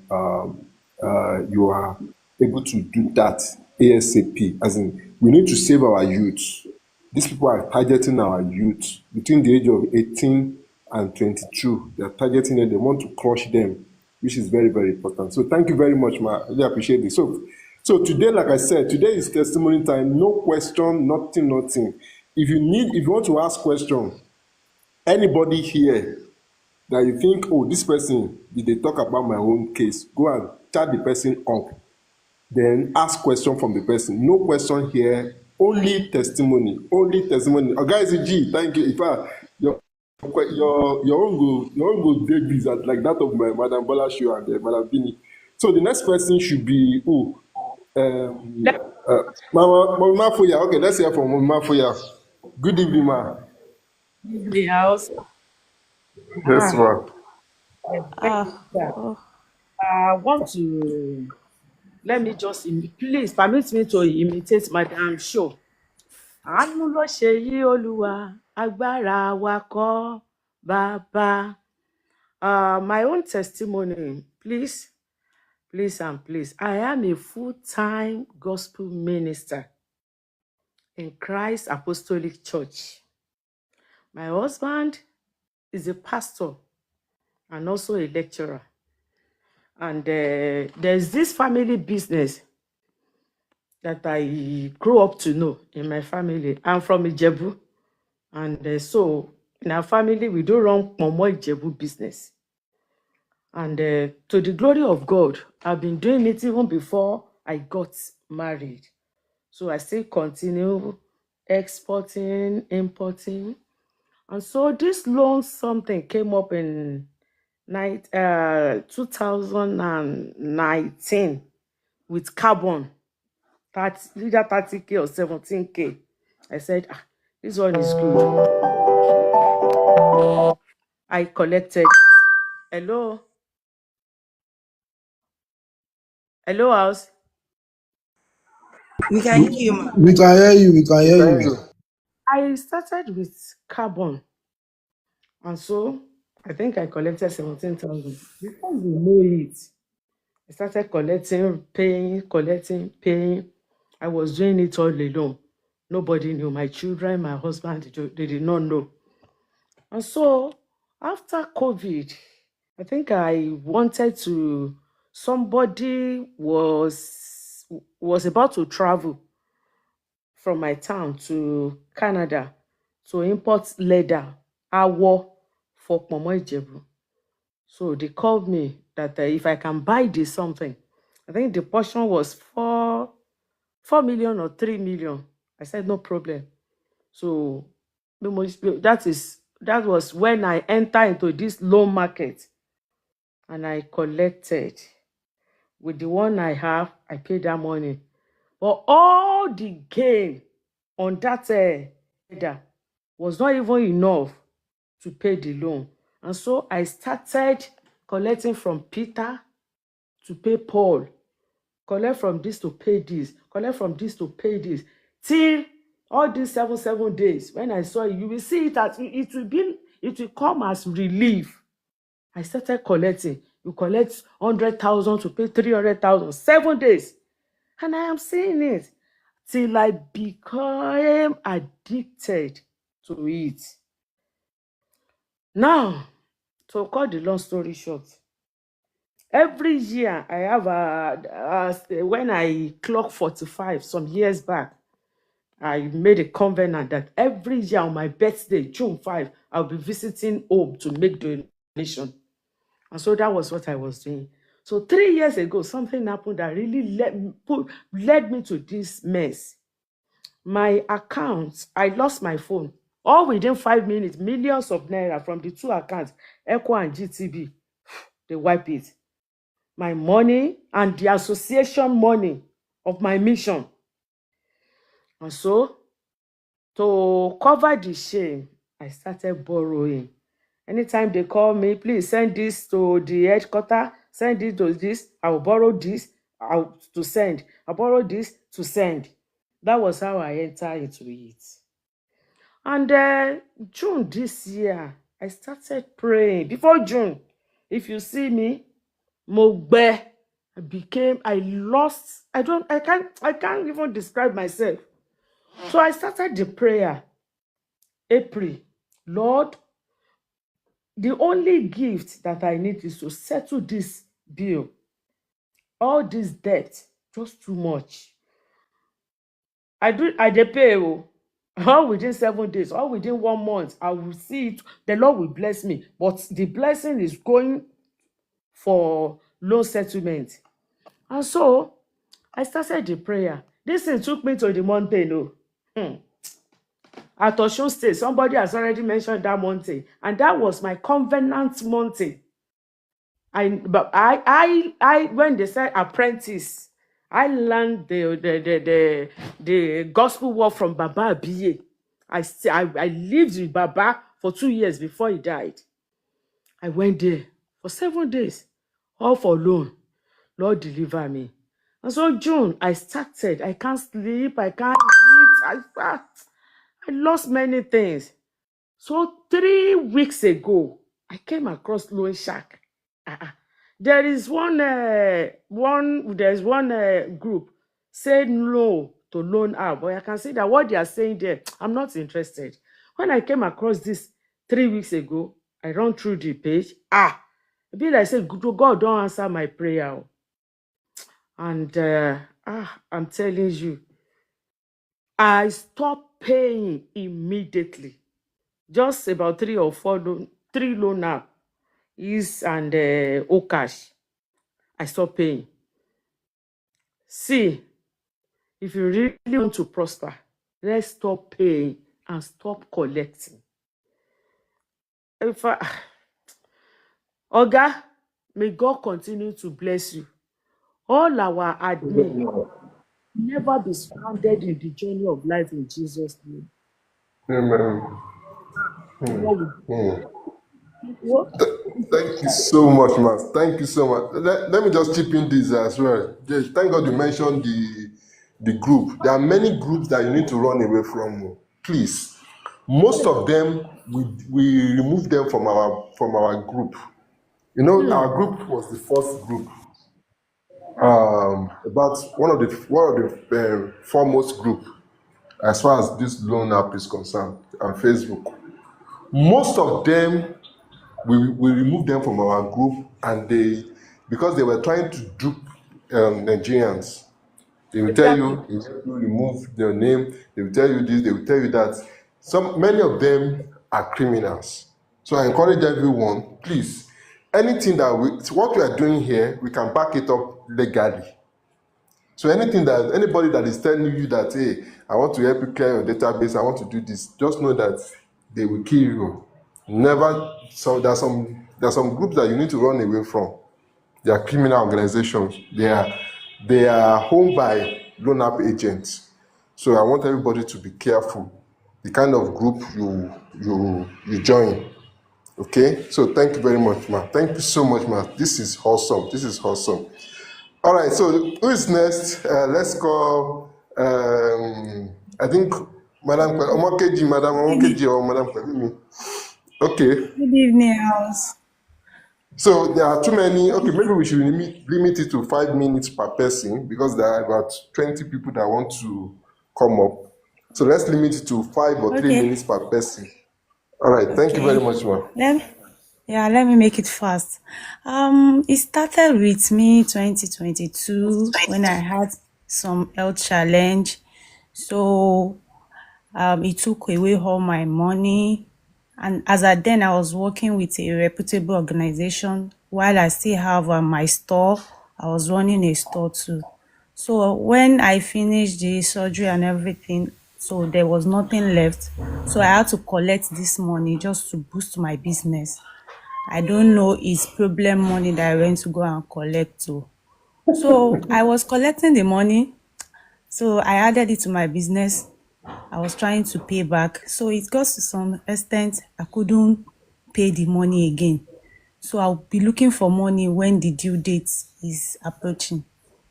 you are able to do that ASAP. As in, we need to save our youth. These people are targeting our youth between the age of 18 and 22. They are targeting them. They want to crush them, which is very, very important. So thank you very much, ma. I really appreciate this. So today, like I said, today is testimony time. No question, nothing. If you want to ask question, anybody here, that you think, oh, this person, did they talk about my own case? Go and chat the person up, then ask question from the person. No question here, only testimony, only testimony. Guys, G, thank you. In fact, your own go take this like that of my Madam Bola show and Madam Bini. So the next person should be who? Um, Let Mama Foya. Okay, let's hear from Mama Foya. Good evening, ma. me leave the house. Yes, Ah, ma. thank you, sir. I want to let me just please permit me to imitate Madam Show. Àánú ló ṣe yí Olúwa, agbára wa kọ́ bàbá. My own testimony, please and please. I am a full-time gospel minister in Christ Apostolic Church. My husband is a pastor and also a lecturer. And there's this family business that I grew up to know in my family. I'm from Ijebu. And so in our family, we do run Momo Ijebu business. And to the glory of God, I've been doing it even before I got married. So I still continue exporting, importing. And so this loan something came up in 2019 with carbon, either 30K or 17K. I said, this one is good. I collected it. Hello? Hello, house? We can hear you, ma. We can hear you. We can hear Thank you. you. I started with carbon. And so I think I collected 17,000. Before you know it, I started collecting, paying. I was doing it all alone. Nobody knew. My children, my husband, they did not know. And so after COVID, I think I wanted to, somebody was about to travel from my town to Canada to import leather, awo, for Pomo Ijebu. So they called me that if I can buy this something. I think the portion was 4 million or 3 million. I said, no problem. So that was when I entered into this loan market and I collected. With the one I have, I paid that money. But all the gain on that leather was not even enough to pay the loan. And so I started collecting from Peter to pay Paul, collect from this to pay this, collect from this to pay this, till all these 7 days. When I saw it, you will see it as it will come as relief. I started collecting. You collect 100,000 to pay 300,000, 7 days. And I am seeing it till I became addicted to it. Now, to cut the long story short, every year I have when I clock 45 some years back, I made a covenant that every year on my birthday, June 5, I'll be visiting home to make donation. And so that was what I was doing. So 3 years ago, something happened that really led me to this mess. My account, I lost my phone. All within 5 minutes, millions of naira from the two accounts, Echo and GTB, they wipe it. My money and the association money of my mission. And so, to cover the shame, I started borrowing. Anytime they call me, please send this to the headquarters, send it to this, I will borrow this to send. I borrow this to send. That was how I entered into it. And June this year, I started praying. Before June, if you see me, Mogbe, I can't even describe myself. So I started the prayer. April, Lord, the only gift that I need is to settle this bill. All this debt, just too much. I dey pay. all within 7 days, all within 1 month, I will see it. The Lord will bless me. But the blessing is going for loan settlement. And so I started the prayer. This thing took me to the mountain. At Osun State, somebody has already mentioned that mountain. And that was my covenant mountain. When they said apprentice, I learned the gospel word from Baba Abiye. I lived with Baba for 2 years before he died. I went there for 7 days, all for loan. Lord deliver me. And so June, I started. I can't sleep. I can't eat. I lost many things. So 3 weeks ago, I came across Loan Shark. There is there's one group say no to loan app, but I can see that what they are saying there, I'm not interested. When I came across this 3 weeks ago, I run through the page. Be like say God don't answer my prayer. And I'm telling you, I stopped paying immediately. Just about 3 loan app is and Okash. I stopped paying. See, if you really want to prosper, let's stop paying and stop collecting. Oga, may God continue to bless you. All our admin never be stranded in the journey of life in Jesus' name. Amen. What? Thank you so much, man. Thank you so much. Let me just chip in this as well. Yes, thank God you mentioned the group. There are many groups that you need to run away from. Please, most of them we remove them from our group. You know, our group was the first group. About one of the foremost group as far as this loan app is concerned on Facebook. Most of them we removed them from our group, and because they were trying to dupe Nigerians. They will tell you, Exactly. if you remove their name, they will tell you this, they will tell you that. Many of them are criminals. So I encourage everyone, please, anything what we are doing here, we can back it up legally. So anybody that is telling you that, hey, I want to help you clear your database, I want to do this, just know that they will kill you. Never. So there's some groups that you need to run away from. They are criminal organizations. They are owned by loan app agents. So I want everybody to be careful the kind of group you join. Okay. So thank you very much, ma. Thank you so much, ma. This is awesome. This is awesome. All right. So who is next? Let's call. I think Madam Omokeji, Madam Omokeji, or Madam Kwelimi. Okay. Good evening, house. So there are too many. Okay, maybe we should limit it to 5 minutes per person because there are about 20 people that want to come up. So let's limit it to 5 or 3 Okay. minutes per person. All right. Thank you very much, ma'am. Let me make it fast. It started with me 2022 when I had some health challenge. So it took away all my money. And as at then, I was working with a reputable organization. While I still have my store, I was running a store too. So when I finished the surgery and everything, so there was nothing left. So I had to collect this money just to boost my business. I don't know, it's problem money that I went to go and collect too. So I was collecting the money. So I added it to my business. I was trying to pay back. So it got to some extent I couldn't pay the money again. So I'll be looking for money when the due date is approaching.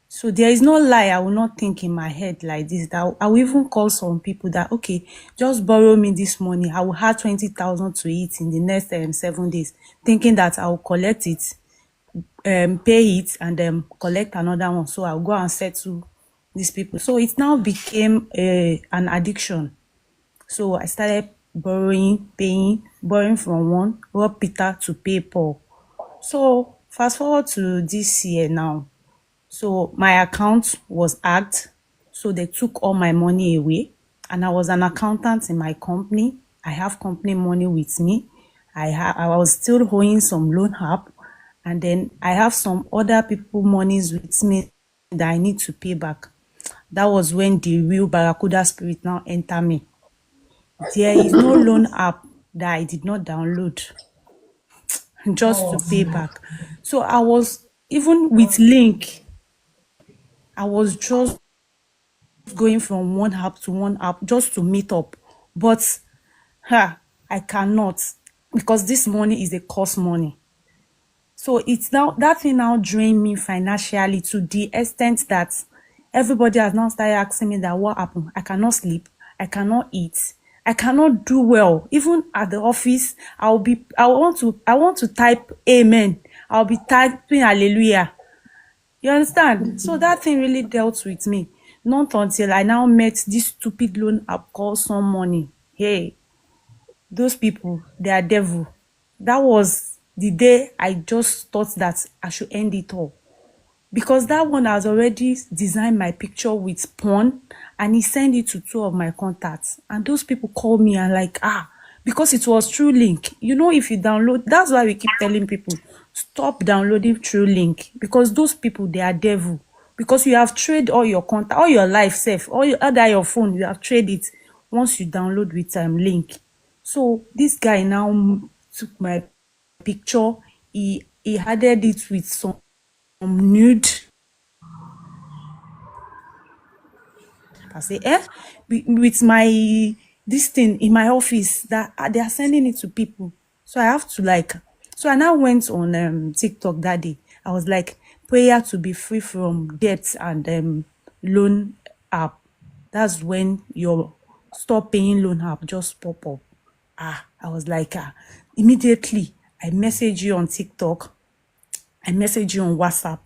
So there is no lie, I will not think in my head like this. That I will even call some people that, okay, just borrow me this money. I will have 20,000 to it in the next 7 days, thinking that I will collect it, pay it, and then collect another one. So I'll go and settle these people. So it now became an addiction. So I started borrowing, paying, borrowing from one, rob Peter to pay Paul. So fast forward to this year now. So my account was hacked. So they took all my money away. and I was an accountant in my company. I have company money with me. I was still owing some loan help, and then I have some other people monies with me that I need to pay back. That was when the real Barracuda spirit now enter me. There is no loan app that I did not download just to pay back. So I was, even with Link, I was just going from one app to one app just to meet up. But I cannot, because this money is a cost money. So it's now, that thing now drained me financially to the extent that everybody has now started asking me that what happened. I cannot sleep, I cannot eat, I cannot do well. Even at the office, I want to type amen. I'll be typing hallelujah. You understand? So that thing really dealt with me. Not until I now met this stupid loan app called Some Money. Hey, those people, they are devil. That was the day I just thought that I should end it all. Because that one has already designed my picture with porn, and he sent it to two of my contacts. And those people called me and like, because it was through link. You know, if you download, that's why we keep telling people, stop downloading through link. Because those people, they are devil. Because you have traded all your contact, all your life safe, all your other your phone, you have traded it once you download with link. So this guy now took my picture, he added it with some nude. I say, with my this thing in my office that they are sending it to people. So I have to like, so I now went on TikTok that day. I was like, prayer to be free from debts and loan app. That's when your stop paying loan app just pop up. I was like, immediately I message you on TikTok, I message you on WhatsApp.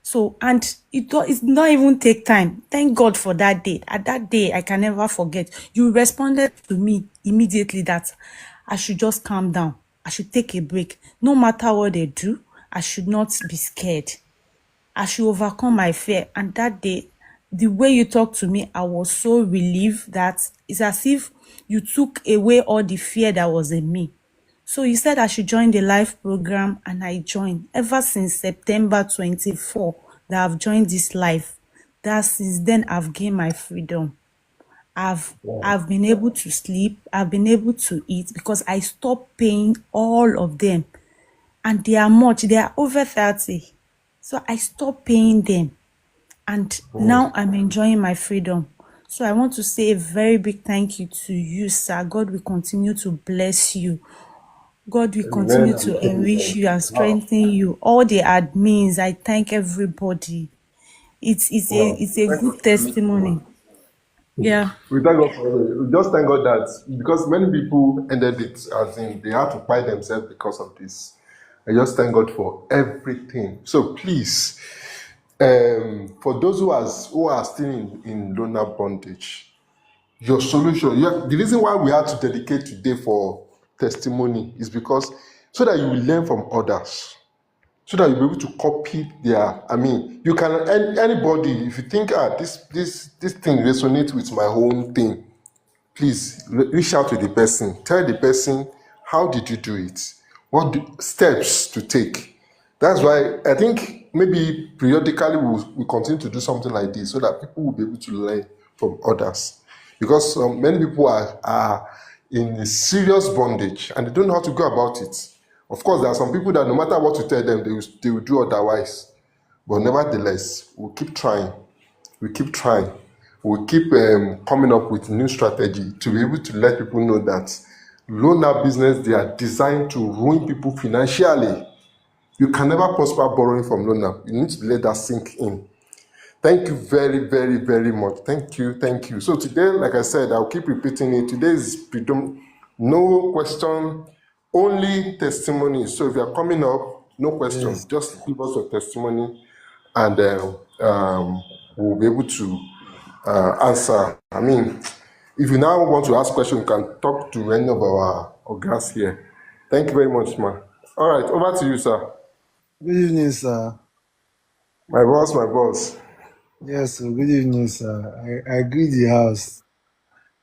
So, and it's not even take time. Thank God for that day. At that day, I can never forget. You responded to me immediately that I should just calm down. I should take a break. No matter what they do, I should not be scared. I should overcome my fear. And that day, the way you talked to me, I was so relieved that it's as if you took away all the fear that was in me. So you said I should join the live program, and I joined. Ever since September 24 that I've joined this live, that since then I've gained my freedom. I've been able to sleep, I've been able to eat because I stopped paying all of them. And they are over 30. So I stopped paying them. And now I'm enjoying my freedom. So I want to say a very big thank you to you, sir. God will continue to bless you. God will continue to enrich you and strengthen you. All the admins, I thank everybody. It's a good testimony. Yeah. We thank God for it. We just thank God that because many people ended it as in they had to buy themselves because of this. I just thank God for everything. So please, for those who are still in loaner bondage, your solution, the reason why we had to dedicate today for testimony is because so that you will learn from others, so that you'll be able to copy you can, anybody, if you think, this thing resonates with my own thing, please reach out to the person, tell the person, how did you do it? Steps to take? That's why I think maybe periodically we'll continue to do something like this so that people will be able to learn from others. Because many people are in a serious bondage and they don't know how to go about it. Of course, there are some people that no matter what you tell them, they will do otherwise. But nevertheless, we'll keep trying. We keep trying. We keep coming up with new strategy to be able to let people know that loaner business, they are designed to ruin people financially. You can never prosper borrowing from loaner. You need to let that sink in. Thank you very, very, very much. Thank you, thank you. So today, like I said, I'll keep repeating it. Today is no question, only testimony. So if you're coming up, no question, Yes. just give us your testimony and we'll be able to answer. I mean, if you now want to ask questions, you can talk to any of our guests here. Thank you very much, ma. All right, over to you, sir. Good evening, sir. My boss, my boss. Yes, sir. Good evening, sir. I greet the house.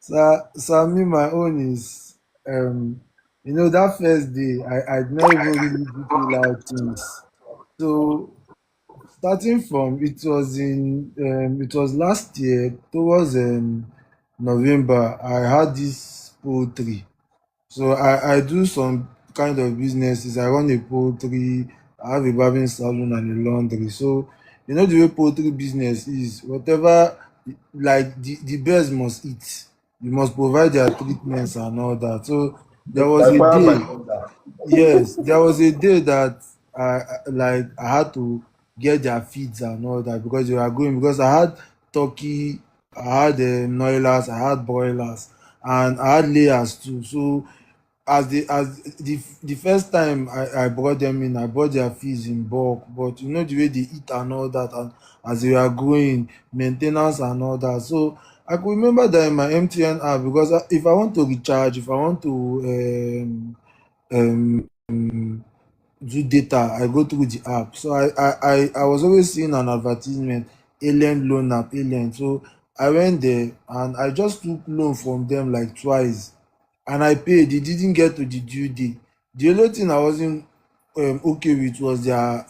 So me, my own is, that first day, I'd never really do feel out things. So starting from, it was last year towards November. I had this poultry. So I do some kind of businesses. I run a poultry, I have a barbering salon and a laundry. So the way poultry business is, whatever, like the birds must eat. You must provide their treatments and all that. So there was By a fire, by day, thunder. yes, there was a day that I had to get their feeds and all that because they were going, because I had turkey, I had noilers, I had broilers, and I had layers too. So as the first time I brought them in, I bought their fees in bulk, but the way they eat and all that, and as they were growing, maintenance and all that. So I could remember that in my MTN app, because if I want to recharge, if I want to do data, I go through the app. So I was always seeing an advertisement, Alien Loan App, Alien. So I went there and I just took loan from them like twice, and I paid. It didn't get to the due date. The only thing I wasn't okay with was their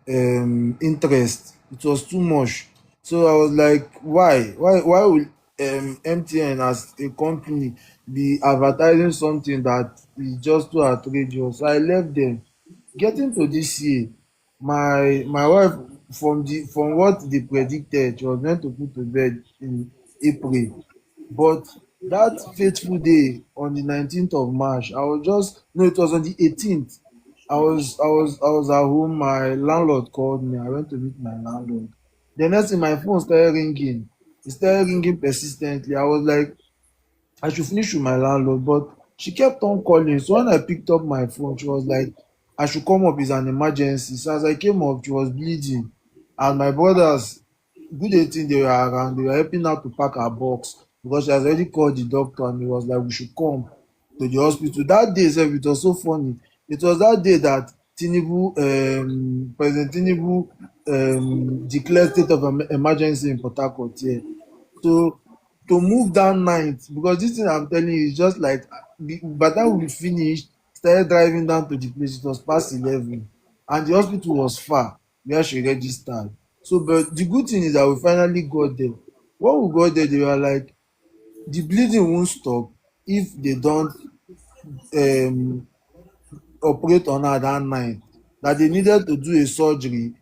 interest. It was too much. So I was like, why will MTN as a company be advertising something that is just too outrageous? So I left them. Getting to this year, my wife, from what they predicted, she was meant to put to bed in April. But that fateful day on the 19th of March, I was just no, it was on the 18th. I was at home. My landlord called me. I went to meet my landlord. The next thing, my phone started ringing. It started ringing persistently. I was like, I should finish with my landlord, but she kept on calling. So when I picked up my phone, she was like, I should come up, it's an emergency. So as I came up, she was bleeding. And my brothers, good thing they were around, they were helping her to pack her box because she has already called the doctor, and he was like, we should come to the hospital. That day, sef, it was so funny. It was that day that President Tinubu declared state of emergency in Port Harcourt here. So to move that night, because this thing I'm telling you is just like, by the time we finished, started driving down to the place, it was past 11, and the hospital was far where she registered. So, but the good thing is that we finally got there. When we got there, they were like, the bleeding won't stop if they don't um operate on her that night, that they needed to do a surgery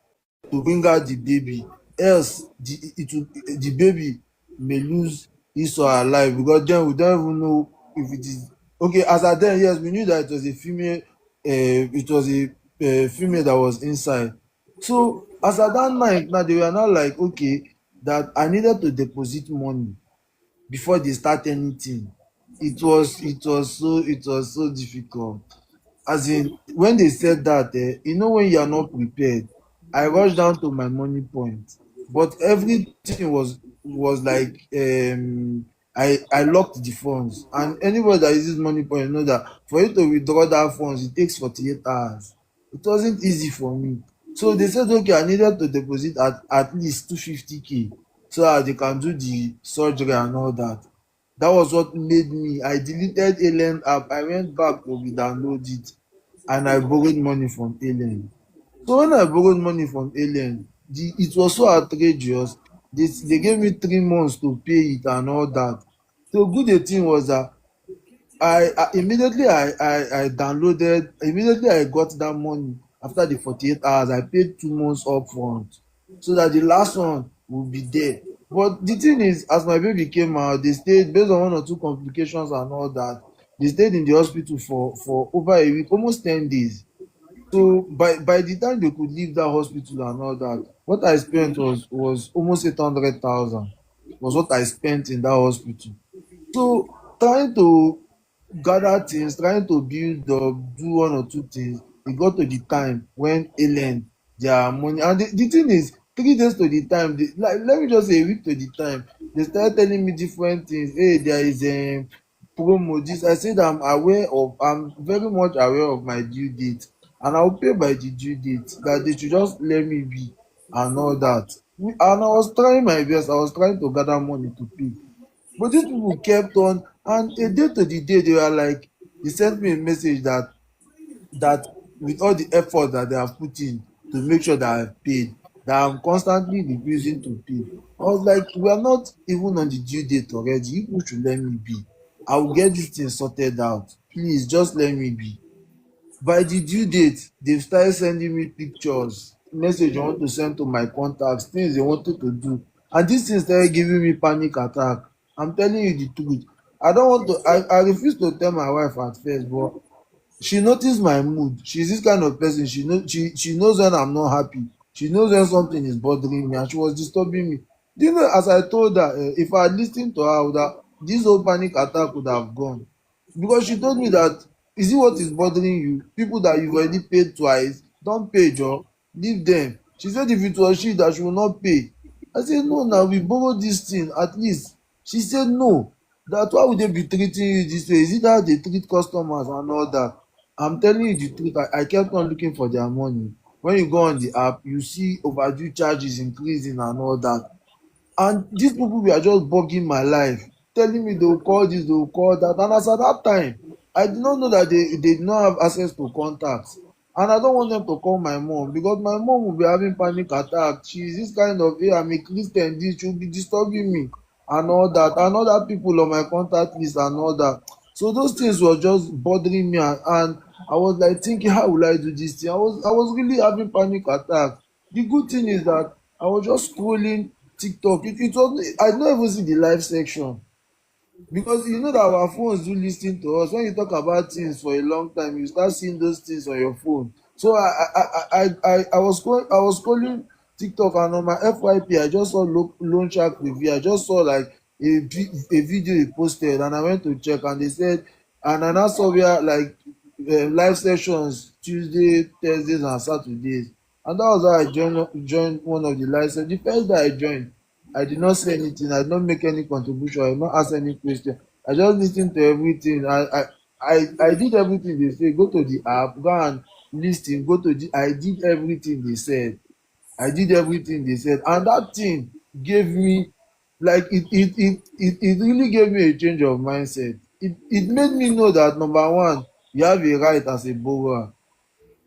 to bring out the baby, else the baby may lose his or her life, because then we don't even know if it is okay. As at then, yes, we knew that it was a female. It was a female that was inside. So as at that night, now they were now like, okay, that I needed to deposit money before they start anything. It was so difficult. As in, when they said that, when you are not prepared, I rushed down to my money point, but everything was like, I locked the funds, and anybody that uses money point know that for you to withdraw that funds, it takes 48 hours. It wasn't easy for me. So they said, okay, I needed to deposit at least 250K so that they can do the surgery and all that. That was what made me. I deleted Alien app. I went back to re-download it, and I borrowed money from Alien. So when I borrowed money from Alien, it was so outrageous. They gave me 3 months to pay it and all that. So good the thing was that I immediately I downloaded, immediately I got that money. After the 48 hours, I paid 2 months upfront so that the last one will be there. But the thing is, as my baby came out, they stayed, based on one or two complications and all that, they stayed in the hospital for over a week, almost 10 days. So by the time they could leave that hospital and all that, what I spent was almost 800,000, was what I spent in that hospital. So trying to gather things, trying to build up, do one or two things, e got to the time when alien their money. And the thing is, 3 days to the time, like, let me just say a week to the time, they started telling me different things. Hey, there is a promo this. I said, I'm very much aware of my due date, and I'll pay by the due date, that they should just let me be and all that. And I was trying my best. I was trying to gather money to pay. But these people kept on, and a day to the day, they were like, they sent me a message that with all the effort that they have put in to make sure that I've paid, that I'm constantly refusing to pay. I was like, we are not even on the due date already. You people should let me be. I will get this thing sorted out. Please just let me be. By the due date, they started sending me pictures, message I want to send to my contacts, things they wanted to do. And this thing started giving me panic attack. I'm telling you the truth. I don't want to, I refuse to tell my wife at first, but she noticed my mood. She's this kind of person. She knows when I'm not happy. She knows when something is bothering me, and she was disturbing me. Do you know, as I told her, if I had listened to her, this whole panic attack would have gone. Because she told me that, is it what is bothering you? People that you've already paid twice, don't pay, Joe. Leave them. She said if it was she that she will not pay. I said, no, now we borrowed this thing at least. She said, no. That why would they be treating you this way? Is it how they treat customers and all that? I'm telling you the truth. I kept on looking for their money. When you go on the app, you see overdue charges increasing and all that. And these people were just bugging my life, telling me they will call this, they will call that. And as at that time, I did not know that they did not have access to contacts. And I don't want them to call my mom because my mom will be having panic attack. She is this kind of, hey, I'm a Christian, this should be disturbing me and all that. And other people on my contact list and all that. So those things were just bothering me, and I was like thinking, how will I do this thing? I was really having panic attack. The good thing is that I was just scrolling TikTok. It was, I don't even see the live section because you know that our phones do listen to us. When you talk about things for a long time, you start seeing those things on your phone. So I was scrolling TikTok, and on my FYP I just saw loan shark review. I just saw like a video he posted, and I went to check, and they said, and I now saw where like live sessions Tuesday, Thursdays, and Saturdays, and that was how I joined one of the live sessions. The first day I joined, I did not say anything. I did not make any contribution. I did not ask any question. I just listened to everything. I did everything they say. Go to the app, go and listen. Go to the. I did everything they said. I did everything they said, and that thing gave me, like, it really gave me a change of mindset. It made me know that, number one, you have a right as a borrower.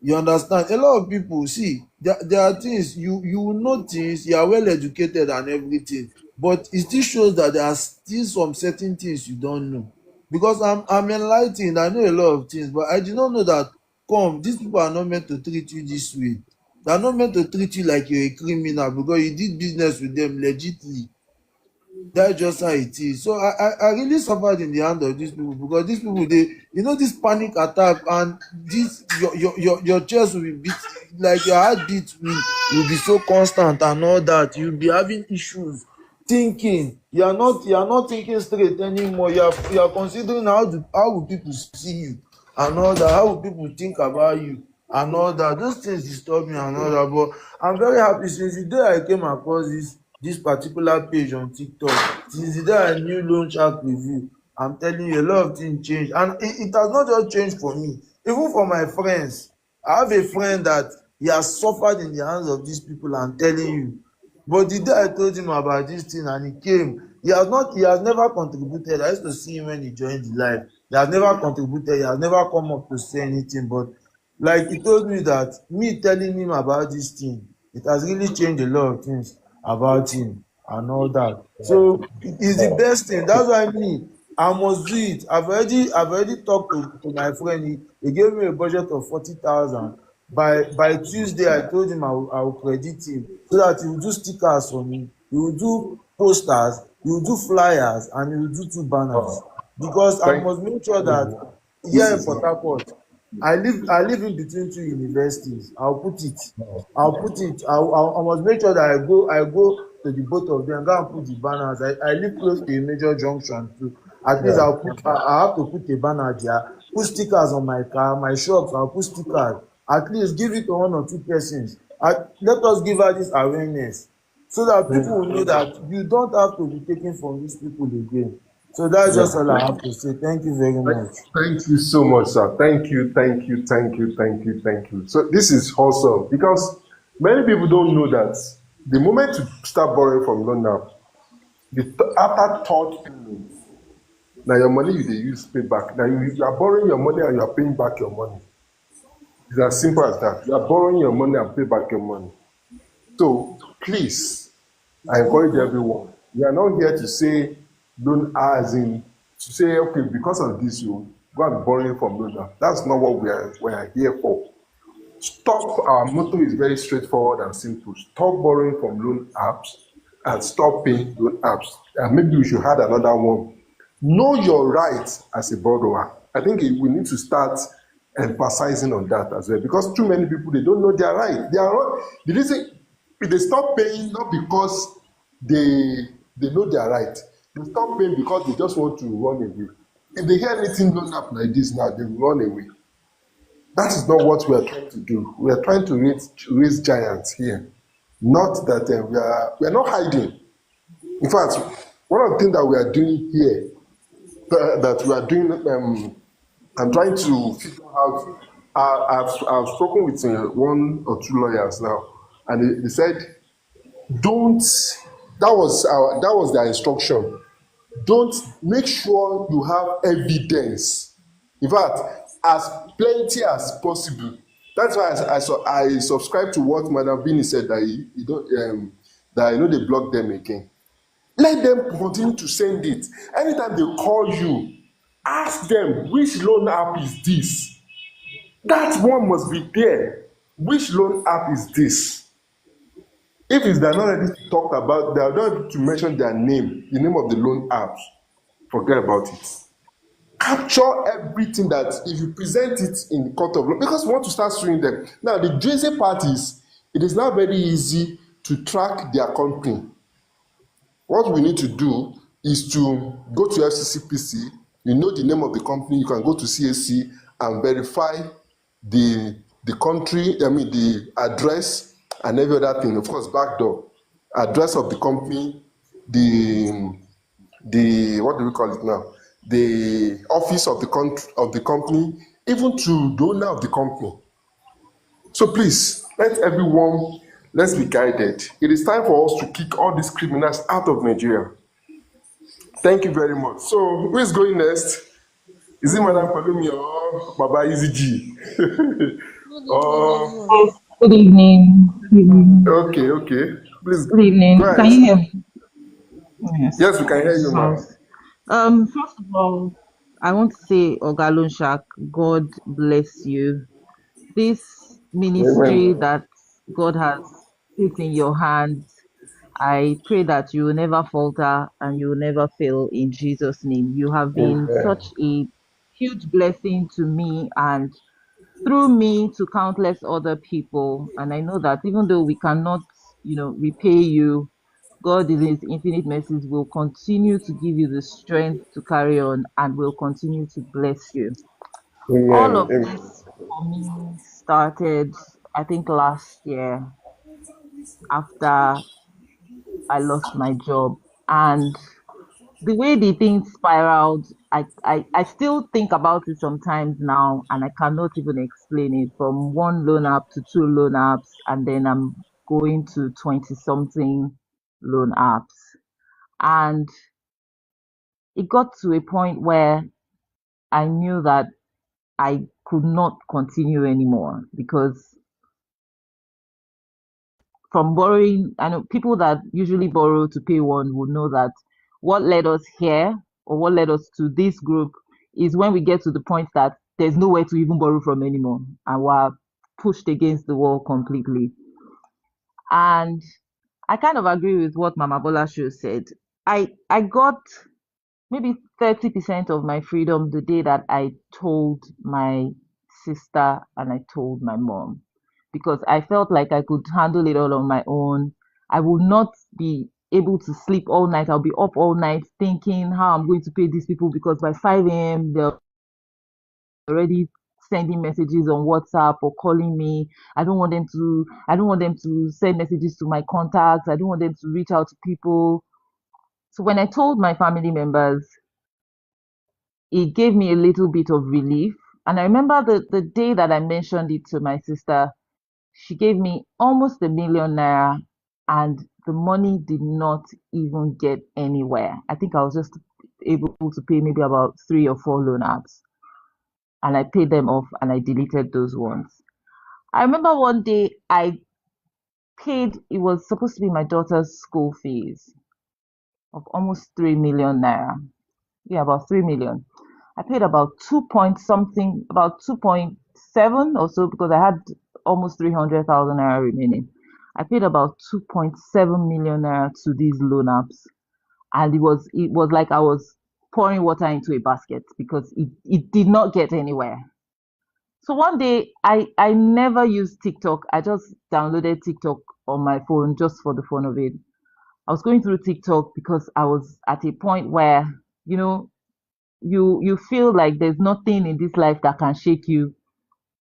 You understand? A lot of people, see, there are things you will know things, you are well educated and everything, but it still shows that there are still some certain things you don't know. Because I'm enlightened, I know a lot of things, but I did not know that, come, these people are not meant to treat you this way. They are not meant to treat you like you're a criminal because you did business with them legitly. That's just how it is. So I really suffered in the hand of these people, because these people, they, this panic attack, and this your chest will be beat, like your heartbeat will be so constant and all that. You'll be having issues thinking. You are not thinking straight anymore. You are considering how will people see you and all that, how will people think about you and all that. Those things disturb me and all that. But I'm very happy since the day I came across this particular page on TikTok, since the day I knew Loan Shark Review. I'm telling you, a lot of things changed, and it has not just changed for me, even for my friends. I have a friend that he has suffered in the hands of these people. I'm telling you. But the day I told him about this thing and he came, he has never contributed. I used to see him when he joined the live. He has never contributed, he has never come up to say anything. But like, he told me that me telling him about this thing, it has really changed a lot of things about him and all that. So it's the best thing. That's why I must do it. I've already talked to my friend. He gave me a budget of 40,000. By Tuesday, I told him I will credit him so that he will do stickers for me. He will do posters, he will do flyers, and he will do two banners. Because I Thank must make sure that this here in is Port Harcourt, I live in between two universities. I must make sure that I go to the both of them, go and put the banners. I live close to a major junction too. At least I have to put a banner there, put stickers on my car, my shops, I'll put stickers. At least give it to one or two persons. Let us give her this awareness so that people will know that you don't have to be taking from these people again. So that's just all I have to say. Thank you very much. Thank you so much, sir. Thank you, thank you, thank you, thank you, thank you. So this is awesome because many people don't know that the moment you start borrowing from loan now, After third payment, now your money you dey use pay back. Now you are borrowing your money and you are paying back your money. It's as simple as that. You are borrowing your money and pay back your money. So please, I encourage everyone. We are not here to say don't as in to say okay because of this you go and be borrowing from loaner. That's not what we are here for. Stop. Our motto is very straightforward and simple. Stop borrowing from loan apps and stop paying loan apps. And maybe we should add another one. Know your rights as a borrower. I think we need to start emphasizing on that as well because too many people they don't know their right. They are not. The reason they stop paying not because they know their right. They stop paying because they just want to run away. If they hear anything loan app like this now, they will run away. That is not what we are trying to do. We are trying to raise giants here. Not that we are not hiding. In fact, one of the things that we are doing here, that we are doing, I'm trying to figure out. I've spoken with one or two lawyers now, and they said, don't. That was their instruction. Don't make sure you have evidence. In fact, as plenty as possible. That's why I subscribe to what Madam Bini said that you don't that they block them again. Let them continue to send it. Anytime they call you, ask them which loan app is this. That one must be there. Which loan app is this? If it's they're not ready to talk about, they're not ready to mention their name, the name of the loan apps, forget about it. Capture everything that if you present it in the court of law, because we want to start suing them. Now, the crazy part is, it is now very easy to track their company. What we need to do is to go to FCCPC, you know the name of the company, you can go to CAC and verify the country, the address and every other thing, of course, backdoor. Address of the company, the what do we call it now? The office of the company, even to the owner of the company. So please, let's be guided. It is time for us to kick all these criminals out of Nigeria. Thank you very much. So who is going next? Is it Madam Palumi or Baba Easy G? Or Good evening. Good evening. okay. Please Good go evening. Can ahead. you hear me? Yes. Yes, we can hear you So, now. first of all, I want to say, Ogalunshak, God bless you. This ministry Amen. that God has put in your hands, I pray that you will never falter and you will never fail in Jesus' name. You have been Amen. such a huge blessing to me and through me to countless other people. And I know that even though we cannot, repay you, God in His infinite mercies will continue to give you the strength to carry on and will continue to bless you. All Amen. of Amen. this for me started, I think, last year after I lost my job. And the way the thing spiraled, I still think about it sometimes now, and I cannot even explain it from one loan app to two loan apps, and then I'm going to 20 something loan apps. And it got to a point where I knew that I could not continue anymore because from borrowing, I know people that usually borrow to pay one would know that what led us here or what led us to this group is when we get to the point that there's nowhere to even borrow from anymore and we're pushed against the wall completely. And I kind of agree with what Mama Bolasho said. I got maybe 30% of my freedom the day that I told my sister and I told my mom because I felt like I could handle it all on my own. I would not be able to sleep all night. I'll be up all night thinking how I'm going to pay these people because by 5 a.m. they're already sending messages on WhatsApp or calling me. I don't want them to send messages to my contacts. I don't want them to reach out to people. So when I told my family members, it gave me a little bit of relief. And I remember the day that I mentioned it to my sister, she gave me almost 1 million naira and the money did not even get anywhere. I think I was just able to pay maybe about 3 or 4 loan apps, and I paid them off and I deleted those ones. I remember one day I paid, it was supposed to be my daughter's school fees of almost 3 million naira. Yeah, about 3 million. I paid about 2 point something, about 2.7 or so, because I had almost 300,000 naira remaining. I paid about 2.7 million naira to these loan apps, and it was like I was pouring water into a basket because it did not get anywhere. So one day I never used TikTok. I just downloaded TikTok on my phone just for the fun of it. I was going through TikTok because I was at a point where, you know, you feel like there's nothing in this life that can shake you.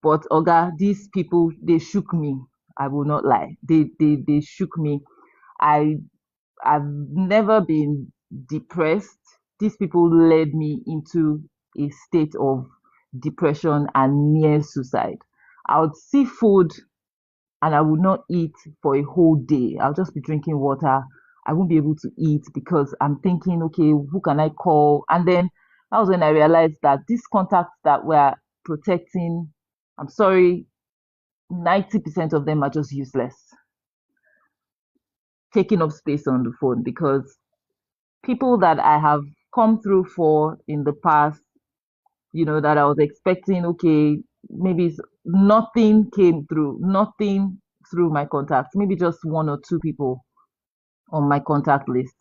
But Oga, these people, they shook me. I will not lie. They shook me. I I've never been depressed. These people led me into a state of depression and near suicide. I would see food and I would not eat for a whole day. I'll just be drinking water. I won't be able to eat because I'm thinking, okay, who can I call? And then that was when I realized that these contacts that we're protecting, I'm sorry, 90% of them are just useless, taking up space on the phone, because people that I have come through for in the past, that I was expecting, okay, maybe nothing came through, nothing through my contacts, maybe just 1 or 2 people on my contact list.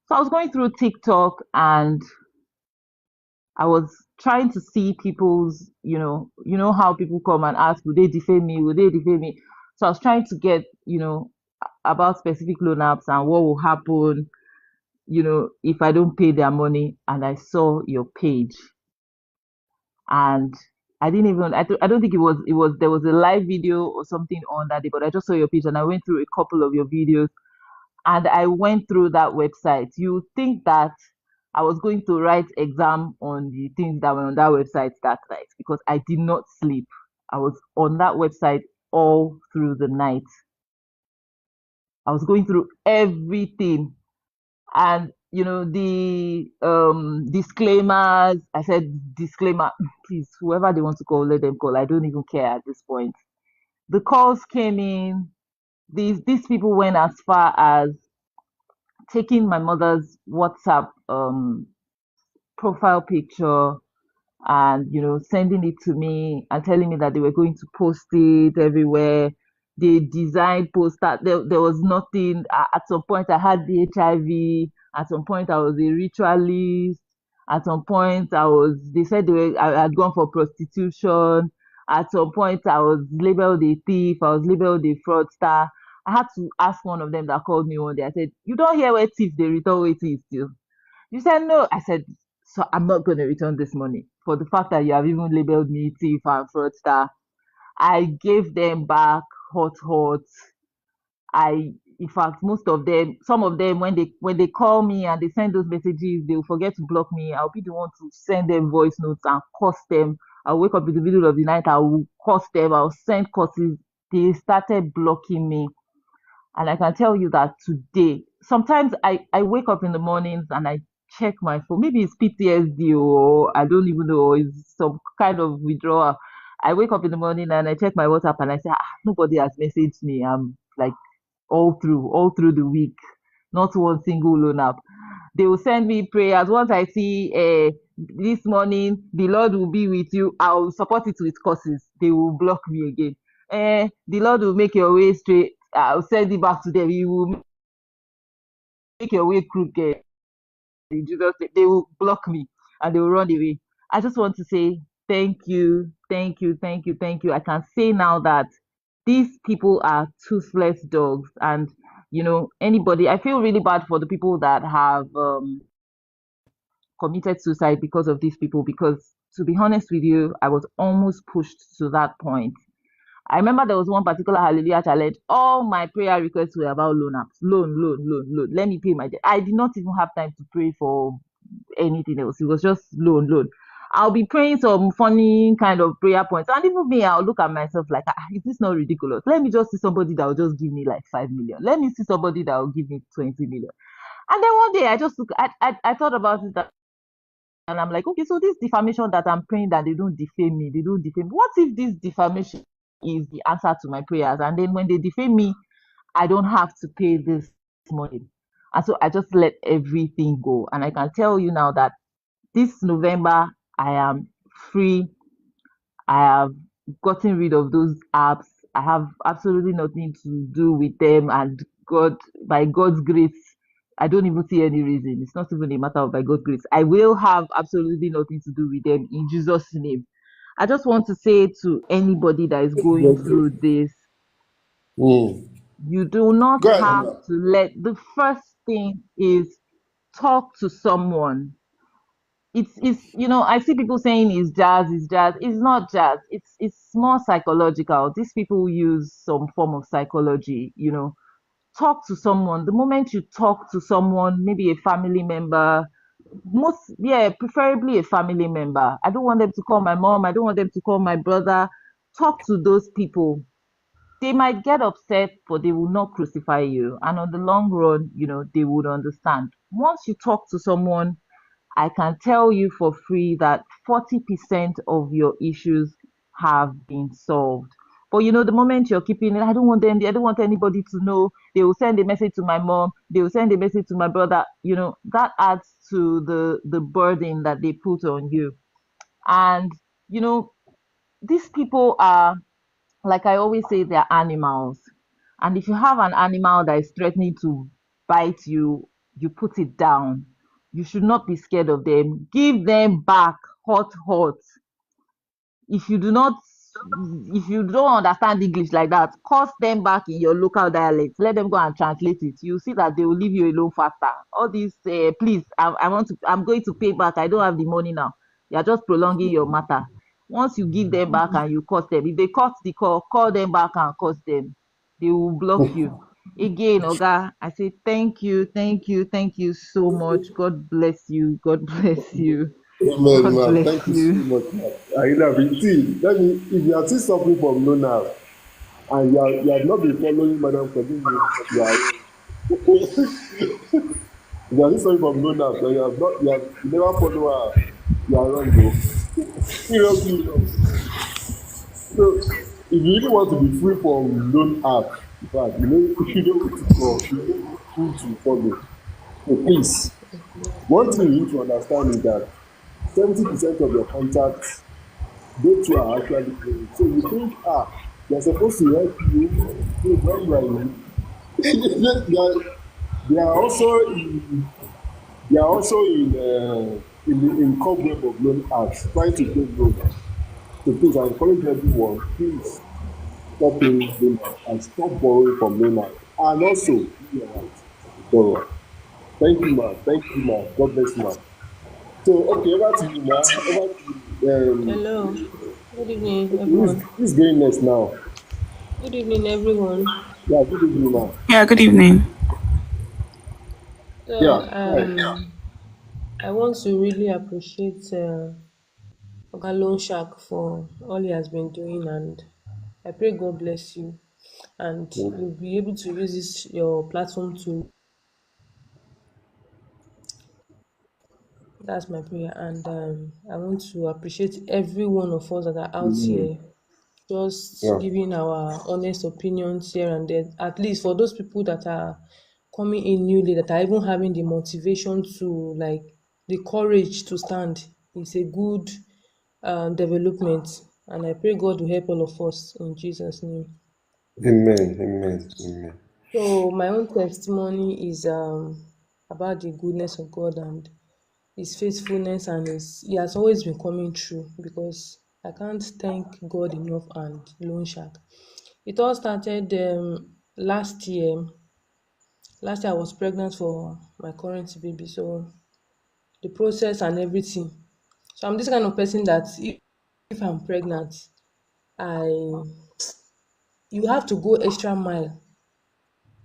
So I was going through TikTok and I was trying to see people's, how people come and ask, will they defame me? Will they defame me? So I was trying to get, about specific loan apps and what will happen, if I don't pay their money. And I saw your page and I didn't even, I don't think there was a live video or something on that day, but I just saw your page and I went through a couple of your videos and I went through that website. You think that I was going to write exam on the things that were on that website that night because I did not sleep. I was on that website all through the night. I was going through everything. And the disclaimers, I said disclaimer, please, whoever they want to call, let them call. I don't even care at this point. The calls came in. These people went as far as taking my mother's WhatsApp profile picture and sending it to me and telling me that they were going to post it everywhere. They designed poster. There was nothing. At some point I had the HIV. At some point I was a ritualist. At some point they said I had gone for prostitution. At some point I was labeled a thief. I was labeled a fraudster. I had to ask one of them that called me one day. I said, you don't hear where thief they return where thief still. You said no. I said, so I'm not going to return this money for the fact that you have even labeled me thief and fraudster. I gave them back hot, hot. In fact, most of them, some of them, when they call me and they send those messages, they will forget to block me. I'll be the one to send them voice notes and curse them. I'll wake up in the middle of the night. I will curse them. I'll send curses. They started blocking me. And I can tell you that today, sometimes I wake up in the mornings and I check my phone. Maybe it's PTSD or I don't even know, or it's some kind of withdrawal. I wake up in the morning and I check my WhatsApp and I say, nobody has messaged me. I'm like all through the week, not one single loan app. They will send me prayers. Once I see this morning, the Lord will be with you, I'll support it with curses. They will block me again. The Lord will make your way straight. I'll send it back to them. He will make your way crooked. In Jesus' name, they will block me and they will run away. I just want to say thank you, thank you, thank you, thank you. I can say now that these people are toothless dogs, and anybody. I feel really bad for the people that have committed suicide because of these people. Because to be honest with you, I was almost pushed to that point. I remember there was one particular Hallelujah challenge. All my prayer requests were about loan apps. Loan, loan, loan, loan. Let me pay my debt. I did not even have time to pray for anything else. It was just loan, loan. I'll be praying some funny kind of prayer points. And even me, I'll look at myself like, is this not ridiculous? Let me just see somebody that will just give me like 5 million. Let me see somebody that will give me 20 million. And then one day I just look, I thought about it and I'm like, okay, so this defamation that I'm praying that they don't defame me, they don't defame me. What if this defamation is the answer to my prayers? And then when they defame me, I don't have to pay this money. And so I just let everything go. And I can tell you now that this November, I am free. I have gotten rid of those apps. I have absolutely nothing to do with them. And God, by God's grace, I don't even see any reason. It's not even a matter of by God's grace. I will have absolutely nothing to do with them in Jesus' name. I just want to say to anybody that is going through this, Mm. you do not Go ahead, have Mama. to the first thing is talk to someone. It's I see people saying it's jazz. It's not jazz. It's more psychological. These people use some form of psychology. Talk to someone. The moment you talk to someone, maybe a family member, preferably a family member. I don't want them to call my mom. I don't want them to call my brother. Talk to those people. They might get upset, but they will not crucify you. And on the long run, they would understand. Once you talk to someone, I can tell you for free that 40% of your issues have been solved. But the moment you're keeping it, I don't want anybody to know. They will send a message to my mom, they will send a message to my brother, that adds to the burden that they put on you. And these people are, like I always say, they're animals. And if you have an animal that is threatening to bite you, you put it down. You should not be scared of them. Give them back hot, hot. If you do not, if you don't understand English like that, curse them back in your local dialect. Let them go and translate it. You see that they will leave you alone faster. All these, please, I'm going to pay back. I don't have the money now. You are just prolonging your matter. Once you give them back and you curse them, if they cut the call them back and curse them. They will block you. Again, Oga, I say thank you, thank you, thank you so much. God bless you. God bless you. Amen, God ma'am. bless Thank you so you. much, ma'am. I love it. See, if you are still suffering from low now, and you have not been following Madam Kadimi, you are still suffering from low now, so you never follow her, you are wrong, though. Seriously. So, if you really want to be free from loan apps, in fact, you know who to call, you know who to follow. So please, one thing you need to understand is that 70% of your contacts, they too are actually paying. So you think, they're supposed to help you, so when you are in, they are also in, in cobweb of loan apps, trying to take loans. So please, I encourage everyone, please stop paying loan apps and stop borrowing from loan apps. And also, do your right to borrow. Thank you, ma'am. Thank you, ma'am. God bless you, ma'am. So, okay, over to you, ma'am. Over to you. Hello. Good evening, Okay, everyone. who's going next now? Good evening, everyone. Yeah, good evening, ma'am. Yeah, good evening. So, Yeah, hi. I want to really appreciate Oga Loan Shark for all he has been doing, and I pray God bless you, and you'll be able to use your platform to. That's my prayer, and I want to appreciate every one of us that are out Mm, here just yeah, giving our honest opinions here and there, at least for those people that are coming in newly, that are even having the motivation to, like, the courage to stand. It's a good development, and I pray God will help all of us in Jesus' name. amen, amen, amen. So my own testimony is about the goodness of God and his faithfulness, and he has always been coming through, because I can't thank God enough and Loan Shark. It all started last year. Last year I was pregnant for my current baby, so the process and everything. So I'm this kind of person that if I'm pregnant, I you have to go extra mile.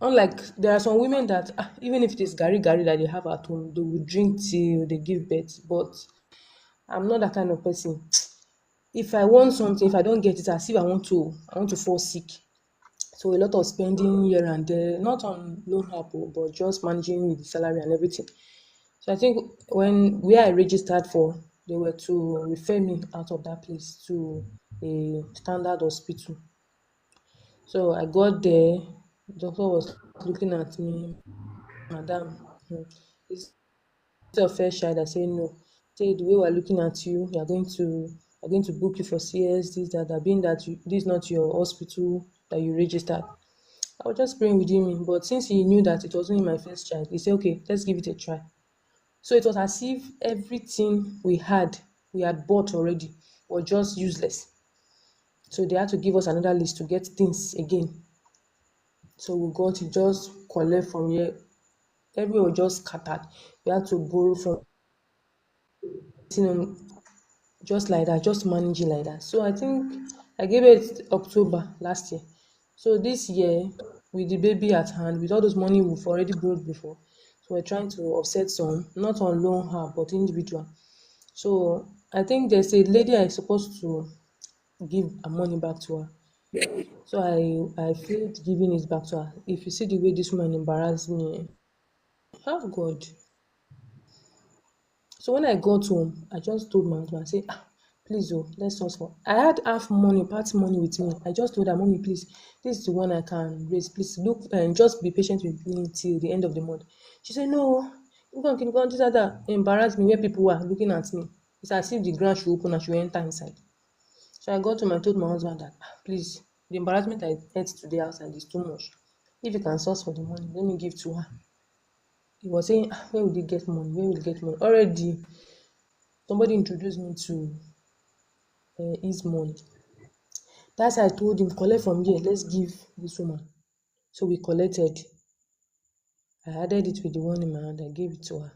Unlike, there are some women that even if it is gari gari that they have at home, they will drink till they give birth. But I'm not that kind of person. If I want something, if I don't get it, as if I want to fall sick. So a lot of spending here and there, not on loan app, but just managing with the salary and everything. So I think where I registered for, they were to refer me out of that place to a standard hospital. So I got there, the doctor was looking at me, madam. Is it of first child? I say no. Say the way we're looking at you, you're going to book you for CS, this, that, being that this is not your hospital that you registered. I was just praying within me, but since he knew that it wasn't my first child, he said, okay, let's give it a try. So it was as if everything we had bought already, was just useless. So they had to give us another list to get things again. So we got to just collect from here. Everywhere was just scattered. We had to borrow from, you know, just like that, just managing like that. So I think I gave it October last year. So this year, with the baby at hand, with all those money we've already borrowed before, so we're trying to offset some, not on loan her, but individual. So I think there's a lady I supposed to give her money back to her. So I failed giving it back to her. If you see the way this woman embarrassed me, oh God. So when I got home, I just told my husband, I say, please, let's source for. I had half money, part money with me. I just told her, mommy, please, this is the one I can raise. Please look and just be patient with me till the end of the month. She said, no, you can this other embarrass me where people were looking at me. It's as if the ground should open and should enter inside. So I got home and told my husband that, please, the embarrassment I had today outside is too much. If you can source for the money, let me give to her. He was saying, where will you get money? Where will you get money? Already, somebody introduced me to his money. That's why I told him, collect from here, let's give this woman. So we collected. I added it with the one in my hand, I gave it to her.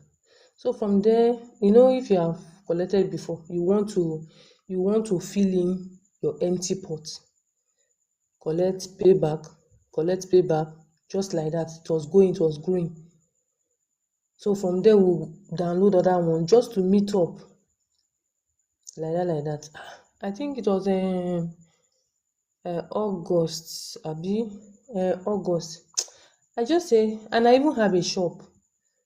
So from there, if you have collected before, you want to fill in your empty pot. Collect, pay back, just like that. It was growing. So from there, we'll download other one just to meet up. Like that. I think it was August, August. I just say, and I even have a shop.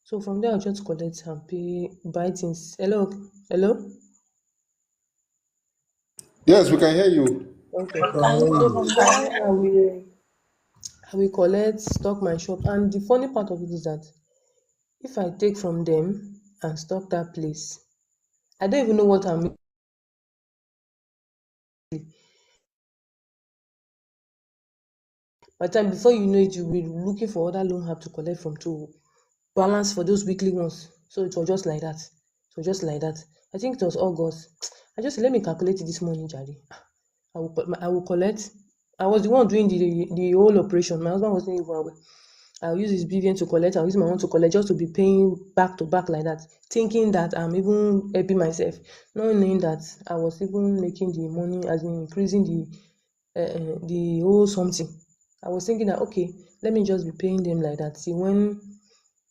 So from there, I'll just collect and pay, buy things. Hello, hello. Yes, we can hear you. Okay. So Can from there, I will collect, stock my shop. And the funny part of it is that if I take from them and stock that place, I don't even know what I'm. By the time before you know it, you'll be looking for other loan app to collect from to balance for those weekly ones. So it was just like that. I think it was August. I just said, let me calculate it this morning, Jari. I will collect. I was the one doing the whole operation. My husband wasn't even aware. I'll use his BVN to collect. I'll use my own to collect, just to be paying back to back like that, thinking that I'm even helping myself, not knowing that I was even making the money, as in increasing the whole something. I was thinking that, okay, let me just be paying them like that. See, when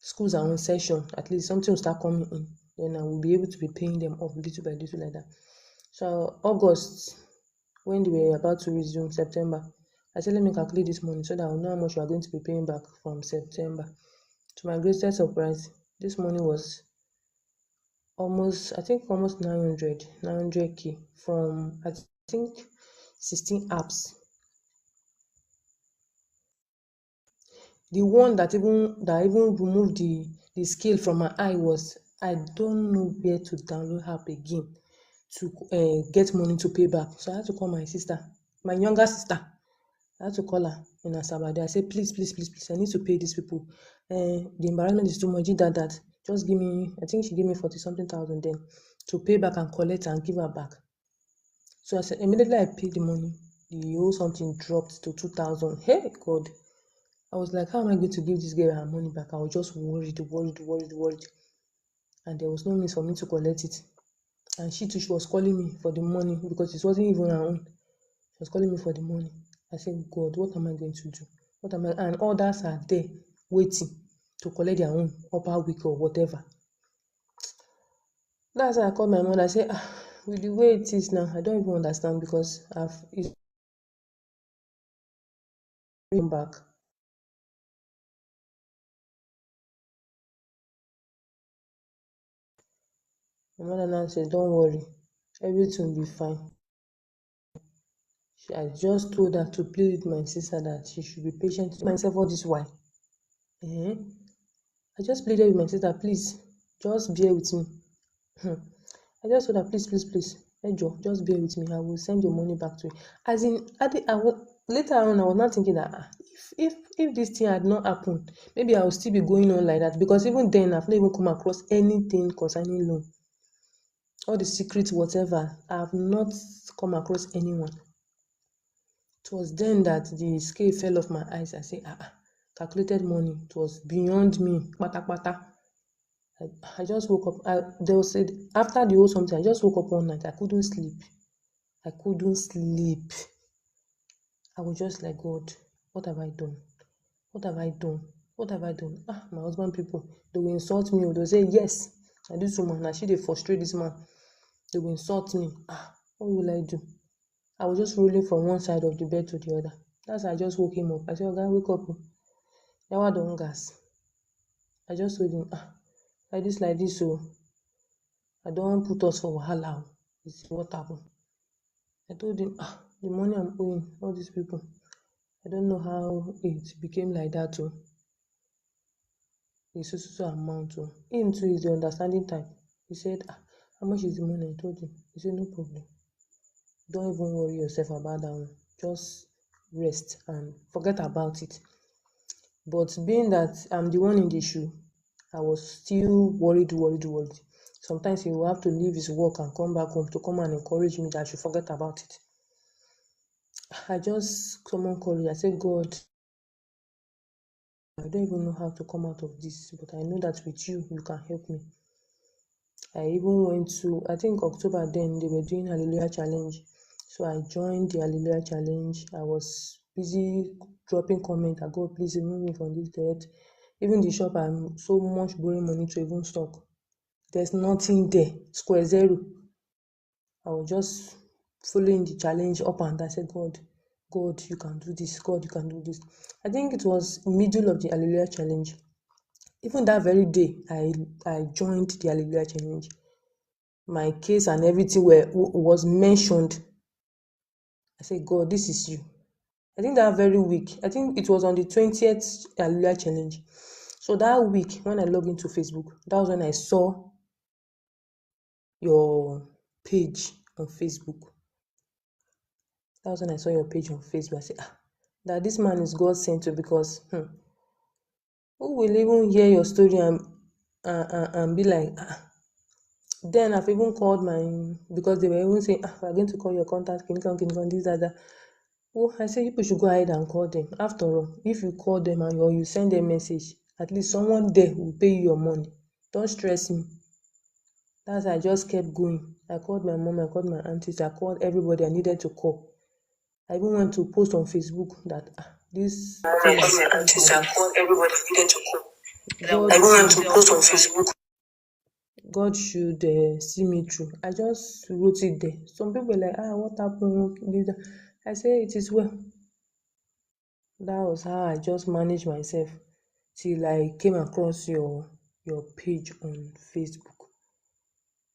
schools are on session, at least something will start coming in. Then I will be able to be paying them off little by little like that. So August, when they were about to resume September, I said, let me calculate this money so that I'll know how much we are going to be paying back from September. To my greatest surprise, this money was almost 900k from, I think, 16 apps. The one that even removed the scale from my eye was, I don't know where to download app again to get money to pay back. So I had to call my sister, my younger sister. I had to call her in Asabade. I said, please, I need to pay these people. The embarrassment is too much. That. Just give me, I think she gave me 40 something thousand then to pay back and collect and give her back. So I said, immediately I paid the money, the whole something dropped to 2,000. Hey, God. I was like, how am I going to give this girl her money back? I was just worried. And there was no means for me to collect it. And she too, she was calling me for the money because it wasn't even her own. She was calling me for the money. I said, God, what am I going to do? And others are there waiting to collect their own upper week or whatever. That's why I called my mother. I say, with the way it is now, I don't even understand because it's come back. My mother now said, don't worry, everything will be fine. I just told her to plead with my sister that she should be patient. Myself all this while. I just pleaded with my sister, please, just bear with me. I just told her, please, Ejo, just bear with me. I will send your money back to you. As in, later on, I was not thinking that if this thing had not happened, maybe I would still be going on like that. Because even then, I've not even come across anything concerning loan. All the secrets, whatever, I have not come across anyone. It was then that the scale fell off my eyes. I say, calculated money. It was beyond me. Pata pata. I just woke up. There was after the whole something, I just woke up one night. I couldn't sleep. I was just like, God, what have I done? What have I done? What have I done? My husband people, they will insult me. They'll say, yes, and this woman, now she they frustrate this man. They will insult me. What will I do? I was just rolling from one side of the bed to the other. That's why I just woke him up. I said, oh, God, wake up. Now I don't gas. I just told him, like this, so I don't put us for wahala. This is what happened. I told him, the money I'm owing all these people, I don't know how it became like that. It's so amount. Him too is the understanding type. He said, how much is the money? I told him. He said, no problem. Don't even worry yourself about that one. Just rest and forget about it. But being that I'm the one in the shoe, I was still worried. Sometimes he will have to leave his work and come back home to come and encourage me that I should forget about it. I just summon courage. I said, God, I don't even know how to come out of this, but I know that with you, you can help me. I even went to, I think October then, they were doing Hallelujah Challenge. So I joined the Hallelujah Challenge. I was busy dropping comments. God, please remove me from this debt. Even the shop, I'm so much borrowing money to even stock. There's nothing there, square zero. I was just following the challenge up and I said, God, you can do this. God, you can do this. I think it was middle of the Hallelujah Challenge. Even that very day, I joined the Hallelujah Challenge. My case and everything was mentioned. I said, God, this is you. I think that very week, I think it was on the 20th Hallelujah Challenge. So that week, when I logged into Facebook, that was when I saw your page on Facebook. That was when I saw your page on Facebook. I said, that this man is God sent to, because who will even hear your story and be like, Then I've even called because they were even saying, we're going to call your contact, can this, that. Oh, I say people should go ahead and call them. After all, if you call them or you send a message, at least someone there will pay you your money. Don't stress me. That's why I just kept going. I called my mom, I called my aunties, I called everybody I needed to call. I even went to post on Facebook that this thing I called my aunties, I called everybody needed to call. I even went to post on Facebook. God should see me through. I just wrote it there. Some people were like, what happened? I say it is well. That was how I just managed myself till I came across your page on Facebook.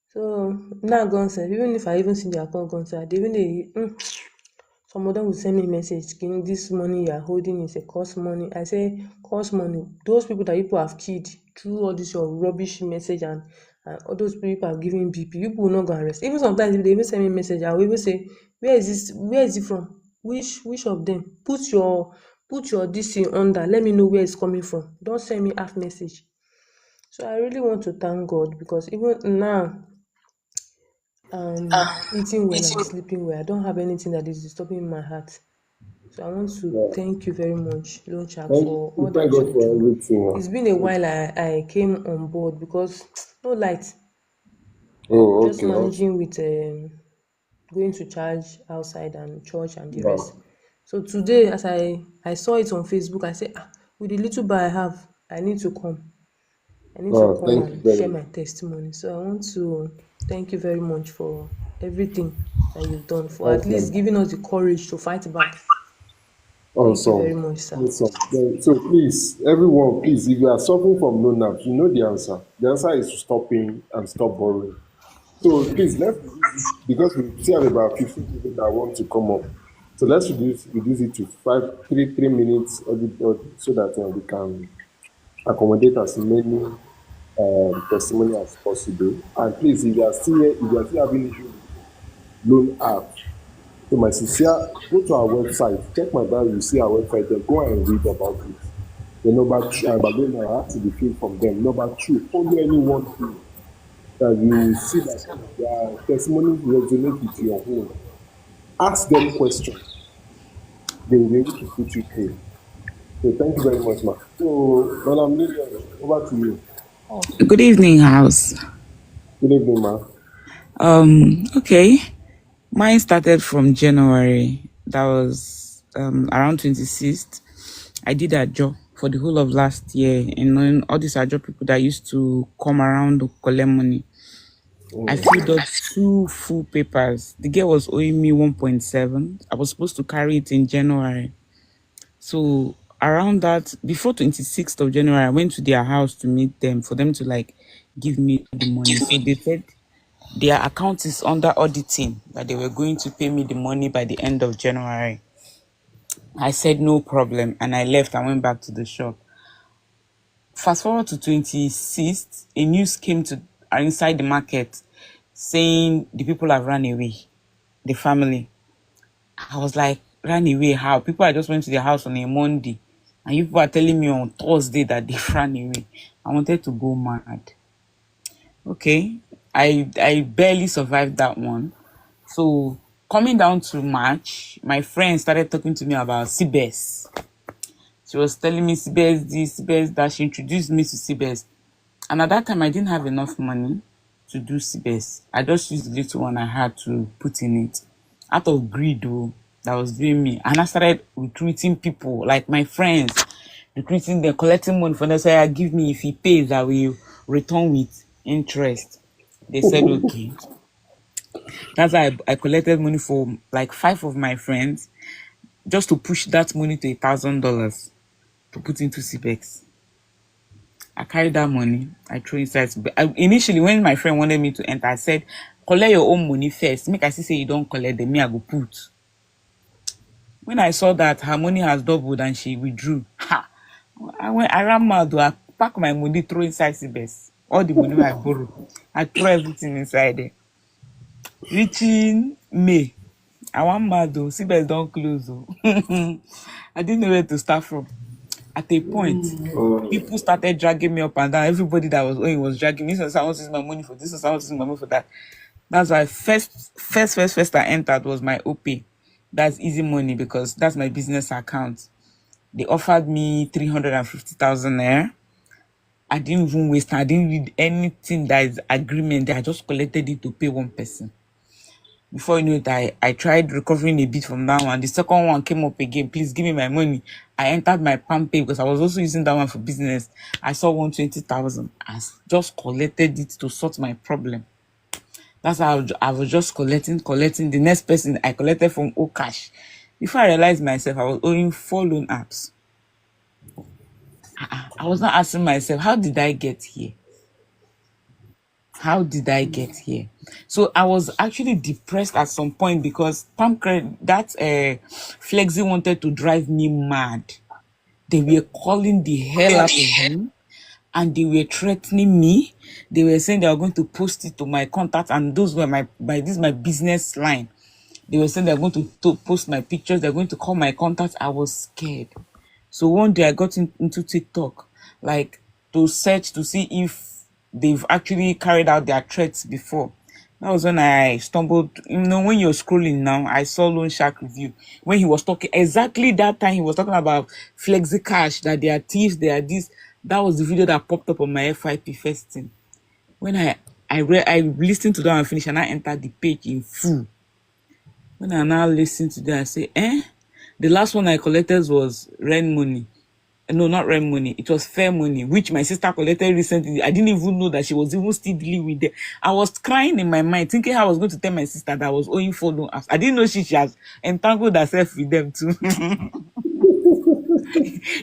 So now gone sef, even if I even see their account gone sef, they even dey some of them will send me message, this money you are holding is a cost money. I say cost money. Those people that people have killed through all this your rubbish message and all those people have given BP, you people will not go arrest. Even sometimes if they even send me message, I will even say, where is it from? Which of them? Put your this thing under, let me know where it's coming from. Don't send me half message. So I really want to thank God, because even now eating well and sleeping well, I don't have anything that is disturbing my heart. So I want to Yeah. thank you very much, Lonchak, Thank for we all thank that God you for do. everything. It's been a while I came on board, because no light, Oh, just okay. managing with going to church outside and church and the Yeah. rest. So today, as I saw it on Facebook, I said, with the little bar I have, I need to come. I need to come Thank you and very share much. my testimony. So I want to thank you very much for everything that you've done, for at least Awesome. giving us the courage to fight back. Thank you very Awesome. much, sir. Awesome. So please, everyone, please, if you are suffering from loan apps, you know the answer. The answer is to stop paying and stop borrowing. So please, let's reduce it because we still have about 15 people that want to come up. So let's reduce it to 3 minutes so that we can accommodate as many testimony as possible. And please, if you are still here, if you are still having issue with loan app, so my sincere, go to our website, check my bio, you see our website there, go and read about it. The number two, but then I have to be filled from them. Number two, follow anyone through that you see that their testimony resonate with your own. Ask them questions. They will be able to put you through. So thank you very much, ma. So, Madam Lillian, over to you. Good evening, house. Good evening, ma. Okay. Mine started from January. That was around 26th. I did a job for the whole of last year. And then all these are job people that used to come around to collect money. I filled up 2 full papers. The girl was owing me 1.7. I was supposed to carry it in January. So around that, before 26th of January, I went to their house to meet them for them to like give me the money. So they said their account is under auditing, that they were going to pay me the money by the end of January. I said no problem, and I left and went back to the shop. Fast forward to 26th, a news came to inside the market saying the people have run away, the family. I was like, ran away how? People I just went to their house on a Monday, and you people are telling me on Thursday that they ran away. I wanted to go mad. Okay, I barely survived that one. So coming down to March, my friend started talking to me about CBS. She was telling me CBS this, CBS that. She introduced me to CBS. And at that time, I didn't have enough money to do CBS. I just used the little one I had to put in it. Out of greed, though, that was doing me. And I started recruiting people, like my friends, recruiting them, collecting money from them. So I give me, if he pays, I will return with interest. They said, okay. That's why I collected money for like 5 of my friends just to push that money to $1,000 to put into CBEX. I carried that money, I threw inside. Initially, when my friend wanted me to enter, I said, collect your own money first. Make I see say you don't collect them, me I go put. When I saw that her money has doubled and she withdrew, I ran mad. I pack my money, throw inside CBEX. All the money I borrow, I throw everything inside there. Reaching May, I want mad though. CBEX don't close though. I didn't know where to start from. At a point, people started dragging me up and down. Everybody that was owing was dragging me. This I want to use my money for this. I want to use my money for that. That's why first I entered was my OP. That's easy money because that's my business account. They offered me 350,000 naira. I didn't even waste. I didn't read anything that is agreement. I just collected it to pay one person. Before you know it, I tried recovering a bit from that one. The second one came up again. Please give me my money. I entered my palm pay because I was also using that one for business. I saw 120,000. I just collected it to sort my problem. That's how I was just collecting. The next person I collected from Okash. Before I realized myself, I was owing 4 loan apps. I was not asking myself, how did I get here? How did I get here? So I was actually depressed at some point because that Flexi wanted to drive me mad. They were calling the hell out of me and they were threatening me. They were saying they were going to post it to my contact, and those were this is my business line. They were saying they're going to post my pictures, they're going to call my contacts. I was scared. So one day I got into TikTok, like to search to see if they've actually carried out their threats before. That was when I stumbled. When you're scrolling now, I saw Loan Shark review. When he was talking, exactly that time he was talking about Flexi Cash, that they are thieves, they are this. That was the video that popped up on my FYP first thing. When I listened to that and finished, and I entered the page in full. When I now listen to that, I say, the last one I collected was rent money. No, not rent money. It was fair money, which my sister collected recently. I didn't even know that she was even still dealing with them. I was crying in my mind, thinking how I was going to tell my sister that I was owing for loan. I didn't know she has entangled herself with them too.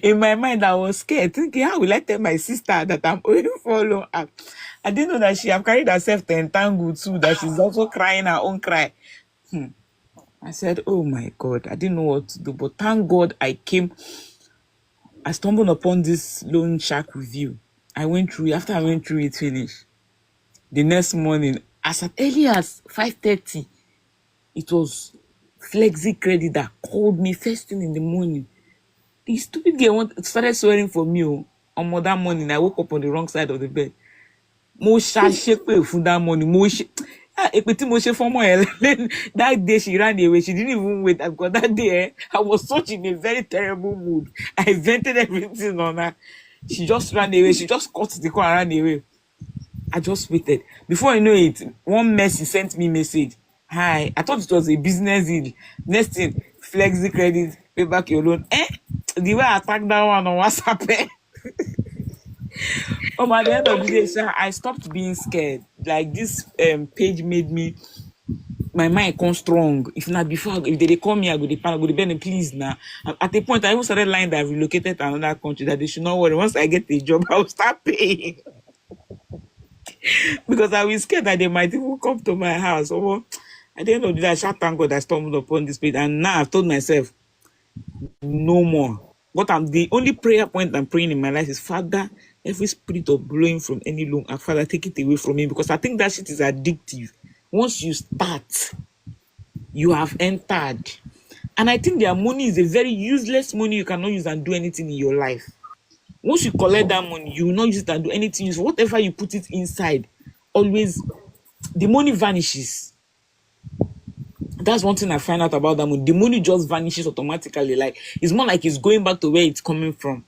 In my mind, I was scared, thinking, how will I tell my sister that I'm owing for loan? I didn't know that she have carried herself to entangle too, that she's also crying her own cry. I said, oh my God, I didn't know what to do. But thank God I stumbled upon this loan shark review. I went through it. After I went through it, finished. The next morning, as early as 5:30, it was Flexi Credit that called me first thing in the morning. The stupid girl started swearing for me. On that morning, I woke up on the wrong side of the bed. Mo ṣàṣépè fún that morning. Èpè tí mo ṣe fọ́mọ ẹ̀ that day she ran away. She didn't even wait because that day I was such in a very terrible mood. I vented everything on her. She just ran away. She just cut the car and ran away. I just waited. Before I know it, one Messi sent me message. Hi, I thought it was a business deal. Next thing, Flexi Credit, pay back your loan. The way I attacked that one on WhatsApp. At the end of the day, sir, I stopped being scared. Like this page made my mind come strong. If not before, if they call me, I go to panic, I go to bed, please now. At the point, I even started lying that I've relocated to another country, that they should not worry. Once I get a job, I'll start paying. Because I was scared that they might even come to my house. So, at the end of the day, I shall thank God I stumbled upon this page. And now I've told myself, no more. The only prayer point I'm praying in my life is, Father, every spirit of blowing from any loan, Father, take it away from me, because I think that shit is addictive. Once you start, you have entered. And I think their money is a very useless money you cannot use and do anything in your life. Once you collect that money, you will not use it and do anything. Whatever you put it inside, always, the money vanishes. That's one thing I find out about that money. The money just vanishes automatically. Like, it's more like it's going back to where it's coming from.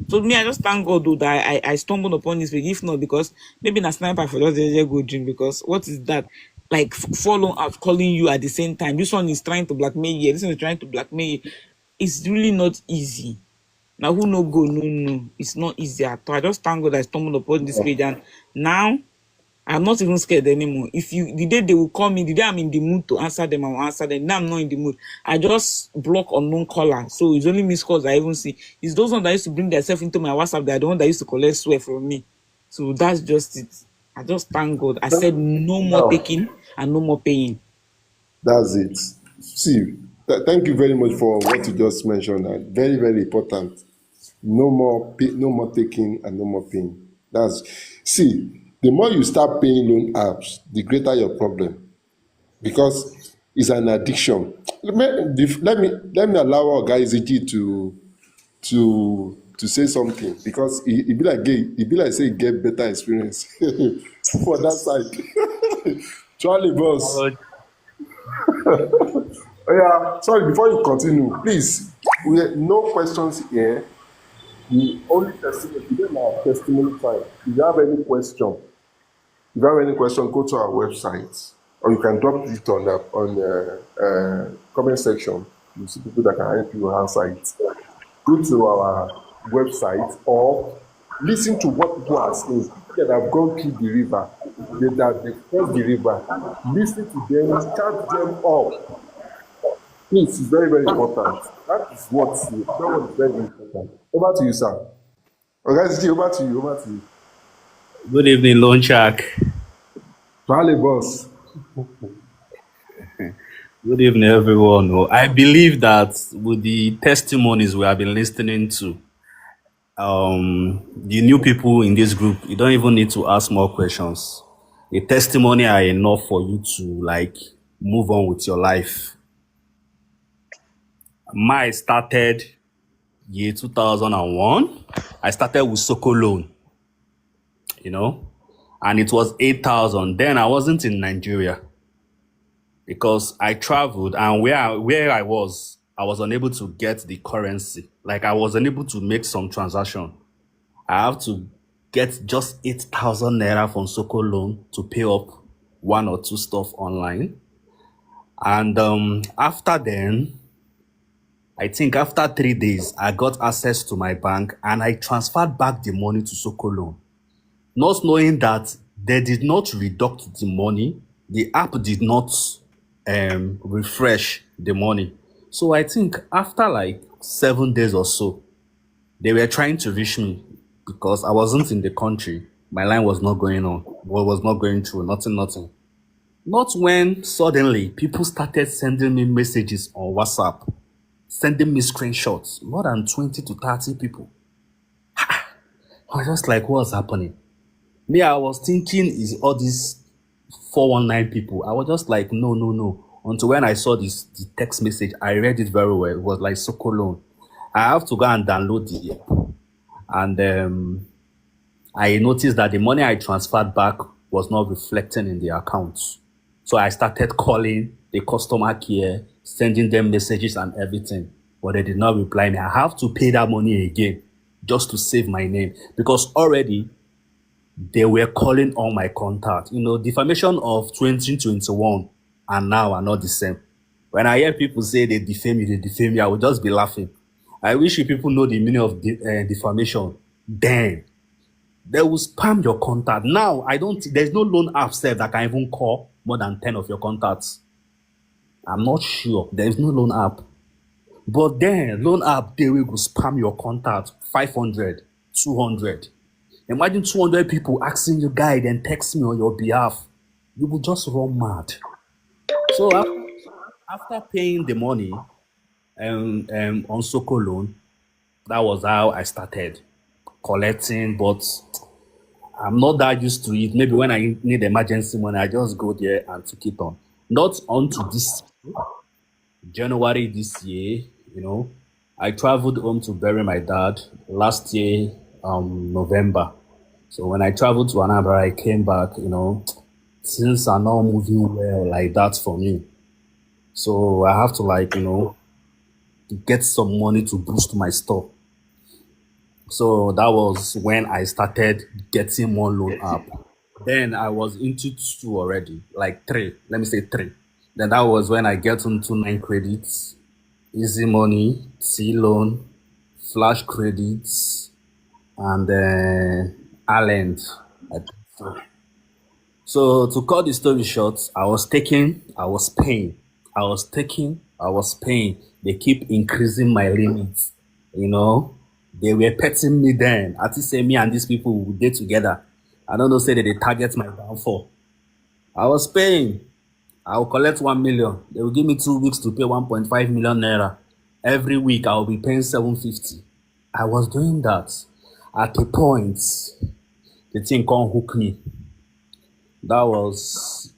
So me, I just thank God though that I stumbled upon this page. If not, because maybe na sniper for just go dream. Because what is that? Like, follow out calling you at the same time. This one is trying to blackmail you. This one is trying to blackmail you. It's really not easy. Now who no go? No. It's not easy at all. I just thank God I stumbled upon this page, and now I'm not even scared anymore. The day they will call me, the day I'm in the mood to answer them, I will answer them. Now I'm not in the mood. I just block unknown caller. So it's only missed calls I even see. It's those ones that used to bring themselves into my WhatsApp. They are the one that used to collect swear from me. So that's just it. I just thank God. I said no more Now, taking and no more paying. that's it. See, thank you very much for what you just mentioned. Very, very important. No more taking and no more paying. See, the more you start paying loan apps, the greater your problem, because it's an addiction. Let me allow our guy Ziggy to say something, because he be like say he get better experience for that side. Charlie boss. Oh yeah, sorry, before you continue, please, we have no questions here. The only testimony today na testimony time. If you have any question, go to our website, or you can drop it on the comment section. You see people that can help you answer it. Go to our website or listen to what people are saying. People that have gone through the river, that they crossed the river. Listen to them, chat them up. Please, it's very, very important. That one is very important. Over to you, sir. Okay, over to you. Good evening, Lone Shark. Charlie boss. Good evening, everyone. I believe that with the testimonies we have been listening to, the new people in this group, you don't even need to ask more questions. The testimony are enough for you to move on with your life. My started year 2001. I started with Soko Loan, and it was 8,000. Then I wasn't in Nigeria because I traveled, and where I was unable to get the currency. Like, I was unable to make some transaction. I have to get just 8,000 naira from Soko Loan to pay up one or two stuff online. And after then, I think after 3 days, I got access to my bank and I transferred back the money to Sokolo, not knowing that they did not reduct the money. The app did not refresh the money. So I think after like 7 days or so, they were trying to reach me because I wasn't in the country. My line was not going on, was not going through, nothing. Not when suddenly people started sending me messages on WhatsApp, sending me screenshots, more than 20 to 30 people. I was just like, what's happening? Me, I was thinking is all these 419 people. I was just like, no. Until when I saw the text message, I read it very well. It was like Sokolon. I have to go and download the app. And I noticed that the money I transferred back was not reflecting in the account. So I started calling the customer care, sending them messages and everything. But they did not reply me. I have to pay that money again just to save my name because already they were calling all my contacts. Defamation of 2021 and now are not the same. When I hear people say they defame you, I will just be laughing. I wish you people know the meaning of defamation. Then they will spam your contact. Now, there's no loan app set that can even call more than 10 of your contacts. I'm not sure. There's no loan app. But then, loan app, they will spam your contact 500, 200. Imagine 200 people asking you, guide and text me on your behalf. You will just run mad. So after paying the money on Soko loan, that was how I started collecting. But I'm not that used to it. Maybe when I need emergency money, I just go there and take it on. Not onto this January this year, I traveled home to bury my dad last year, November. So when I traveled to Anambra, I came back, things are not moving well like that for me. So I have to get some money to boost my store. So that was when I started getting more loan up. Then I was into 2 already, like 3. Let me say 3. Then that was when I get into 9 credits, easy money, T loan, flash credits, and Island. I think so. So to cut the story short, I was paying. They keep increasing my limits. They were petting me then. At least say me and these people would get together. I don't know, say that they target my downfall. I was paying. I will collect 1 million. They will give me 2 weeks to pay 1.5 million naira. Every week I will be paying 750. I was doing that. At a point, the thing can't hook me. That was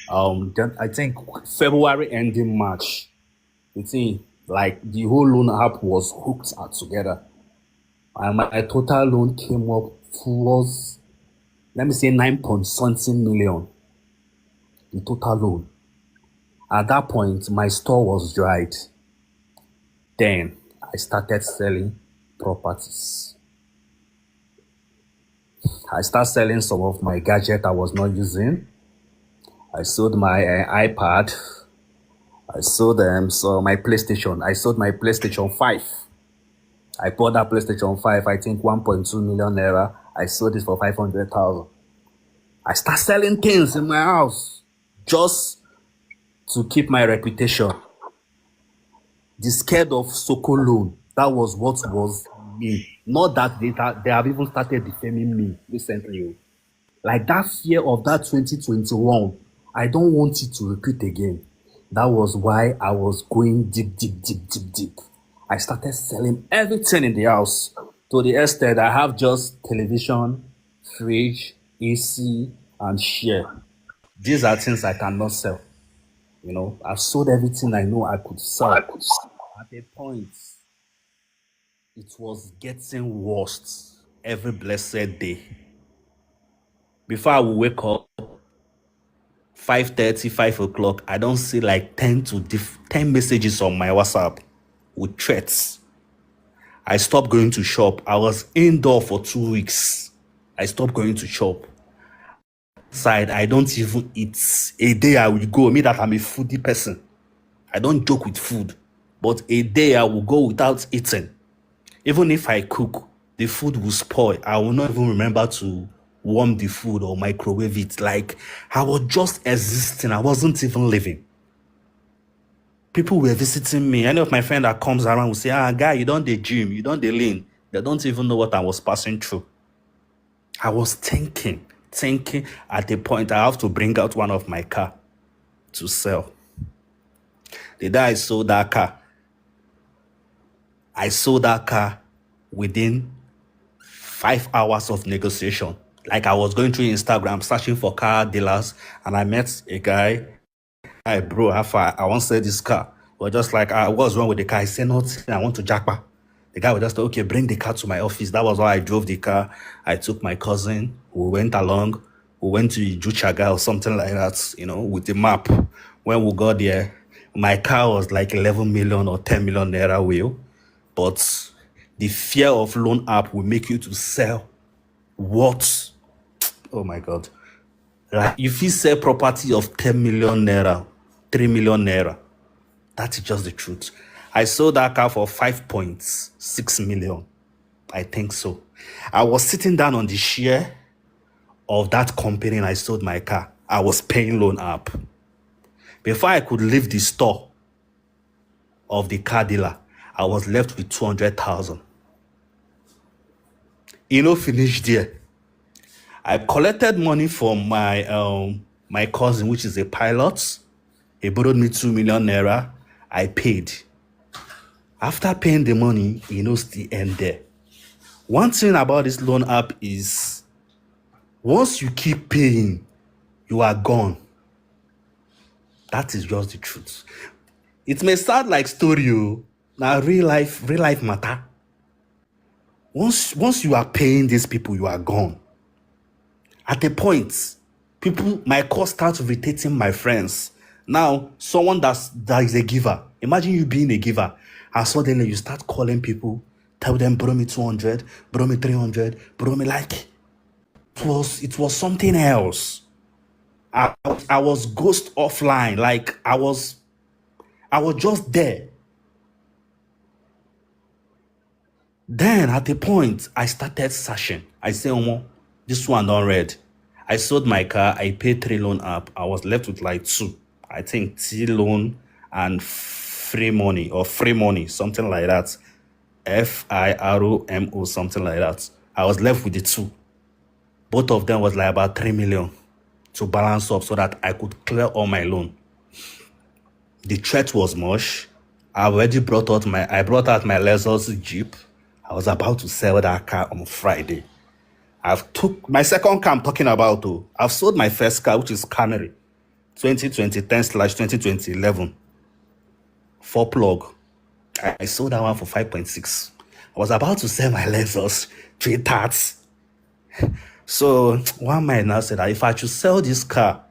I think February ending March. The thing, like the whole loan app was hooked out together. And my total loan came up towards, let me say, 9 point something million. The total loan. At that point, my store was dried. Then I started selling properties. I started selling some of my gadget I was not using. I sold my iPad. I sold my PlayStation. I sold my PlayStation 5. I bought that PlayStation 5, I think 1.2 million naira. I sold it for 500,000. I start selling things in my house just to keep my reputation. The scared of Soko loan, that was what was me. Not that they have even started defaming me recently. Like that fear of that 2021, I don't want it to repeat again. That was why I was going deep. I started selling everything in the house to the extent I have just television, fridge, AC, and share. These are things I cannot sell. I've sold everything I know I could sell. At a point, it was getting worse every blessed day. Before I would wake up, 5:30, 5 o'clock, I don't see like 10 messages on my WhatsApp with threats. I stopped going to shop. I was indoor for 2 weeks. I stopped going to shop. Side, I don't even eat. A day I will go. Me that I'm a foodie person. I don't joke with food. But a day I will go without eating. Even if I cook, the food will spoil. I will not even remember to warm the food or microwave it. Like, I was just existing. I wasn't even living. People were visiting me. Any of my friend that comes around will say, guy, you don't the gym, you don't the lean. They don't even know what I was passing through. I was thinking at the point I have to bring out one of my car to sell. The day I sold that car within 5 hours of negotiation. Like, I was going through Instagram searching for car dealers, and I met a guy. Hi, bro, how far? I want to sell this car. But just like, what's wrong with the car? I said, nothing. I want to jackpot. The guy was just, okay, bring the car to my office. That was why I drove the car. I took my cousin. We went along. We went to Juchaga or something like that, with the map. When we got there, my car was like 11 million or 10 million naira wheel. But the fear of loan app will make you to sell what? Oh my God. Like, if you sell property of 10 million naira, 3 million naira, that is just the truth. I sold that car for 5.6 million. I think so. I was sitting down on the share of that company and I sold my car. I was paying loan app. Before I could leave the store of the car dealer, I was left with 200,000. Finished there. I collected money from my cousin, which is a pilot. He borrowed me 2 million naira. I paid. After paying the money, still end there. One thing about this loan app is, once you keep paying, you are gone. That is just the truth. It may sound like story, now real life matter. Once you are paying these people, you are gone. At a point, my cost starts irritating my friends. Now, someone that is a giver, imagine you being a giver, and suddenly you start calling people, tell them, borrow me 200, borrow me 300, borrow me, like, it was something else. I was ghost offline, like I was just there. Then at a point, I started searching. I said, this one don't read. I sold my car. I paid 3 loan up. I was left with like 2. I think T loan and free money, something like that. FIROMO, something like that. I was left with the 2. Both of them was like about 3 million to balance up so that I could clear all my loan. The threat was much. I already brought out my Lexus Jeep. I was about to sell that car on Friday. I've took my second car I'm talking about. I've sold my first car, which is Camry, 2020/2020 11. 4-plug. I sold that one for 5.6. I was about to sell my Lexus 3 tats. So one man now said that if I should sell this car,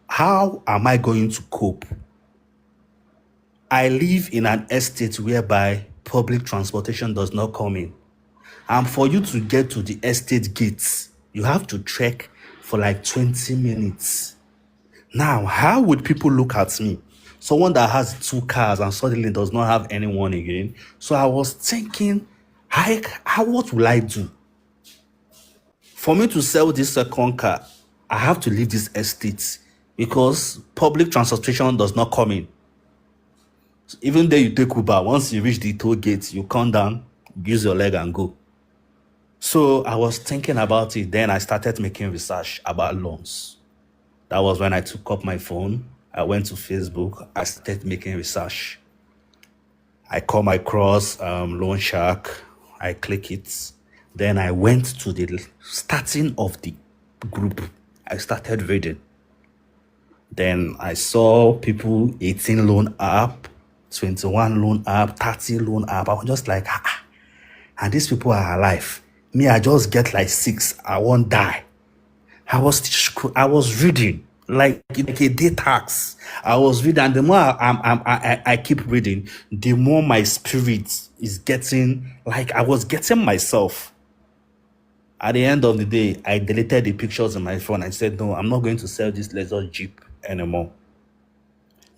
how am I going to cope? I live in an estate whereby public transportation does not come in. And for you to get to the estate gates, you have to trek for like 20 minutes. Now, how would people look at me? Someone that has 2 cars and suddenly does not have anyone again. So I was thinking, what will I do? For me to sell this second car, I have to leave this estate because public transportation does not come in. So even though you take Uber, once you reach the toll gate, you come down, use your leg and go. So I was thinking about it. Then I started making research about loans. That was when I took up my phone. I went to Facebook. I started making research. I come across Loan Shark. I click it. Then I went to the starting of the group. I started reading. Then I saw people 18 loan app, 21 loan app, 30 loan app. I was just like, and these people are alive. Me, I just get like 6. I won't die. I was reading like a day tax. I was reading, and the more I keep reading, the more my spirit is getting, like I was getting myself. At the end of the day, I deleted the pictures on my phone. I said, no, I'm not going to sell this Lexus Jeep anymore.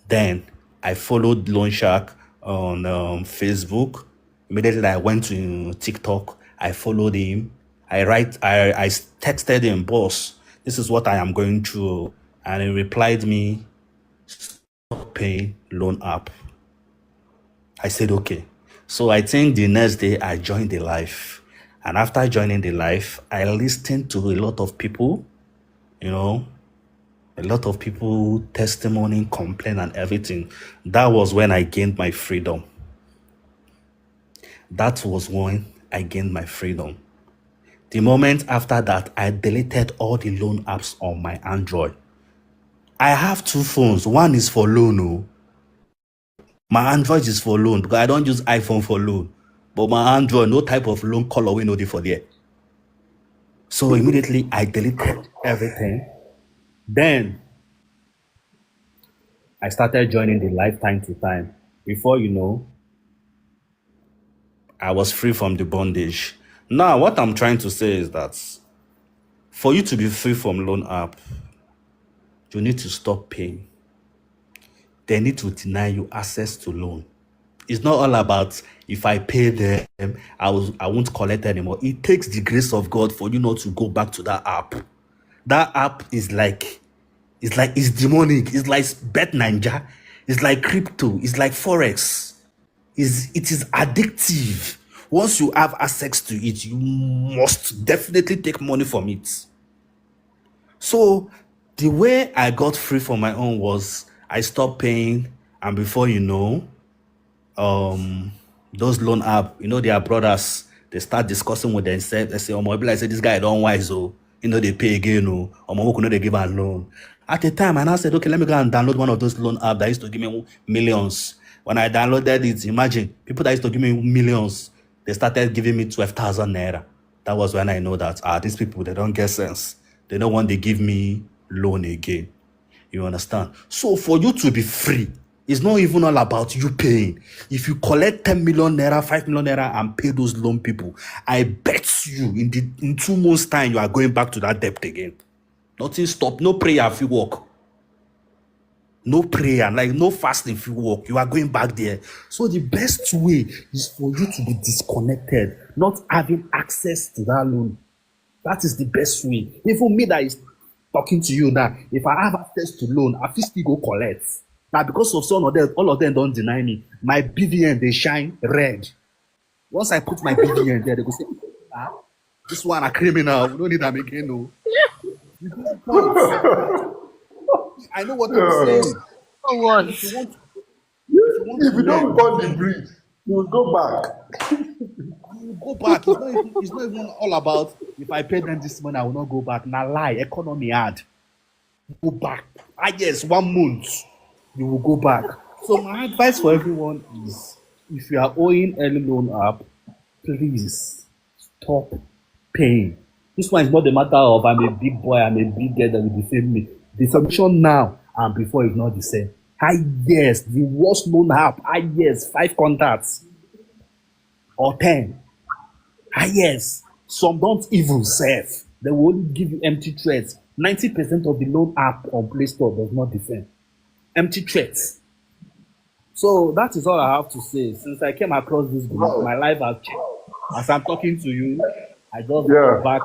Then I followed Loan Shark on Facebook. Immediately I went to TikTok. I followed him. I texted him, boss, this is what I am going through. And he replied me, pay loan app. I said, okay. So I think the next day I joined the live. And after joining the live, I listened to a lot of people, you know, a lot of people testimony, complain, and everything. That was when I gained my freedom. That was when I gained my freedom. The moment after that, I deleted all the loan apps on my Android. I have two phones. One is for loan. Oh. My Android is for loan because I don't use iPhone for loan. But my Android, no type of loan color we know for there. So immediately I deleted everything. Then I started joining the live time to time. Before you know, I was free from the bondage. Now, what I'm trying to say is that for you to be free from loan app, you need to stop paying. They need to deny you access to loan. It's not all about if I pay them, I won't collect anymore. It takes the grace of God for you not to go back to that app. That app is it's demonic. It's like Bet Ninja. It's like crypto. It's like Forex. It is addictive. Once you have access to it, you must definitely take money from it. So the way I got free from my own was I stopped paying, and before you know, those loan app, their brothers, they start discussing with themselves. They say, oh my, I say this guy don't wise, oh, they pay again, oh, my know they give a loan. At the time, and I said, okay, let me go and download one of those loan apps that used to give me millions. When I downloaded it, imagine people that used to give me millions, they started giving me 12,000 naira. That was when I know that these people, they don't get sense. They don't want to give me loan again. You understand? So for you to be free, it's not even all about you paying. If you collect 10 million naira, 5 million naira and pay those loan people, I bet you in 2 months' time, you are going back to that debt again. Nothing stop. No prayer if you walk. No prayer, like no fasting if you walk. You are going back there. So the best way is for you to be disconnected, not having access to that loan. That is the best way. Even me that is talking to you now, if I have access to loan, I still go collect. Now, because of some of them, all of them don't deny me. My BVN, they shine red. Once I put my BVN there, they go say, this one a criminal. We don't need them again, no. I know what I'm saying. If you want If to you learn, don't burn the bridge, you will go back. you go back. It's not even all about if I pay them this money, I will not go back. Now lie, economy hard. Go back. Yes, 1 month. You will go back. So my advice for everyone is, if you are owing any loan up, please stop paying. This one is not the matter of I'm a big boy, I'm a big girl that will defame me. The solution now and before is not the same. Yes, the worst loan app. Yes, 5 contacts or 10. Yes, some don't even serve. They will only give you empty threats. 90% of the loan app on Play Store does not defend. Empty threats. So that is all I have to say. Since I came across this group, Wow. my life has changed. As I'm talking to you, I just got Yeah. back.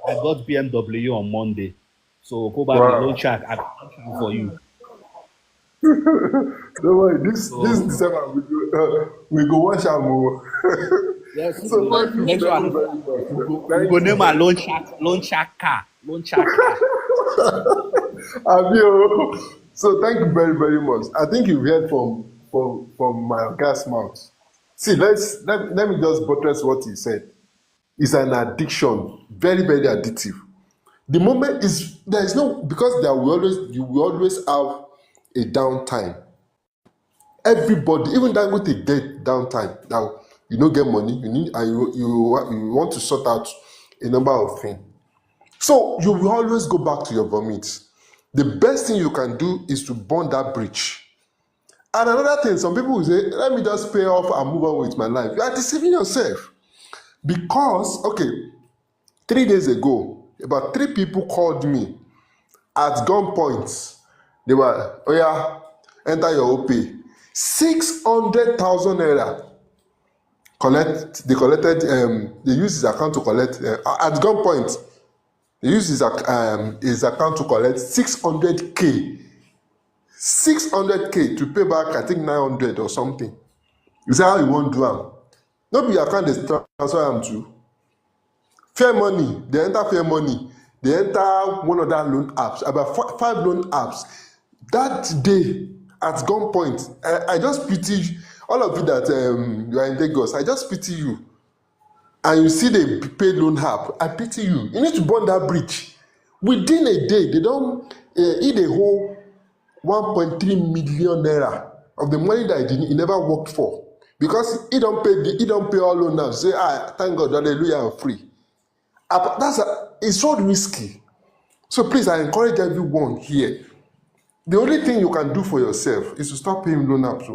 I got BMW on Monday. So probably loan Wow. shark. I can for you. Don't worry, this So December we go watch our movie. yes, So thank you next very, one very much. we go Thank name our you. loan shark car. Loan shark car. Abio. So thank you very, very much. I think you've heard from my gas mouth. See, let me just buttress what he said. It's an addiction, very, very addictive. The moment is there is no, because you will always have a downtime. Everybody, even that with a get downtime. Now you don't get money, you need, and you want to sort out a number of things. So you will always go back to your vomit. The best thing you can do is to burn that bridge. And another thing, some people will say, let me just pay off and move on with my life. You are deceiving yourself. Because, okay, 3 days ago, about 3 people called me at gunpoint. They were, oh yeah, enter your OP. 600,000 naira. They collected, they used his account to collect, at gunpoint, they used his account to collect 600K. 600K to pay back, I think 900 or something. Is that how you want to do am? No be your account dey transfer am to. Fair money, they enter fair money. They enter one other loan apps, about five loan apps. That day, at gunpoint, I just pity all of you that you are in Lagos. I just pity you. And you see the pay loan app, I pity you. You need to burn that bridge. Within a day, they don't eat a whole 1.3 million naira of the money that he never worked for. Because he don't pay all loan now. Say, thank God, hallelujah, I'm free. It's so risky. So please, I encourage everyone here. The only thing you can do for yourself is to stop paying loan apps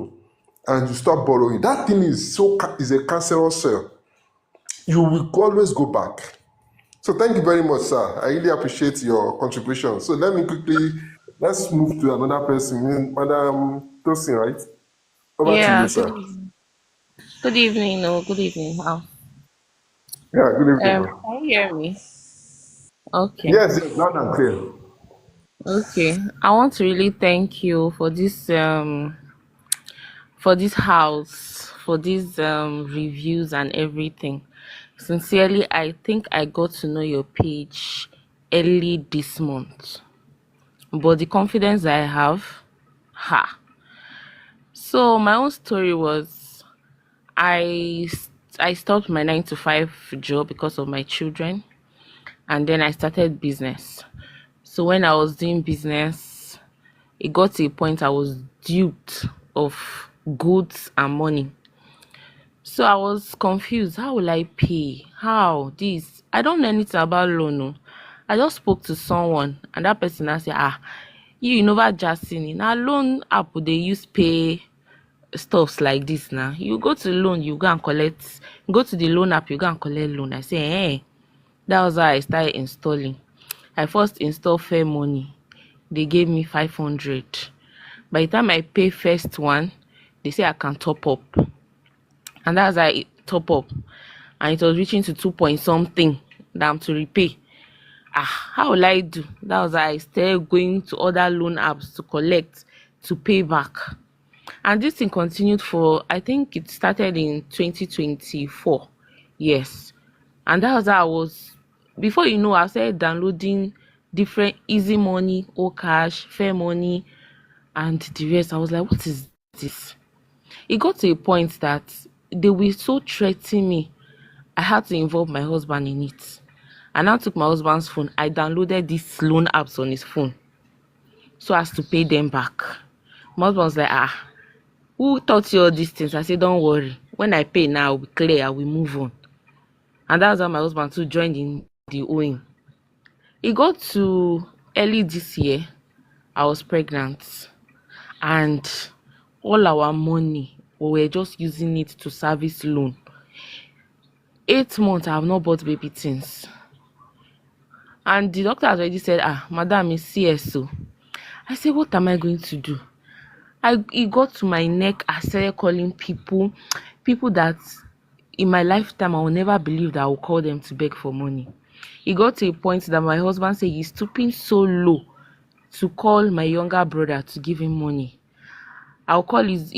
and you stop borrowing. That thing is a cancerous cell. You will always go back. So thank you very much, sir. I really appreciate your contribution. So let's move to another person, Madam Tosin, right? Over to you, Yeah, sir. good evening, no, good evening. How? Yeah, good evening, man. Can you hear me? Okay, Yes, loud and clear. okay. I want to really thank you for this house, for these reviews and everything. Sincerely, I think I got to know your page early this month, but the confidence I have, ha. So my own story was I I stopped my 9 to 5 job because of my children, and then I started business. So when I was doing business, it got to a point I was duped of goods and money. So I was confused. How will I pay? How this? I don't know anything about loan. Oh. I just spoke to someone, and that person I said, you never just seen it. Now loan app they use pay stuffs like this now. You go to loan, you go and collect. Go to the loan app, you go and collect loan. I say, hey, that was how I started installing. I first installed Fair Money. They gave me 500. By the time I pay first one, they say I can top up. And that's how I top up. And it was reaching to 2 point something that I'm to repay. How will I do? That was how I started going to other loan apps to collect, to pay back. And this thing continued for, I think it started in 2024. Yes. And that was how I was, before you know, I started downloading different Easy Money, Cash, Fair Money, and the rest. I was like, what is this? It got to a point that they were so threatening me. I had to involve my husband in it. I now took my husband's phone. I downloaded these loan apps on his phone so as to pay them back. My husband was like, who taught you all these things? I said, don't worry. When I pay now, I'll be clear. I will move on. And that's how my husband too joined in the owing. It got to early this year. I was pregnant. And all our money, we were just using it to service loan. 8 months, I have not bought baby things. And the doctor has already said, madam is CSO. I said, what am I going to do? It got to my neck. I started calling people that in my lifetime I will never believe that I will call them to beg for money. It got to a point that my husband said he's stooping so low to call my younger brother to give him money. He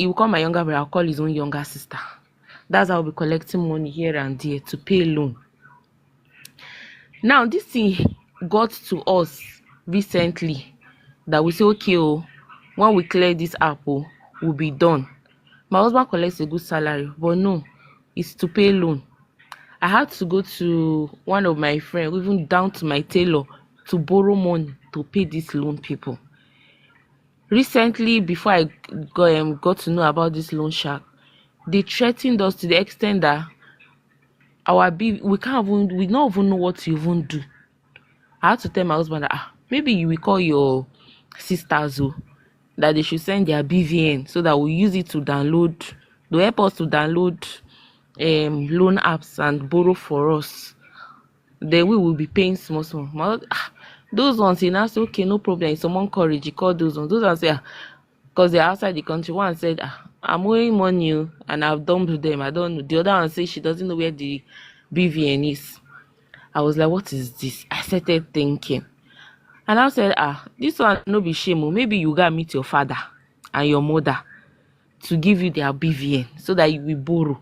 will call my younger brother, I'll call his own younger sister. That's how I'll be collecting money here and there to pay loan. Now this thing got to us recently that we say, okay, when we clear this app, we'll be done. My husband collects a good salary, but no, it's to pay loan. I had to go to one of my friends, even down to my tailor, to borrow money to pay these loan people. Recently, before I got to know about this loan shark, they threatened us to the extent that we don't even know what to even do. I had to tell my husband that maybe you will call your sisters that they should send their BVN so that we'll use it to download. They'll help us to download loan apps and borrow for us. Then we will be paying small. Those ones, he now say, okay, no problem. If someone courage, you call those ones. Those ones say, because they're outside the country. One said, I'm owing money and I've dumped them. I don't know. The other one said she doesn't know where the BVN is. I was like, what is this? I started thinking. And I said, this one no be shame. Maybe you gotta meet your father and your mother to give you their BVN so that you will borrow.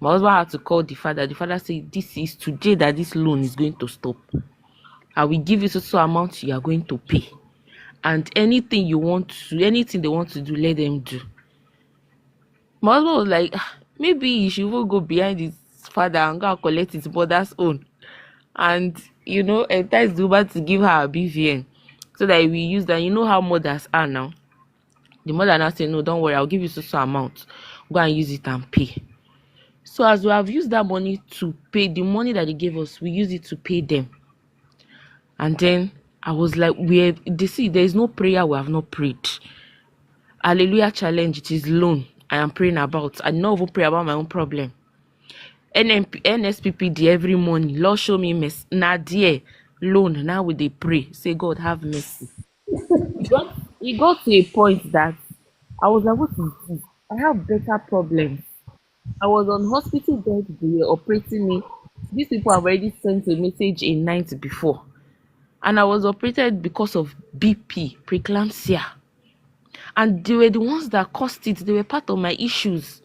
My husband had to call the father. The father said, this is today that this loan is going to stop. I will give you so amount you are going to pay. And anything they want to do, let them do. My husband was like, maybe you should even go behind his father and go and collect his mother's own. And, entice the woman to give her a BVN so that we use that. You know how mothers are now. The mother now said, no, don't worry, I'll give you so amount. Go and use it and pay. So as we have used that money to pay, the money that they gave us, we use it to pay them. And then I was like, there is no prayer we have not prayed. Hallelujah challenge, it is loan I am praying about. I don't even pray about my own problem. NSPPD every morning, Lord show me mercy. Now dear, loan, now we they pray. Say, God have mercy. It got to a point that I was like, what is this? I have better problems. I was on hospital bed, they were operating me. These people have already sent a message a night before. And I was operated because of BP, preeclampsia. And they were the ones that caused it. They were part of my issues.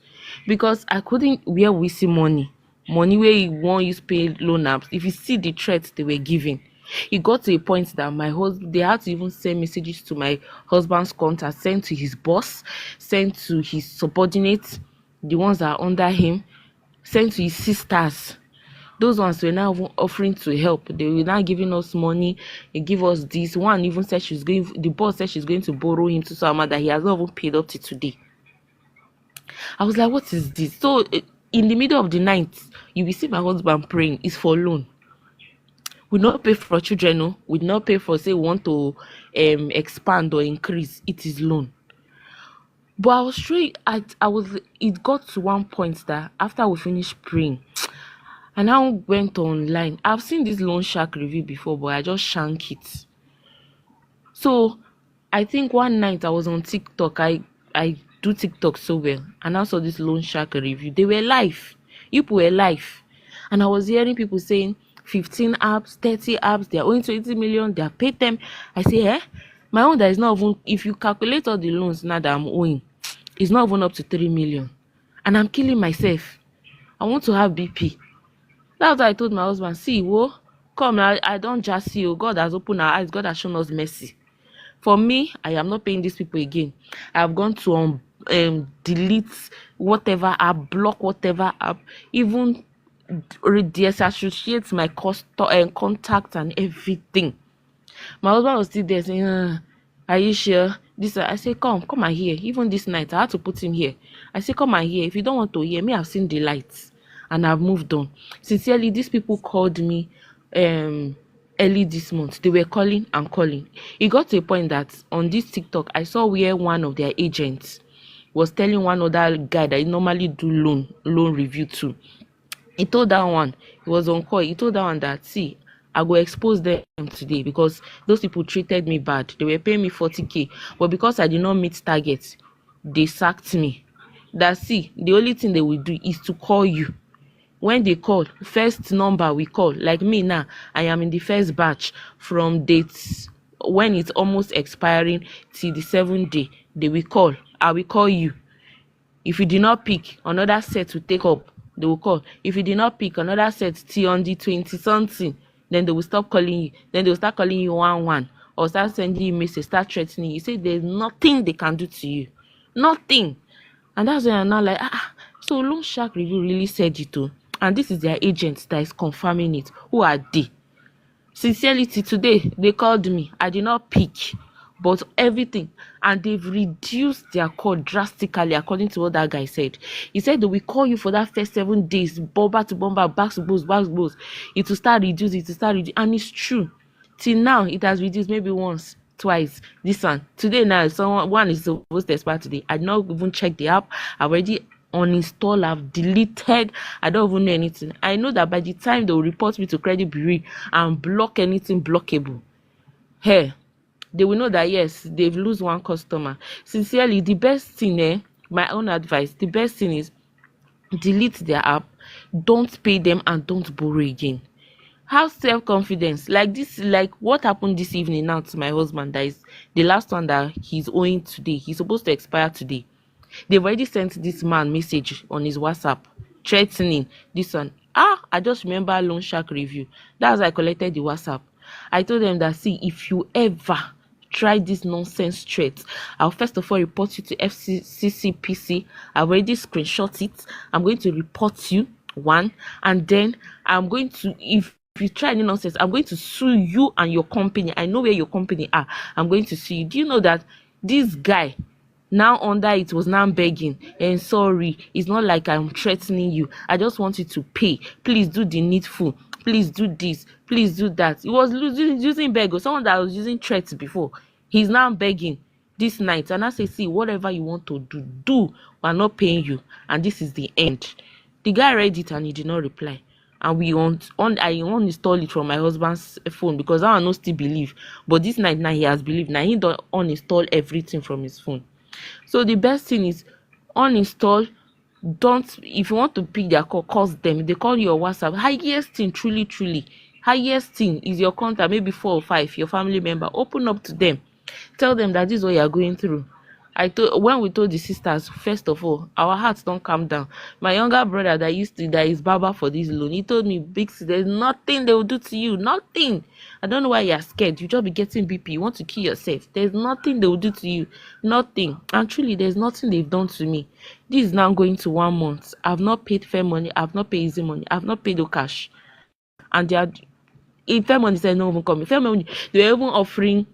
Because I couldn't wear WC money. Money where you won't use pay loan apps. If you see the threats they were giving. It got to a point that they had to even send messages to my husband's contact, send to his boss, send to his subordinates, the ones that are under him, send to his sisters. Those ones were now offering to help. They were now giving us money. They give us this. One even said the boss said she's going to borrow him to some amount that he has not even paid up to today. I was like, what is this? So in the middle of the night, you will see my husband praying. It's for loan. We not pay for children, no. We not pay for, say, we want to expand or increase. It is loan. But I was sure it got to one point that after we finished praying, I now went online. I've seen this loan shark review before, but I just shank it. So I think one night I was on TikTok. I do TikTok so well, and I saw this loan shark review. They were live. People were live. And I was hearing people saying 15 apps, 30 apps, they are owing 20 million, they are paid them. I say, my own that is not even, if you calculate all the loans now that I'm owing, it's not even up to 3 million. And I'm killing myself. I want to have BP. That's why I told my husband, see, come, I don't just see you. God has opened our eyes. God has shown us mercy. For me, I am not paying these people again. I've gone to delete whatever app, block whatever app, even disassociate my contact and everything. My husband was still there saying, are you sure? I say, come and hear. Even this night, I had to put him here. I say, come and hear. If you don't want to hear me, I've seen the lights and I've moved on. Sincerely, these people called me early this month. They were calling and calling. It got to a point that on this TikTok, I saw where one of their agents was telling one other guy that he normally do loan review too. He told that one, he was on call, he told that one that, see, I go expose them today because those people treated me bad. They were paying me 40K, but because I did not meet targets, they sacked me. That, see, the only thing they will do is to call you. When they call, first number we call, like me now, I am in the first batch from dates when it's almost expiring till the 7th day. They will call. I will call you. If you did not pick, another set will take up. They will call. If you did not pick, another set till on the 20 something, then they will stop calling you. Then they will start calling you 1-1 or start sending you messages, start threatening you. Say there's nothing they can do to you. Nothing. And that's when I'm now like, so Loan Shark Review really said it too. And this is their agent that is confirming it. Who are they? Sincerely, today, they called me. I did not pick, but everything. And they've reduced their call drastically, according to what that guy said. He said they will call you for that first 7 days, bomber to bomber, back to boss. It will start reducing, and it's true. Till now, it has reduced maybe once, twice. This one. Today now, one is supposed to expire today. I did not even check the app. I already uninstall, I've deleted. I don't even know anything. I know that by the time they will report me to credit bureau and block anything blockable, hey, they will know that yes, they've lose one customer. Sincerely, the best thing, my own advice, the best thing is delete their app, don't pay them, and don't borrow again. Have self-confidence. Like this, like what happened this evening now to my husband, that is the last one that he's owing today. He's supposed to expire today. They've already sent this man message on his WhatsApp threatening this one. I just remember loan shark review. That's why I collected the WhatsApp. I told them that, see, if you ever try this nonsense threat, I'll first of all report you to FCCPC. I've already screenshot it. I'm going to report you, one, and then I'm going to, if you try any nonsense, I'm going to sue you and your company. I know where your company are. I'm going to sue you. Do you know that this guy now under it was now begging and sorry, it's not like I'm threatening you, I just want you to pay, please do the needful, please do this, please do that. He was using beg, or someone that was using threats before. He's now begging this night, and I say, see, whatever you want to do, we're not paying you, and this is the end. The guy read it and he did not reply, and I uninstall it from my husband's phone because I don't still believe, but this night now he has believed. Now he don't uninstall everything from his phone. So the best thing is uninstall. Don't, if you want to pick their call, call them. If they call you your WhatsApp, highest thing, truly, highest thing is your contact, maybe 4 or 5, your family member. Open up to them. Tell them that this is what you are going through. When we told the sisters, first of all, our hearts don't calm down. My younger brother that is Baba for this loan, he told me, Big sis, there's nothing they will do to you. Nothing. I don't know why you're scared. You just be getting BP. You want to kill yourself. There's nothing they will do to you. Nothing. And truly, there's nothing they've done to me. This is now going to 1 month. I've not paid fair money. I've not paid easy money. I've not paid no cash. And they are, if fair money said no even coming. Fair money, they were even offering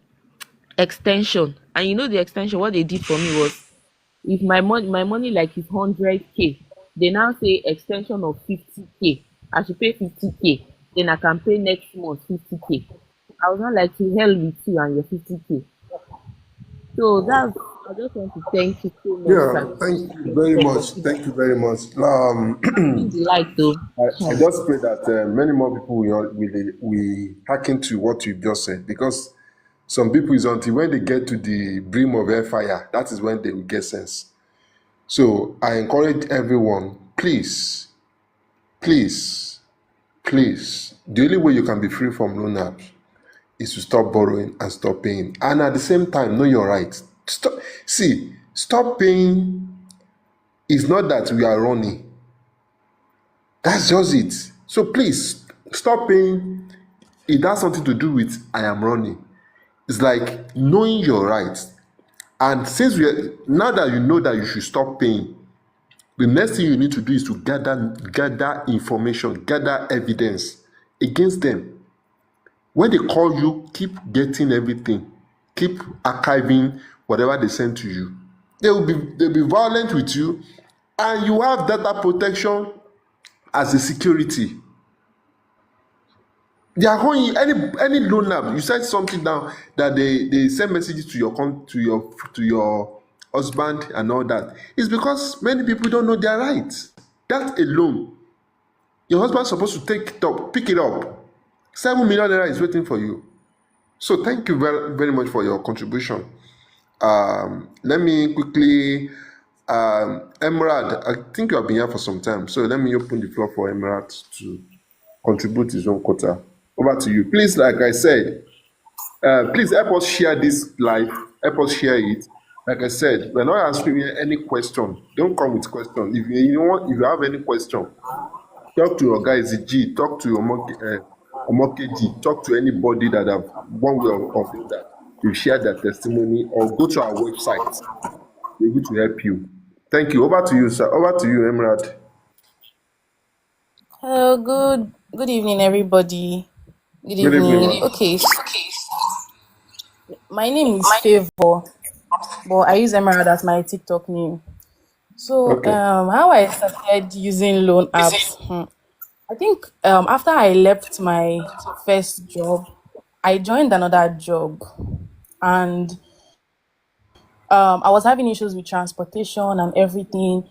extension. And you know the extension, what they did for me was, if my money like is 100k, they now say extension of 50k. I should pay 50k, then I can pay next month 50k. I was not like, to hell with you and your 50k. So that's, I just want to thank you so much, Yeah, sir. thank you very much. Thank you very much. Bring the light though. I just pray that many more people will hearken to what you just said, because some people is until when they get to the brim of hellfire, that is when they will get sense. So I encourage everyone, please, please, please, the only way you can be free from loan apps is to stop borrowing and stop paying. And at the same time, know your rights. Stop paying is not that we are running. That's just it. So please, stop paying. It has something to do with I am running. It's like knowing your rights. And since now that you know that you should stop paying, the next thing you need to do is to gather information, gather evidence against them. When they call you, keep getting everything. Keep archiving whatever they send to you. They'll be violent with you, and you have data protection as a security. They are going any loan app. You said something down that they send messages to your husband and all that. It's because many people don't know their rights. That alone, your husband's supposed to pick it up. 7 million naira is waiting for you. So thank you very, very much for your contribution. Let me quickly, Emerald, I think you have been here for some time. So let me open the floor for Emerald to contribute his own quota. Over to you. Please, like I said, please help us share this live. Help us share it. Like I said, we're not asking you any question. Don't come with questions. If you have any question, talk to your guys, G, talk to your Omokeji, talk to anybody that have one way or the other. You share their testimony or go to our website. We're able to help you. Thank you. Over to you, sir. Over to you, Emerald. Hello, good evening, everybody. Good Good evening, evening. ma'am. Okay, my name is Favor, but I use Emerald as my TikTok name. So, Okay. how I started using loan apps, I think after I left my first job, I joined another job, and I was having issues with transportation and everything.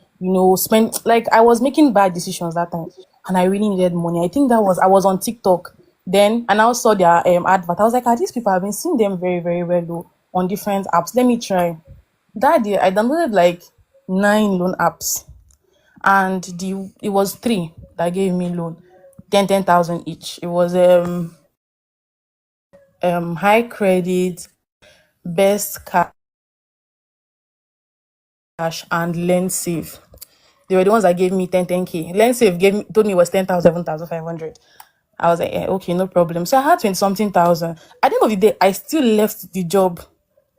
Spent like I was making bad decisions that time, and I really needed money. I think I was on TikTok Then I now saw their advert. I was like, these people, have been seeing them very, very well though, on different apps. Let me try. That day I downloaded like 9 loan apps, and it was three that gave me loan, 10,000 each. It was high credit, best cash, and lend safe. They were the ones that gave me 10k. Lend safe told me it was 10,000, 7,500. I was like, okay, no problem. So I had 20 something thousand. At the end of the day, I still left the job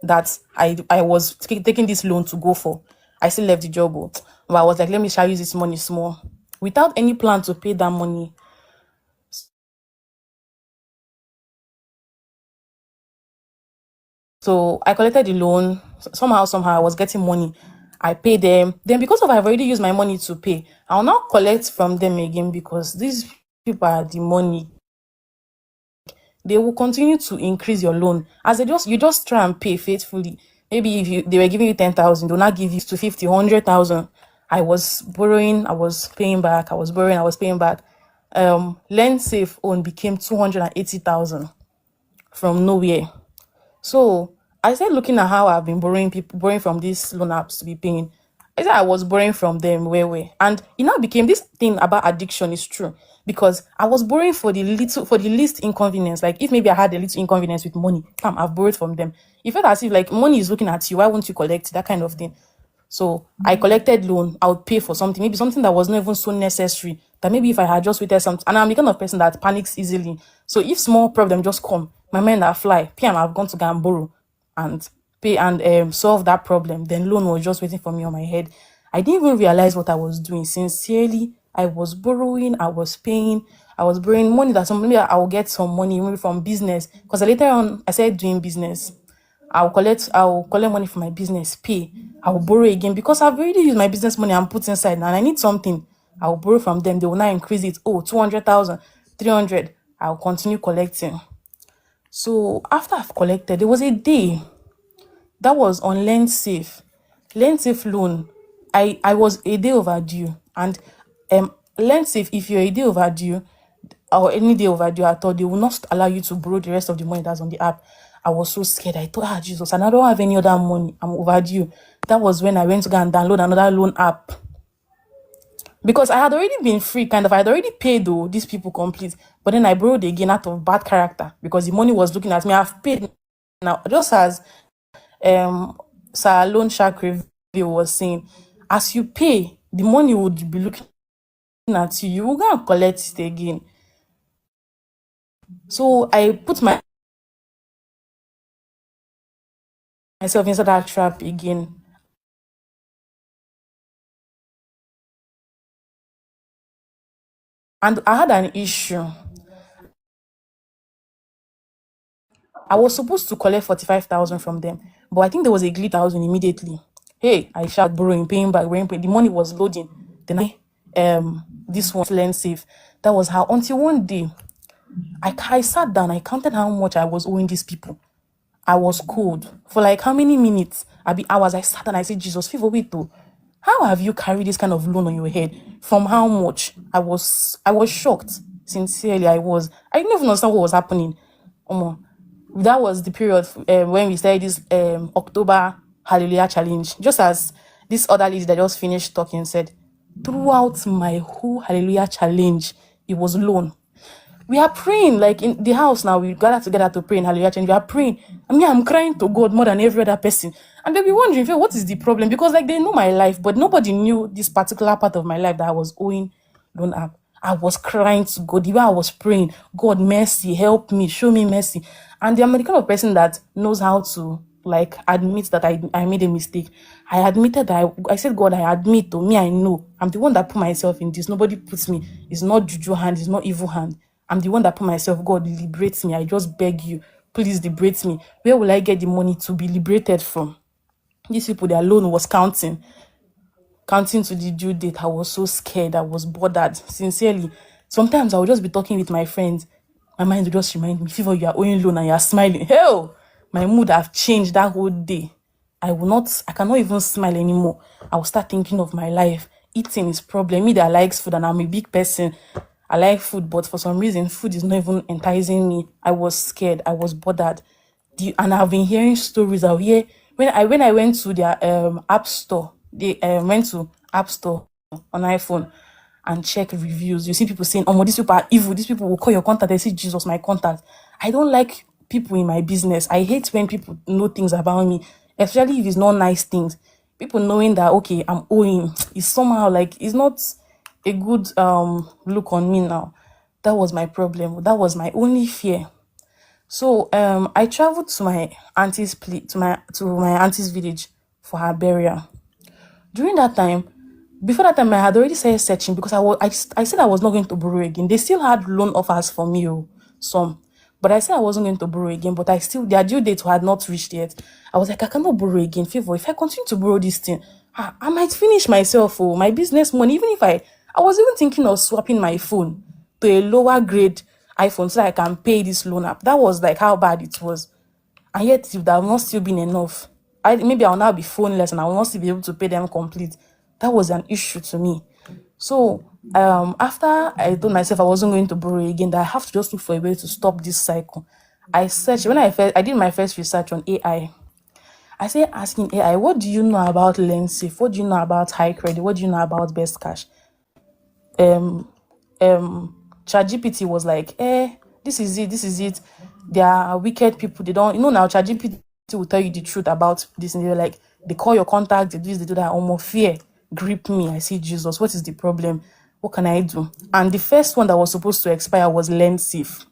that I was taking this loan to go for. I still left the job, but I was like, let me try use this money small, without any plan to pay that money. So I collected the loan. Somehow, I was getting money. I paid them. Then because of I've already used my money to pay, I'll now collect from them again, because these people are the money. They will continue to increase your loan as you just try and pay faithfully. Maybe if they were giving you 10,000, they'll not give you to 50, 100,000. I was borrowing, I was paying back. I was borrowing, I was paying back. Lend safe own became 280,000 from nowhere. So I started looking at how I've been borrowing from these loan apps to be paying. I said I was borrowing from them way. And it now became this thing about addiction is true, because I was borrowing for the least inconvenience. Like if maybe I had a little inconvenience with money, I've borrowed from them. It felt as if like money is looking at you, why won't you collect that kind of thing? So I collected loan. I would pay for something, maybe something that was not even so necessary. That maybe if I had just waited something, and I'm the kind of person that panics easily. So if small problem just come, my mind that fly, PM, I've gone to go and borrow and pay and solve that problem. Then loan was just waiting for me on my head. I didn't even realize what I was doing. Sincerely, I was borrowing, I was paying, I was borrowing money that maybe I will get some money maybe from business. Because later on I started doing business. I'll collect money for my business, pay. I'll borrow again because I've already used my business money and put inside and I need something. I'll borrow from them. They will now increase it. Oh, 200,000, 300. I'll continue collecting. So after I've collected, there was a day that was on lend safe loan. I was a day overdue, and lend safe, if you're a day overdue or any day overdue at all, they will not allow you to borrow the rest of the money that's on the app. I was so scared. I thought, Jesus, and I don't have any other money. I'm overdue. That was when I went to go and download another loan app, because I had already been free, kind of. I had already paid though these people complete, but then I borrowed again out of bad character because the money was looking at me. I've paid now, just as Sir Loan Shark Review was saying, as you pay, the money would be looking at you. You will go and collect it again. So I put myself inside that trap again. And I had an issue. I was supposed to collect 45,000 from them, but I think there was a glitch 1,000 immediately. Hey, I shout borrowing, paying back, the money was loading. Then this one lend safe. That was how until one day I sat down, I counted how much I was owing these people. I was cold for like how many minutes? I be hours. I sat and I said, Jesus, favor wait though. How have you carried this kind of loan on your head? From how much? I was shocked. Sincerely, I was. I didn't even understand what was happening. That was the period when we started this October Hallelujah Challenge. Just as this other lady that just finished talking said, throughout my whole Hallelujah Challenge, it was loan. We are praying, like in the house now, we gather together to pray in Hallelujah Challenge. We are praying. I mean, I'm crying to God more than every other person. And they'll be wondering, what is the problem? Because like they know my life, but nobody knew this particular part of my life that I was owing loan app. I was crying to God. The way I was praying, God, mercy, help me, show me mercy. And I'm the kind of person that knows how to like admit that I made a mistake. I admitted that I said, God, I admit to me, I know. I'm the one that put myself in this. Nobody puts me. It's not juju hand, it's not evil hand. I'm the one that put myself. God, liberate me. I just beg you, please liberate me. Where will I get the money to be liberated from? These people, their loan was counting to the due date. I was so scared. I was bothered. Sincerely, sometimes I would just be talking with my friends. My mind would just remind me, Fever, you are owing loan and you are smiling. Hell, my mood have changed that whole day. I cannot even smile anymore. I will start thinking of my life. Eating is problem. Me that likes food and I'm a big person. I like food, but for some reason, food is not even enticing me. I was scared. I was bothered. And I've been hearing stories out here. When I went to their app store, they went to app store on iPhone and check reviews. You see people saying, "Oh, these people are evil. These people will call your contact." They say, "Jesus, my contact." I don't like people in my business. I hate when people know things about me, especially if it's not nice things. People knowing that okay, I'm owing is somehow like it's not a good look on me now. That was my problem. That was my only fear. So I traveled to my to my auntie's village for her burial. During that time, before that time, I had already started searching because I said I was not going to borrow again. They still had loan offers for me, some, but I said I wasn't going to borrow again. But their due date had not reached yet. I was like, I cannot borrow again. Favor, if I continue to borrow this thing, I might finish myself, my business money. Even if I was even thinking of swapping my phone to a lower grade iPhone so that I can pay this loan up. That was like how bad it was. And yet if that will not still been enough. Maybe I'll now be phoneless and I will not still be able to pay them complete. That was an issue to me. So after I told myself I wasn't going to borrow again, that I have to just look for a way to stop this cycle. I searched when I did my first research on AI. I started asking AI, what do you know about LendSafe? What do you know about high credit? What do you know about best cash? ChatGPT was like, this is it. They are wicked people. They don't, now ChatGPT will tell you the truth about this. And they're like, they call your contact, they do this, they do that. Almost fear grip me. I see Jesus. What is the problem? What can I do? And the first one that was supposed to expire was LendSafe.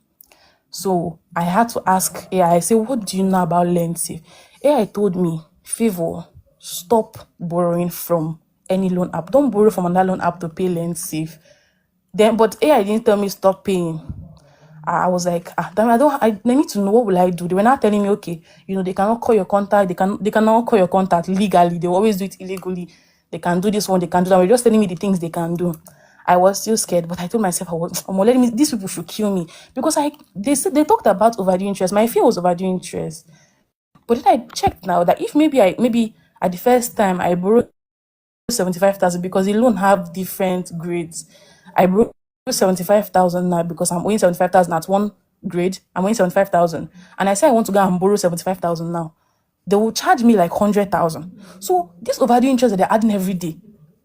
So I had to ask AI, I say, what do you know about LendSafe? AI told me, Favor, stop borrowing from any loan app. Don't borrow from another loan app to pay LendSafe. But AI didn't tell me stop paying. I was like, damn, I need to know what will I do. They were not telling me, okay, they cannot call your contact, they cannot call your contact legally. They always do it illegally. They can do this one, they can do that. They were just telling me the things they can do. I was still scared, but I told myself these people should kill me. Because they talked about overdue interest. My fear was overdue interest. But then I checked now that if maybe at the first time I borrowed 75,000 because the loan have different grades. I borrowed 75,000 now because I'm owing 75,000 at one grade. I'm owing 75,000, and I say I want to go and borrow 75,000 now. They will charge me like 100,000. So this overdue interest that they're adding every day,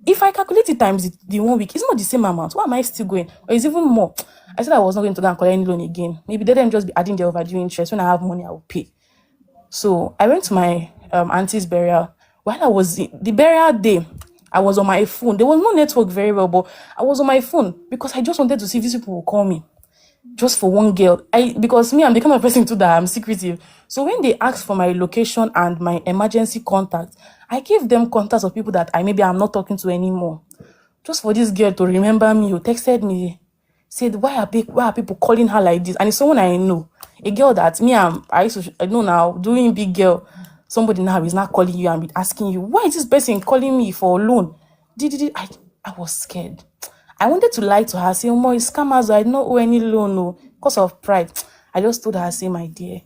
if I calculate it times the 1 week, it's not the same amount. Why am I still going? Or it's even more. I said I was not going to go and collect any loan again. Maybe they them just be adding the overdue interest. When I have money, I will pay. So I went to my auntie's burial. While I was the burial day, I was on my phone. There was no network very well, but I was on my phone because I just wanted to see if these people will call me. Just for one girl. Because me, I'm the kind of person too that I'm secretive. So when they asked for my location and my emergency contact, I gave them contacts of people that I'm not talking to anymore. Just for this girl to remember me, who texted me, said, why are people calling her like this? And it's someone I know. A girl that I know now, doing big girl. Somebody now is not calling you and be asking you, why is this person calling me for a loan? I was scared. I wanted to lie to her, say, oh, it's scammers, I don't owe any loan, no, because of pride. I just told her, say, my dear,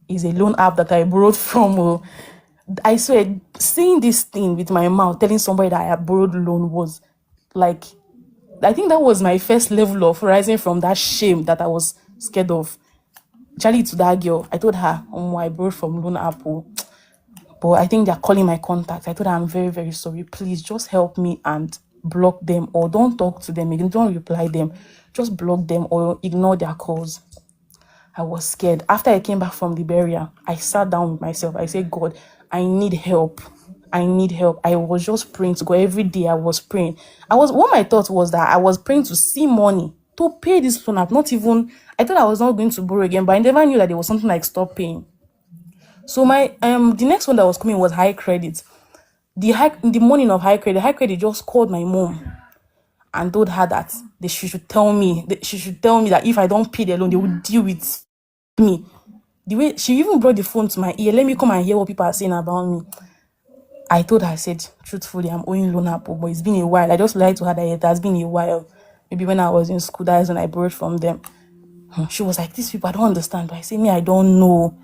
it's a loan app that I borrowed from. I swear, saying this thing with my mouth, telling somebody that I had borrowed loan was like, I think that was my first level of rising from that shame that I was scared of. Charlie, to that girl, I told her, I borrowed from loan app. But I think they're calling my contact. I told her, I'm very, very sorry. Please just help me and block them, or don't talk to them again. Don't reply them. Just block them or ignore their calls. I was scared. After I came back from the burial, I sat down with myself. I said, God, I need help. I need help. I was just praying to God. Every day I was praying. What my thought was that I was praying to see money to pay this loan up. I thought I was not going to borrow again, but I never knew that there was something like stop paying. So my the next one that was coming was high credit. In the morning of high credit just called my mom and told her that she should tell me that if I don't pay the loan, they would deal with me. The way she even brought the phone to my ear, let me come and hear what people are saying about me. I told her, I said, truthfully, I'm owing loan up, but it's been a while. I just lied to her that it has been a while. Maybe when I was in school, that's when I borrowed from them. She was like, these people, I don't understand. But I say, I don't know.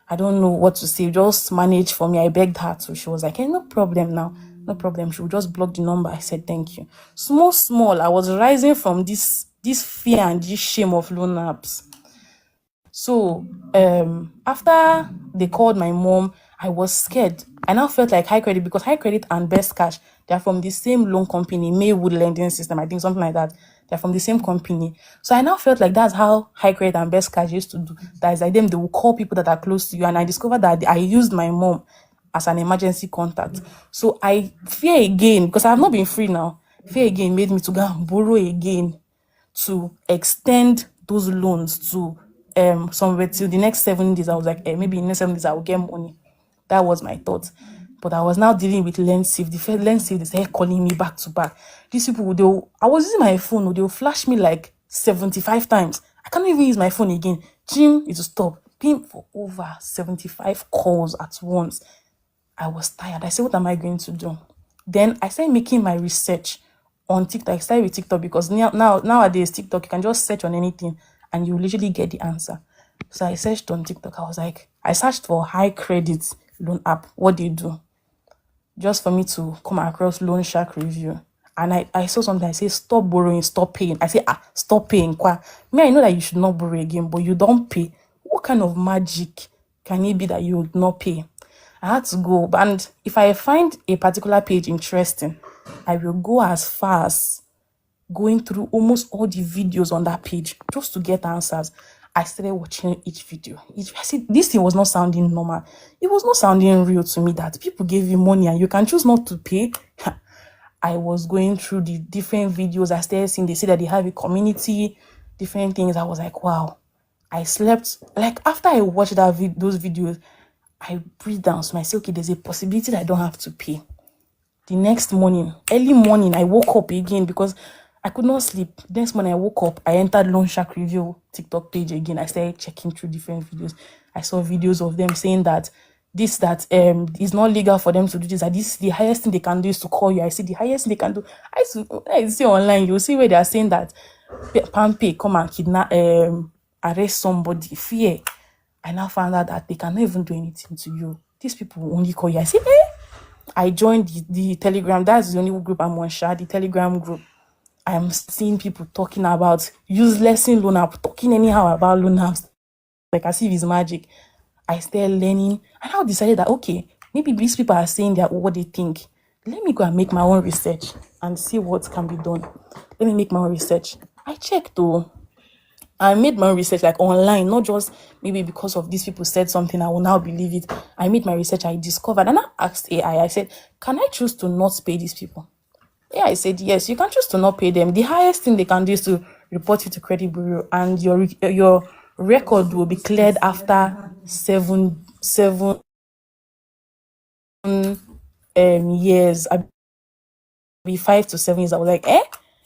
I don't know what to say. Just manage for me. I begged her to. She was like, hey, no problem now. No problem. She would just block the number. I said, thank you. Small, I was rising from this this fear and this shame of loan apps. So after they called my mom, I was scared. I now felt like High Credit, because High Credit and Best Cash, they're from the same loan company, Maywood Lending System, I think something like that. They're from the same company. So I now felt like that's how High Credit and Best Cash used to do. That is like them, they will call people that are close to you. And I discovered that I used my mom as an emergency contact. So I fear again, because I have not been free now. Fear again made me to go and borrow again to extend those loans to somewhere till the next 7 days. I was like, maybe in the next 7 days I will get money. That was my thought. But I was now dealing with Lensive. The first Lensive, they started calling me back to back. These people, I was using my phone, they'll flash me like 75 times. I can't even use my phone again. Jim, it will stop. Pim for over 75 calls at once. I was tired. I said, what am I going to do? Then I started making my research on TikTok. I started with TikTok because nowadays TikTok, you can just search on anything and you literally get the answer. So I searched on TikTok. I searched for High Credit loan app. What they do? Just for me to come across Loan Shark review. And I saw something. I say, stop borrowing, stop paying. I say, stop paying. Me, I know that you should not borrow again, but you don't pay. What kind of magic can it be that you would not pay? I had to go. And if I find a particular page interesting, I will go as far as going through almost all the videos on that page just to get answers. I started watching each video. I see this thing was not sounding normal. It was not sounding real to me that people gave you money and you can choose not to pay. I was going through the different videos. I started seeing, they say that they have a community, different things. I was like, wow. I slept. Like after I watched those videos, I breathed down. So I said, okay, there's a possibility that I don't have to pay. The next morning, early morning, I woke up again because I could not sleep. Next morning, I woke up. I entered Loan Shark Review TikTok page again. I started checking through different videos. I saw videos of them saying that it's not legal for them to do this. That this the highest thing they can do is to call you. I see the highest thing they can do. I see online. You see where they are saying that Pampe come and kidnap arrest somebody. Fear. I now found out that they cannot even do anything to you. These people will only call you. I say, I joined the Telegram. That's the only group I'm on, the Telegram group. I'm seeing people talking about useless in loan app, talking anyhow about loan apps, like as if it's magic. I started learning, and I decided that, okay, maybe these people are saying that what they think. Let me go and make my own research and see what can be done. Let me make my own research. I checked though. I made my own research like online, not just maybe because of these people said something, I will now believe it. I made my research, I discovered, and I asked AI, I said, can I choose to not pay these people? Yeah, I said, yes, you can choose to not pay them. The highest thing they can do is to report you to credit bureau, and your record will be cleared after seven years. I be 5 to 7 years. I was like,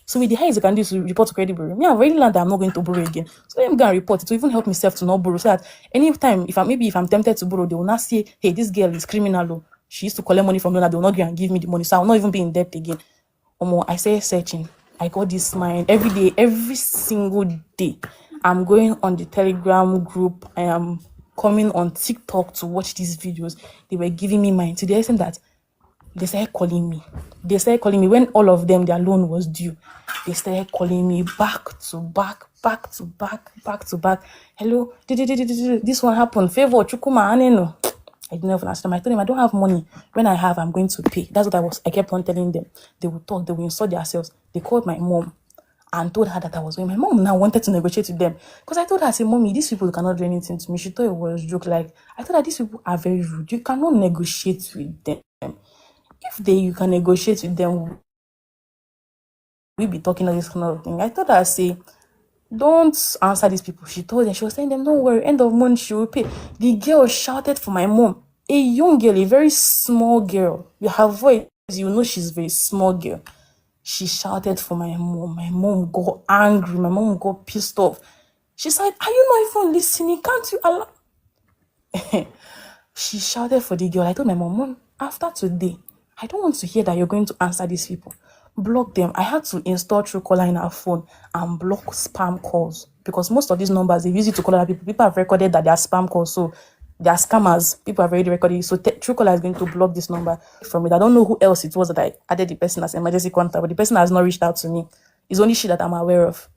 so with the highest I can do is to report to credit bureau. Me, I've already learned that I'm not going to borrow again. So let me go and report it to even help myself to not borrow. So that anytime, if I'm tempted to borrow, they will not say, hey, this girl is criminal. Oh. She used to collect money from me, they will not go and give me the money. So I'll not even be in debt again. I started searching. I got this mind every day, every single day. I'm going on the Telegram group. I am coming on TikTok to watch these videos. They were giving me mine to the extent that they started calling me. They started calling me when all of them, their loan was due. They started calling me back to back, back to back, back to back. Hello, this one happened. Favor, Chukuma, Aneno. I didn't even ask them. I told them I don't have money. When I have, I'm going to pay. That's what I kept on telling them. They would talk, they would insult themselves. They called my mom and told her that I was going. My mom now wanted to negotiate with them. Because I told her, I said, Mommy, these people cannot do anything to me. She thought it was a joke. Like, I told her, these people are very rude. You cannot negotiate with them. If you can negotiate with them, we be talking all this kind of thing. I told her, I say, don't answer these people. She was telling them, don't worry, end of month she will pay. The girl shouted for my mom. A young girl, a very small girl. With her voice, you know she's a very small girl. She shouted for my mom. My mom got angry. My mom got pissed off. She said, are you not even listening? Can't you allow? She shouted for the girl. I told my mom, after today, I don't want to hear that you're going to answer these people. Block them. I had to install Truecaller in her phone and block spam calls because most of these numbers, they use it to call other people. People have recorded that they are spam calls, so they are scammers. People have already recorded it. So Truecaller is going to block this number from it. I don't know who else it was that I added the person as emergency contact, but the person has not reached out to me. It's only she that I'm aware of.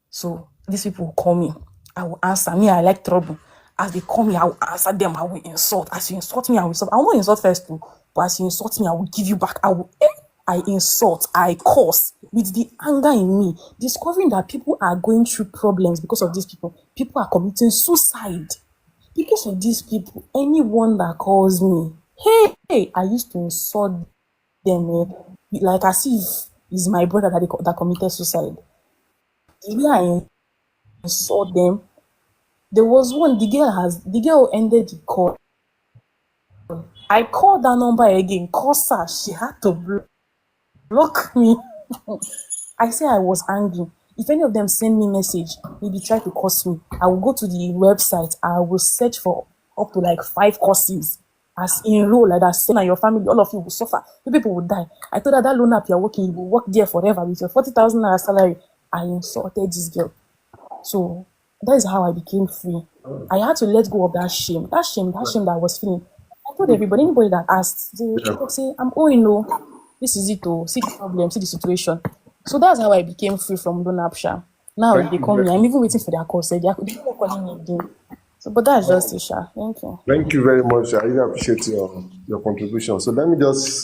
So these people will call me. I will answer. Me, I like trouble. As they call me, I will answer them. I will insult. As you insult me, I will insult. I will not insult first too, but as you insult me, I will give you back. I insult. I curse with the anger in me, discovering that people are going through problems because of these people. People are committing suicide because of these people. Anyone that calls me, hey, I used to insult them, like as if it's my brother that committed suicide. The way I insult them, there was one, the girl ended the call. I called that number again, cause her, she had to block me. I say I was angry. If any of them send me message, maybe try to curse me, I will go to the website. I will search for up to like 5 courses. As enroll, like that, same and your family, all of you will suffer. You people will die. I told her that loan app you're working, you will work there forever with your 40,000 naira salary. I insulted this girl. So that is how I became free. I had to let go of that shame. That I was feeling. I told everybody, anybody that asked, they Yeah. would say, I'm owing no. This is it, oh, see the problem, see the situation. So that's how I became free from loan app. Sha. Now Thank they you. call me. I'm even waiting for their call. Say they're not calling me again. So, but that's just it, Sha. Thank you. Thank you very much. I really appreciate your contribution. So let me just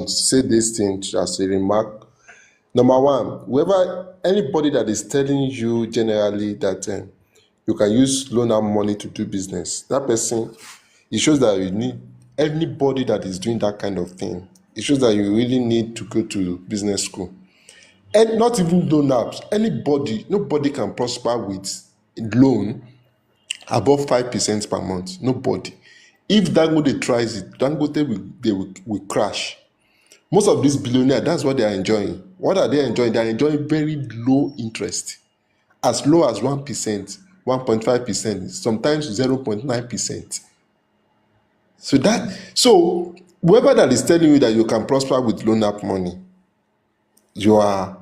say this thing as a remark. Number one, whoever anybody that is telling you generally that you can use loan and money to do business, that person, it shows that you need anybody that is doing that kind of thing. It shows that you really need to go to business school. And not even loan apps. Nobody can prosper with loan above 5% per month. Nobody. If Dangote tries it, Dangote will crash. Most of these billionaires, that's what they are enjoying. What are they enjoying? They are enjoying very low interest, as low as 1%, 1.5%, sometimes 0.9%. So whoever that is telling you that you can prosper with loan app money, you are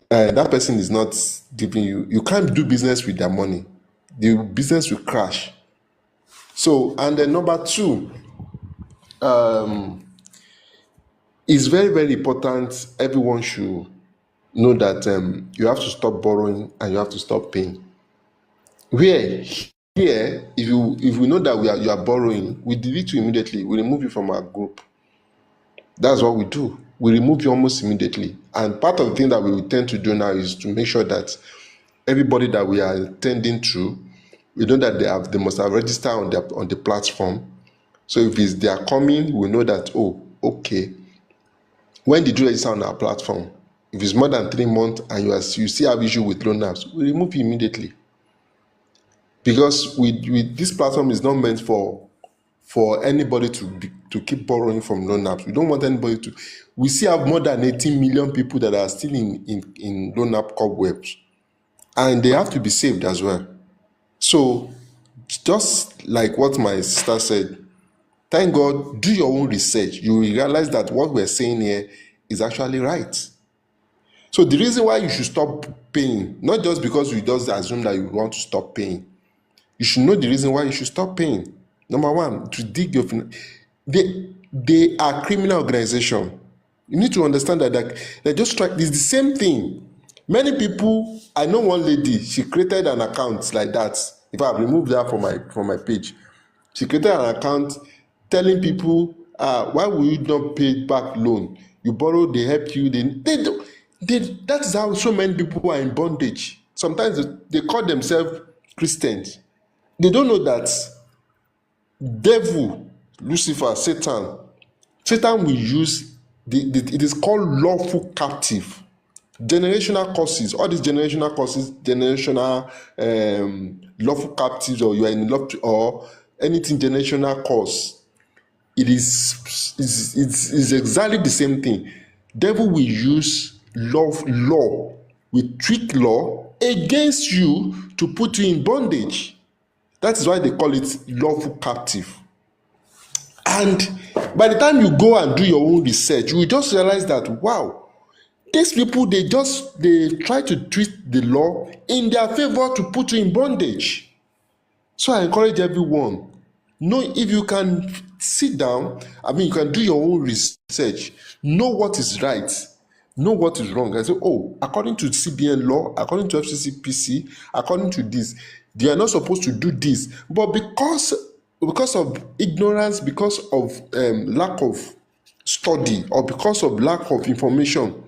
that person is not giving you. You can't do business with their money. The business will crash. So, and then number two, it's very, very important. Everyone should know that you have to stop borrowing and you have to stop paying. Where here, if we know that you are borrowing, we delete you immediately. We remove you from our group. That's what we do. We remove you almost immediately. And part of the thing that we will tend to do now is to make sure that everybody that we are tending to, we know that they must have registered on the platform. So if they are coming, we know that, oh, okay. When did you register on our platform? If it's more than 3 months and you still have issue with loan apps, we remove you immediately. Because this platform is not meant for anybody to keep borrowing from loan apps. We don't want anybody to. We still have more than 18 million people that are still in loan app cobwebs, and they have to be saved as well. So, just like what my sister said, thank God, do your own research. You will realize that what we're saying here is actually right. So the reason why you should stop paying, not just because you just assume that you want to stop paying, you should know the reason why you should stop paying. Number one, to dig your they are criminal organization. You need to understand that they just try. It's the same thing. Many people, I know one lady, she created an account like that. If I remove that from my page, she created an account telling people, why will you not pay back loan? You borrow, they help you. That is how so many people are in bondage. Sometimes they call themselves Christians. They don't know that devil, Lucifer, Satan will use it is called lawful captive. Generational causes, all these generational causes, generational lawful captives, or you are in love or anything generational cause, it is exactly the same thing. Devil will use law, will trick law against you to put you in bondage. That is why they call it lawful captive. And by the time you go and do your own research, you will just realize that, wow, these people, they try to twist the law in their favor to put you in bondage. So I encourage everyone, know if you can sit down, you can do your own research, know what is right. know what is wrong. I say, oh, according to CBN law, according to FCCPC, according to this, they are not supposed to do this. But because of ignorance, because of lack of study, or because of lack of information,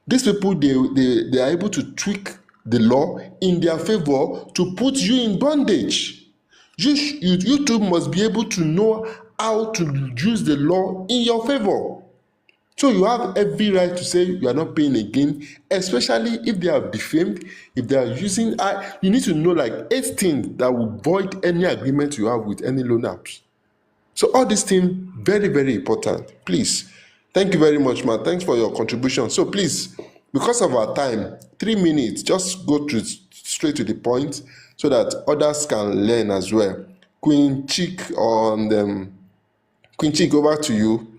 these people they are able to tweak the law in their favor to put you in bondage. You too must be able to know how to use the law in your favor. So you have every right to say you are not paying again, especially if they are defamed, if they are using. You need to know like 8 things that will void any agreement you have with any loan apps. So all these things very very important. Please, thank you very much, man. Thanks for your contribution. So please, because of our time, 3 minutes, just go to straight to the point so that others can learn as well. Queen Chick, over to you,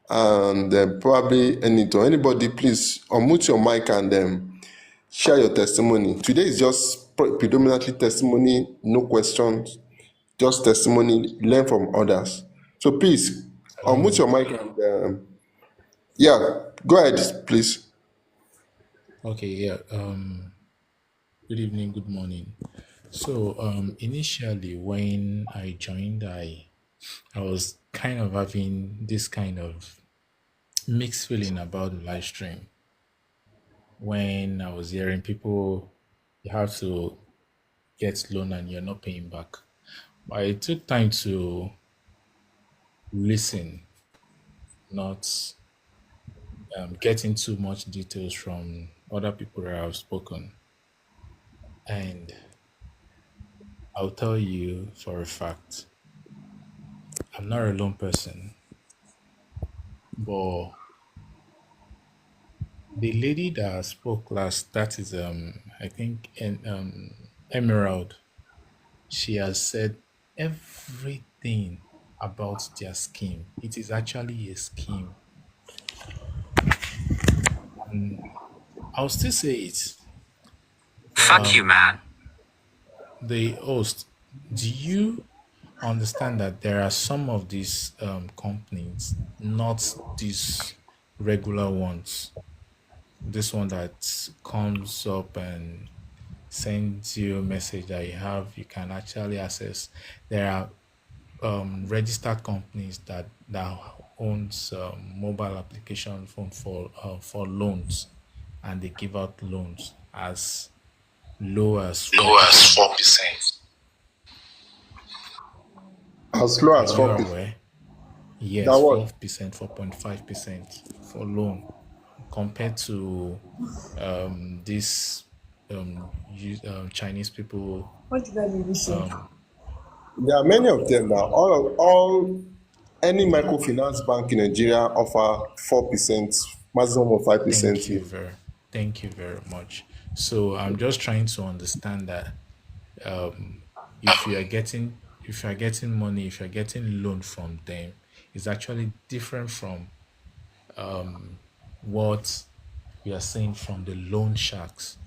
and probably anybody, please unmute your mic and share your testimony. Today is just predominantly testimony, no questions, just testimony, learn from others. So please unmute Oh, your mic and yeah, go ahead, please. okay, yeah. Good evening, good morning. So, initially when I joined, I was kind of having this kind of mixed feeling about the live stream when I was hearing people you have to get loan and you're not paying back. But I took time to listen, not getting too much details from other people that have spoken. And I'll tell you for a fact, I'm not a lone person, but the lady that spoke last, that is I think Emerald, she has said everything about their scheme. It is actually a scheme. And I'll still say it. Fuck you, man. The host, do you understand that there are some of these companies, not these regular ones? This one that comes up and sends you a message that you can actually access. There are registered companies that owns mobile application phone for loans, and they give out loans as low as four Low as percent. 4%. As low Are as you 4%. aware? Yes, That what? 4%, 4.5% for loan compared to these Chinese people. What did I really say? There are many of them now. All any microfinance bank in Nigeria offer 4%, maximum of 5%. Thank you very much. So I'm just trying to understand that if you are getting money, if you're getting loan from them, it's actually different from what we are seeing from the loan sharks.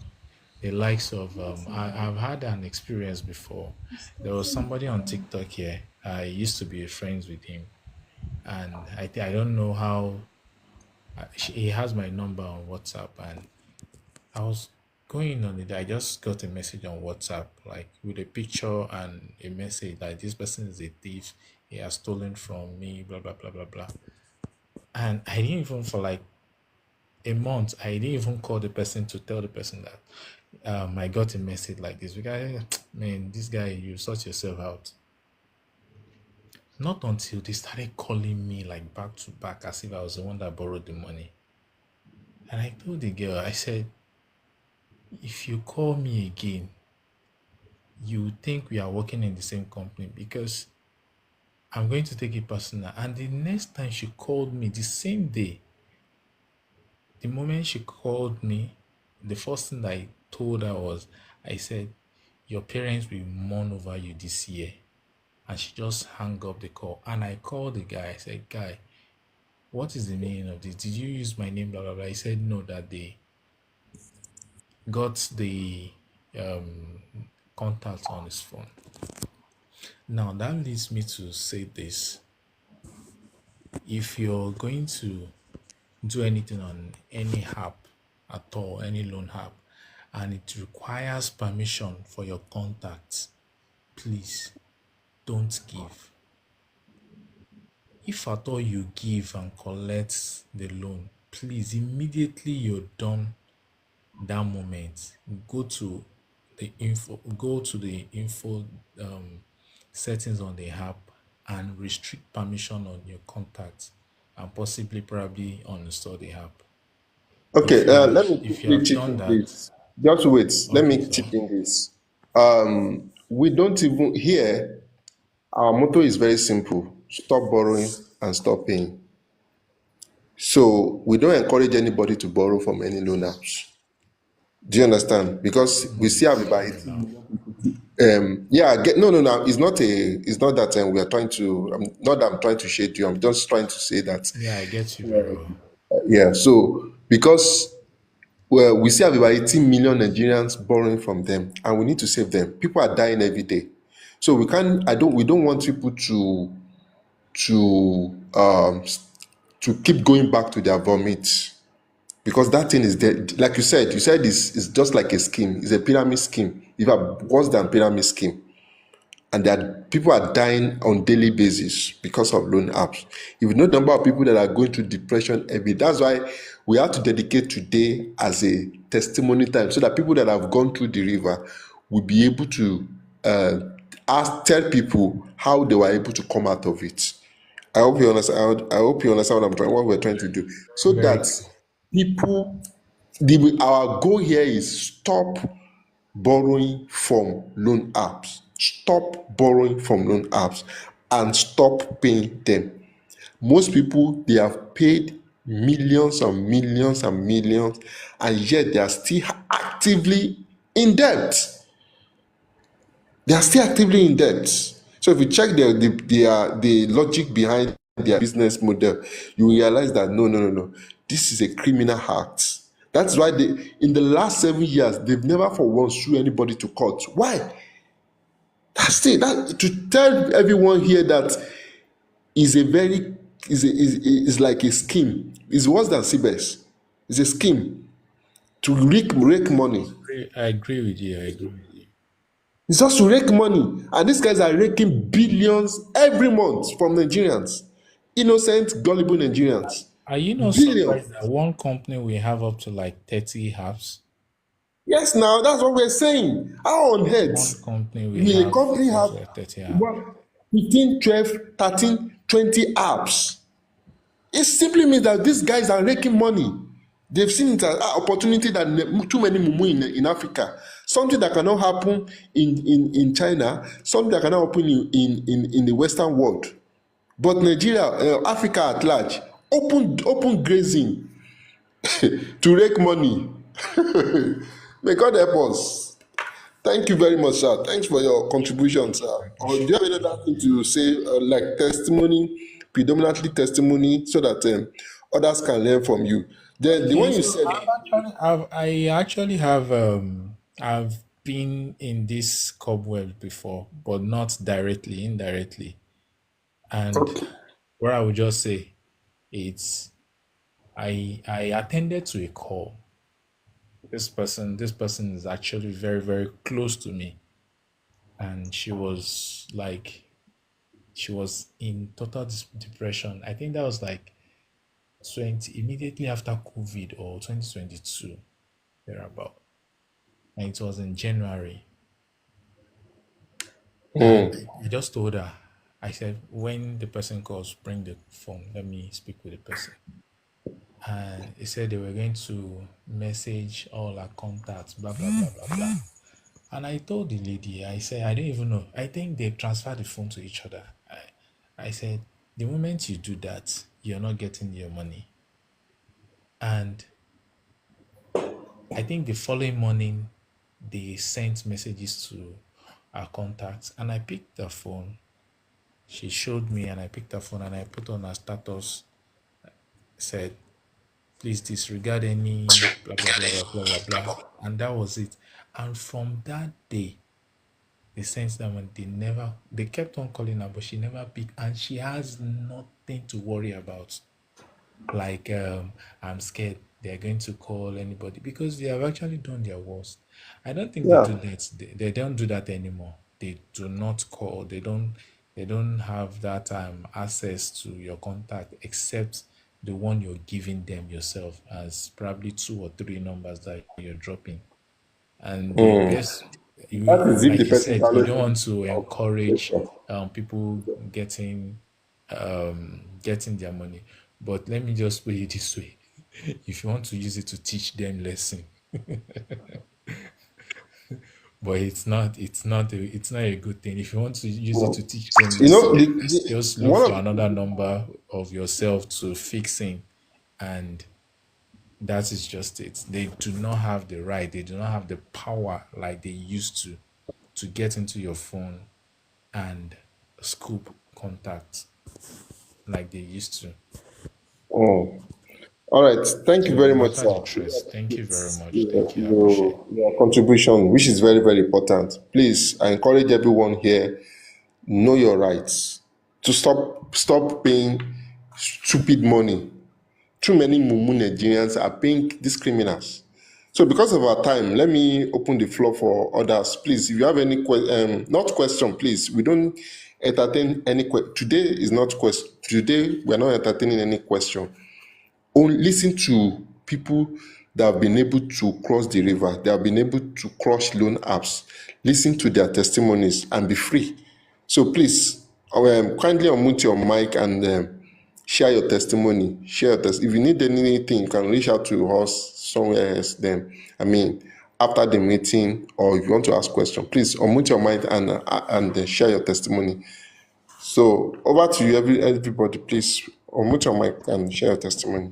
The likes of I've had an experience before. There was somebody on TikTok here. I used to be friends with him, and I don't know how he has my number on WhatsApp, and I was going on it. I just got a message on WhatsApp, like with a picture and a message like this person is a thief. He has stolen from me, blah blah blah blah blah. And I didn't even for like a month. I didn't even call the person to tell the person that I got a message like this. Because man, this guy, you sort yourself out. Not until they started calling me like back to back as if I was the one that borrowed the money. And I told the girl, I said, if you call me again, you think we are working in the same company because I'm going to take it personal. And the next time she called me, the same day, the moment she called me, the first thing that I told her was, I said, your parents will mourn over you this year. And she just hung up the call. And I called the guy. I said, guy, what is the meaning of this? Did you use my name? Blah, blah, blah. He said, no, that they got the contact on his phone. Now, that leads me to say this. If you're going to do anything on any app at all, any loan app, and it requires permission for your contacts, please don't give. If at all you give and collect the loan, please immediately you're done that moment, go to the info settings on the app and restrict permission on your contacts and possibly probably uninstall the app. Okay, let me If you quickly have chip done in that, this. Just wait. Let okay, me sir. chip in this. We don't even here. Our motto is very simple: stop borrowing and stop paying. So we don't encourage anybody to borrow from any loan apps. Do you understand? Because we see have about Fair 18 enough. million. Yeah, get, no, no, no. It's not It's not that we are trying to. Not that I'm trying to shade you. I'm just trying to say that. Yeah, I get you very well. Yeah. So because well, we see have about 18 million Nigerians borrowing from them, and we need to save them. People are dying every day, so we can't. I don't. We don't want people to to keep going back to their vomit because that thing is dead. Like you said it's just like a scheme. It's a pyramid scheme. In fact, worse than pyramid scheme. And that people are dying on daily basis because of loan apps. If you know the number of people that are going through depression every, that's why we have to dedicate today as a testimony time so that people that have gone through the river will be able to tell people how they were able to come out of it. I hope you understand. I hope you understand what we're trying to do, so Very that true. people. Our goal here is stop borrowing from loan apps. Stop borrowing from loan apps and stop paying them. Most people they have paid millions and millions and millions, and yet they are still actively in debt. They are still actively in debt. So if you check the logic behind their business model, you realize that no, no, no, no, this is a criminal act. That's why they in the last 7 years they've never for once sue anybody to court. Why? That's it. That to tell everyone here that is a very is like a scheme. It's worse than CBS. It's a scheme to rake money. I agree with you. I agree with you. It's just to rake money. And these guys are raking billions every month from Nigerians. Innocent, gullible Nigerians. Are you not surprised Billions. that one company we have up to like 30 apps? Yes, now that's what we're saying. How on One earth company we will a have company up have to like 30 apps. what, 15, 12, 13, 20 apps? It simply means that these guys are raking money. They've seen it as an opportunity that too many mumu in Africa. Something that cannot happen in China, something that cannot happen in the Western world. But Nigeria, Africa at large, open grazing to rake money. May God help us. Thank you very much, sir. Thanks for your contribution, sir. I Or do appreciate you have any other thing to say, like testimony, predominantly testimony, so that others can learn from you? Then the one Okay, you so said, I actually have I've been in this cobweb before, but not directly, indirectly. And okay. what I would just say it's I attended to a call. This person is actually very, very close to me. And she was in total depression. I think that was like 20 immediately after COVID or 2022 thereabout, and it was in January. And I just told her, I said, when the person calls, bring the phone, let me speak with the person. And he said they were going to message all our contacts, blah blah blah blah blah. And I told the lady, I said, I don't even know. I think they transferred the phone to each other. I said, the moment you do that, you're not getting your money. And I think the following morning, they sent messages to our contacts, and I picked the phone. She showed me, and I picked the phone and I put on her status, said, please disregard any blah blah blah blah blah blah blah. And that was it. And from that day, they sent them and they kept on calling her, but she never picked, and she has nothing to worry about. like I'm scared they're going to call anybody because they have actually done their worst. I don't think they Yeah. do that. They don't do that anymore. They do not call. They don't have that access to your contact except the one you're giving them yourself as probably 2 or 3 numbers that you're dropping. And the Mm. best, That you is if the like you person said, you downloads don't want to the encourage application. people getting their money. But let me just put it this way: if you want to use it to teach them lesson, but it's not a good thing. If you want to use it to teach them You know, lesson, just look one for of another number of yourself to fix in, and that is just it. They do not have the right, they do not have the power like they used to get into your phone and scoop contacts like they used to. oh. All right. Thank you So very it much, was sir. quite We interest. Thank you very appreciate much. Thank you. I appreciate. your contribution, which is very, very important. Please, I encourage everyone here, know your rights. To stop paying stupid money. Too many mumu Nigerians are paying these criminals. So because of our time, let me open the floor for others. Please, if you have any not question, please. We don't entertain any today is not question. Today we are not entertaining any question. Only listen to people that have been able to cross the river, they have been able to crush loan apps. Listen to their testimonies and be free. So please, kindly unmute your mic and share your testimony. If you need anything, you can reach out to us somewhere else. Then, after the meeting, or if you want to ask question, please unmute your mic and share your testimony. So over to you, everybody. Please unmute your mic and share your testimony.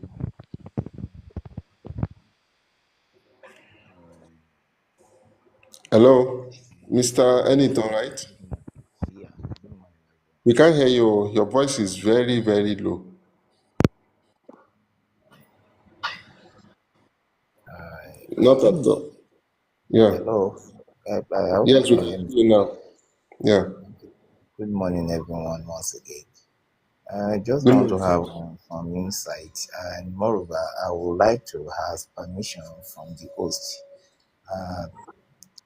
Hello, Mr. Anyton, right? Yeah, good morning, everyone. We can't hear you. Your voice is very, very low. I Not at think, all. Yeah. hello, I hope you Yes, we can can hear me. hear you now. Yeah. Good morning, everyone, once again. I just Good want to morning. have some insight, and moreover, I would like to ask permission from the host. Uh,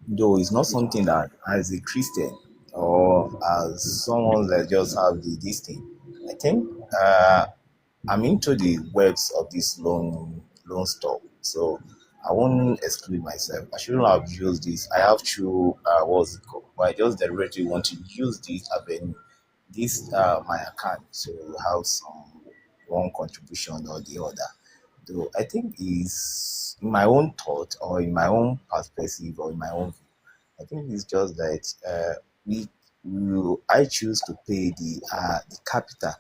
though it's not something that, as a Christian or as someone that just have this thing, I think I'm into the webs of this loan stuff. So I won't exclude myself. I shouldn't have used this. I have to what's it called? But I just directly want to use this avenue, this my account to have some one contribution or the other. Though I think is in my own thought or in my own perspective or in my own view. I think it's just that I choose to pay the capital,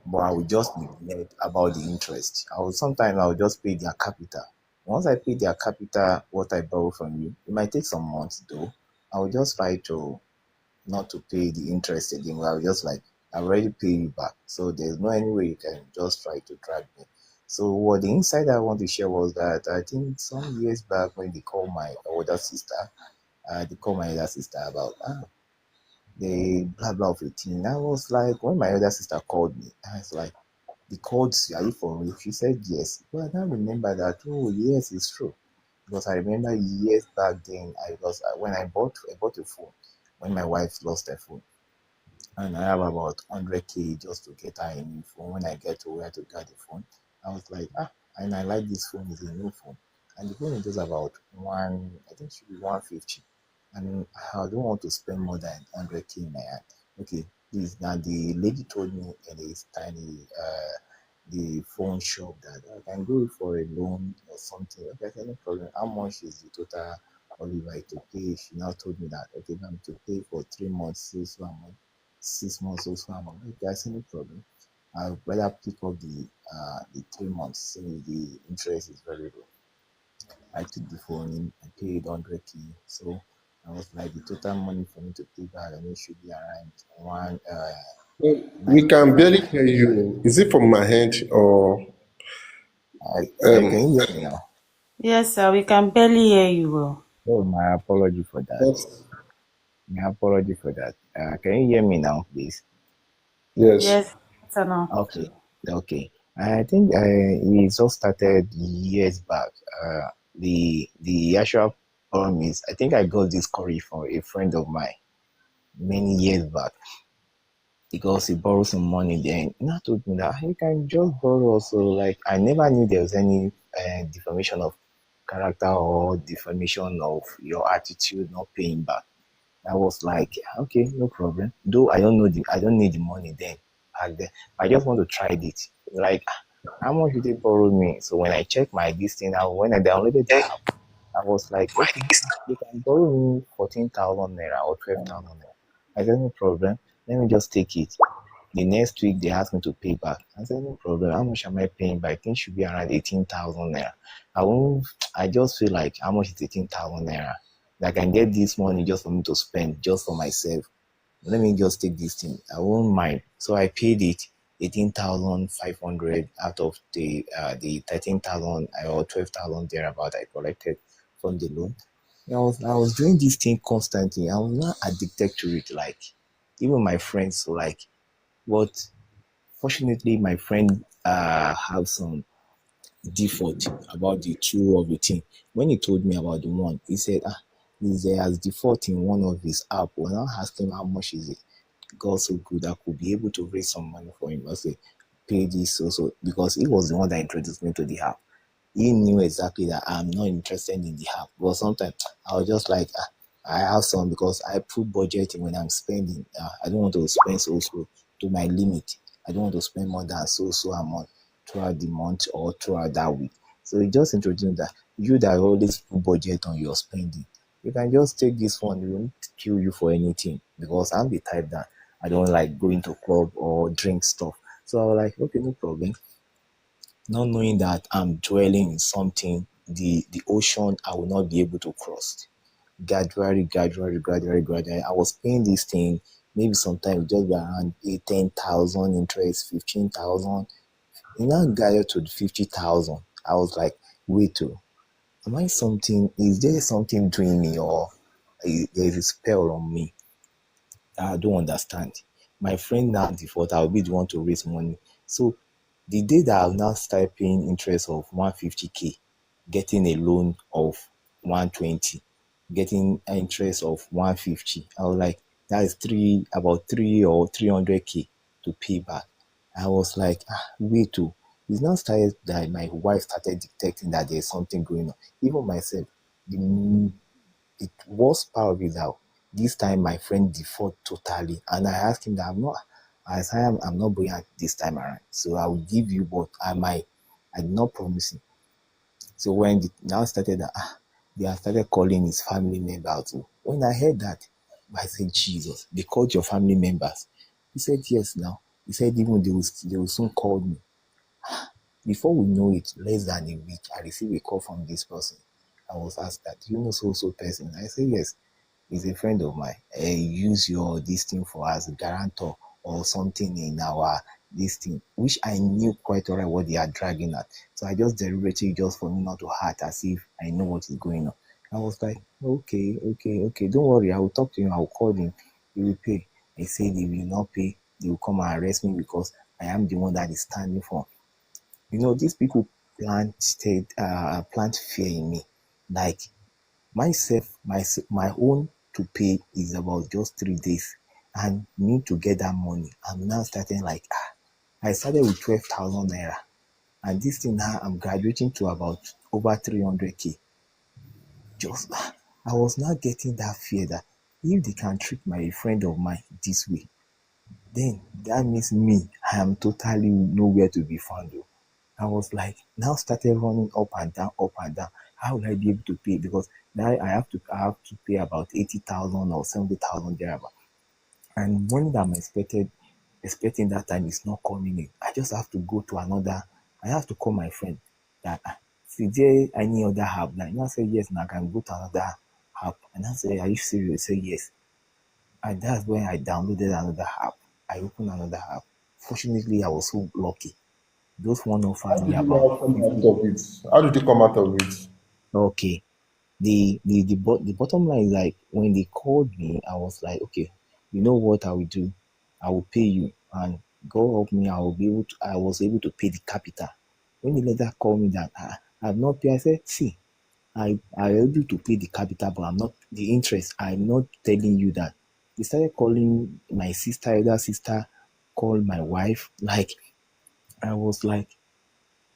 but I will just neglect about the interest. Sometimes I will just pay their capital. Once I pay their capital, what I borrow from you, it might take some months though. I will just try to not to pay the interest again. I will just like I already pay you back. So there's no any way you can just try to drag me. So what the insight I want to share was that I think some years back when they called my elder sister about the blah blah of a thing. I was like, when my elder sister called me, I was like, the codes, are you for real? She said yes. But I now remember that, oh, yes, it's true. Because I remember years back then, when I bought a phone, when my wife lost her phone, and I have about 100K just to get her a new phone. When I get to where to get the phone, I was like, and I like this phone, it's a new phone. And the phone is just about I think it should be 150. And I don't want to spend more than 100K in my hand. Okay, please. Now the lady told me in this tiny the phone shop that I can go for a loan or something. Okay, I said, no problem. How much is the total Oliver to pay? She now told me that okay, I'm to pay for 3 months, 6 months, 6 months, or so. Okay, I said no problem. I'll rather pick up the 3 months since the interest is very low. I took the phone in, I paid 100K. So I was like the total money for me to pay back and it should be around one We can 95. barely hear you. Is it from my head or Can um? you hear me now? Yes, sir, we can barely hear you well. Oh, my apology for that. Yes. My apology for that. Can you hear me now, please? Yes. Yes, better now. Okay, okay. I think it just started years back. The actual problem is I think I got this courage from a friend of mine many years back because he borrowed some money then. He now told me that you can just borrow also. Like I never knew there was any defamation of character or defamation of your attitude not paying back. I was like, okay, no problem. Though I don't need the money then back then. I just want to try it. Like how much did they borrow me? So when I checked my this thing out, when I downloaded the app, I was like, okay, they can borrow me 14,000 naira or 12,000 naira. I said, no problem. Let me just take it. The next week they asked me to pay back. I said, no problem. How much am I paying back? I think it should be around 18,000 naira. I won't, I just feel like how much is 18,000 naira? That I can get this money just for me to spend just for myself. Let me just take this thing. I won't mind. So I paid it 18,500 out of the 13,000 or 12,000 thereabout I collected from the loan. I was doing this thing constantly. I was not addicted to it. Like even my friends were like, but fortunately my friend have some default about the two of the thing. When he told me about the one, he said, he has default in one of his app. When I asked him how much is it, God so good I could be able to raise some money for him. I say, pay this so because he was the one that introduced me to the app. He knew exactly that I'm not interested in the app. But sometimes I was just like, I have some because I put budgeting when I'm spending. I don't want to spend so to my limit. I don't want to spend more than so amount throughout the month or throughout that week. So it just introduced that you that always put budget on your spending, you can just take this one. It won't kill you for anything because I'm the type that I don't like going to club or drink stuff. So I was like, okay, no problem. Not knowing that I'm dwelling in something, the ocean I will not be able to cross. Gradually. I was paying this thing maybe sometimes just be around 10,000 interest, 15,000. It now got to 50,000. I was like, wait, am I something? Is there something doing me or there is a spell on me? I don't understand. My friend now default, I'll be the one to raise money. So the day that I'll now start paying interest of 150K, getting a loan of 120, getting an interest of 150, I was like, that is about 300K to pay back. I was like, wait to. It's now started that my wife started detecting that there's something going on. Even myself, the it was part of it that this time my friend default totally, and I asked him that I'm not going out this time around. So I will give you, but I did not promise him. So when it now started that they have started calling his family members. So when I heard that, I said, Jesus, they called your family members. He said, yes. Now he said even they will soon call me. Before we know it, less than a week, I received a call from this person. I was asked that, do you know so person? I said, yes, he's a friend of mine. Use your this thing for as a guarantor or something in our this thing, which I knew quite alright what they are dragging at. So I just deliberately just for me not to hurt as if I know what is going on. I was like, okay, don't worry, I will talk to him, I will call him, he will pay. They say they will not pay, they will come and arrest me because I am the one that is standing for. These people plant fear in me. Like myself, my own to pay is about just 3 days, and need to get that money. I'm now starting like I started with 12,000 naira, and this thing now I'm graduating to about over 300K. Just I was not getting that fear that if they can trick my friend of mine this way, then that means me, I am totally nowhere to be found. I was like, now started running up and down, up and down. How will I be able to pay? Because now I have to pay about 80,000 or 70,000 thereabout. And money that I'm expecting that time is not coming in. I just have to go to another. I have to call my friend that is there any other app? And I say yes, now I can go to another app. And I say, are you serious? Say yes. And that's when I downloaded another app. I opened another app. Fortunately, I was so lucky. Those one offered How me did you about now come out 50. of it? How did you come out of it? Okay. The bottom line is like when they called me, I was like, okay, you know what I will do? I will pay you. And God help me, I was able to pay the capital. When the letter called me that I've not paid, I said, see, I able to pay the capital, but I'm not the interest. I'm not telling you that. They started calling my sister, elder sister, called my wife. Like I was like,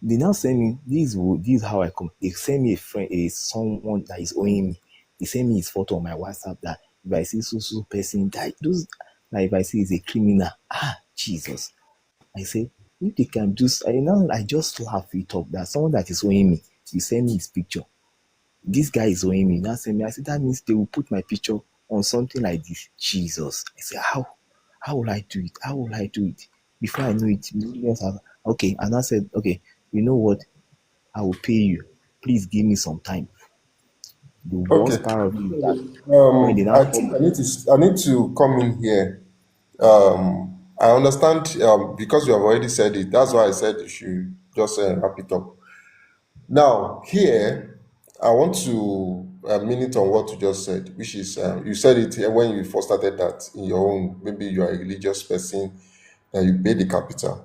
they now send me this is how I come. They send me a friend, someone that is owing me. They send me his photo on my WhatsApp that if I see so person that those like if I see is a criminal, Jesus. I say if they can just I just laugh it up that someone that is owing me, you send me his picture. This guy is owing me. Now send me. I said that means they will put my picture on something like this. Jesus. I said how will I do it? How will I do it? Before I knew it, millions have okay. And I said, okay, you know what? I will pay you. Please give me some time. The Okay. worst part of it is that when they now I call think my I need to come in here. I understand because you have already said it. That's why I said you should just wrap it up. Now, here, I want to minute on what you just said, which is you said it here when you first started that in your own, maybe you are a religious person and you pay the capital.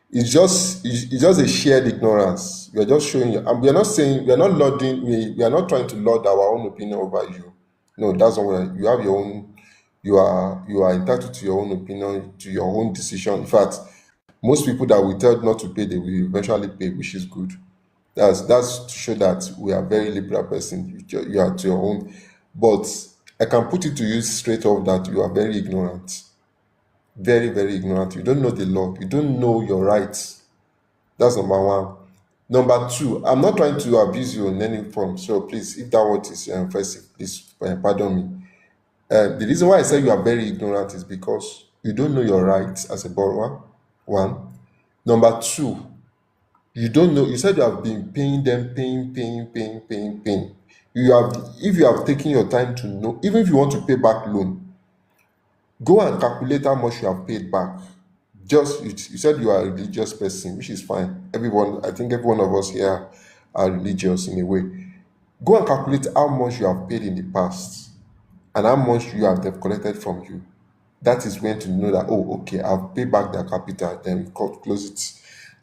It's just a shared ignorance. We are just showing you, and we are not saying we are not lauding, we are not trying to lord our own opinion over you. No, that's not what you have your own, you are entitled to your own opinion, to your own decision. In fact, most people that we tell not to pay, they will eventually pay, which is good. That's to show that we are very liberal person. You are to your own, but I can put it to you straight off that you are very ignorant, very very ignorant. You don't know the law. You don't know your rights. That's number one. Number two, I'm not trying to abuse you in any form. So please, if that word is offensive, please pardon me. The reason why I say you are very ignorant is because you don't know your rights as a borrower. One. Number two, you don't know. You said you have been paying them, paying. You have, if you have taken your time to know, even if you want to pay back loan, go and calculate how much you have paid back. Just you said you are a religious person, which is fine. Everyone, I think every one of us here are religious in a way. Go and calculate how much you have paid in the past and how much you have they've collected from you. That is when to know that, oh, okay, I've paid back their capital, then we close it.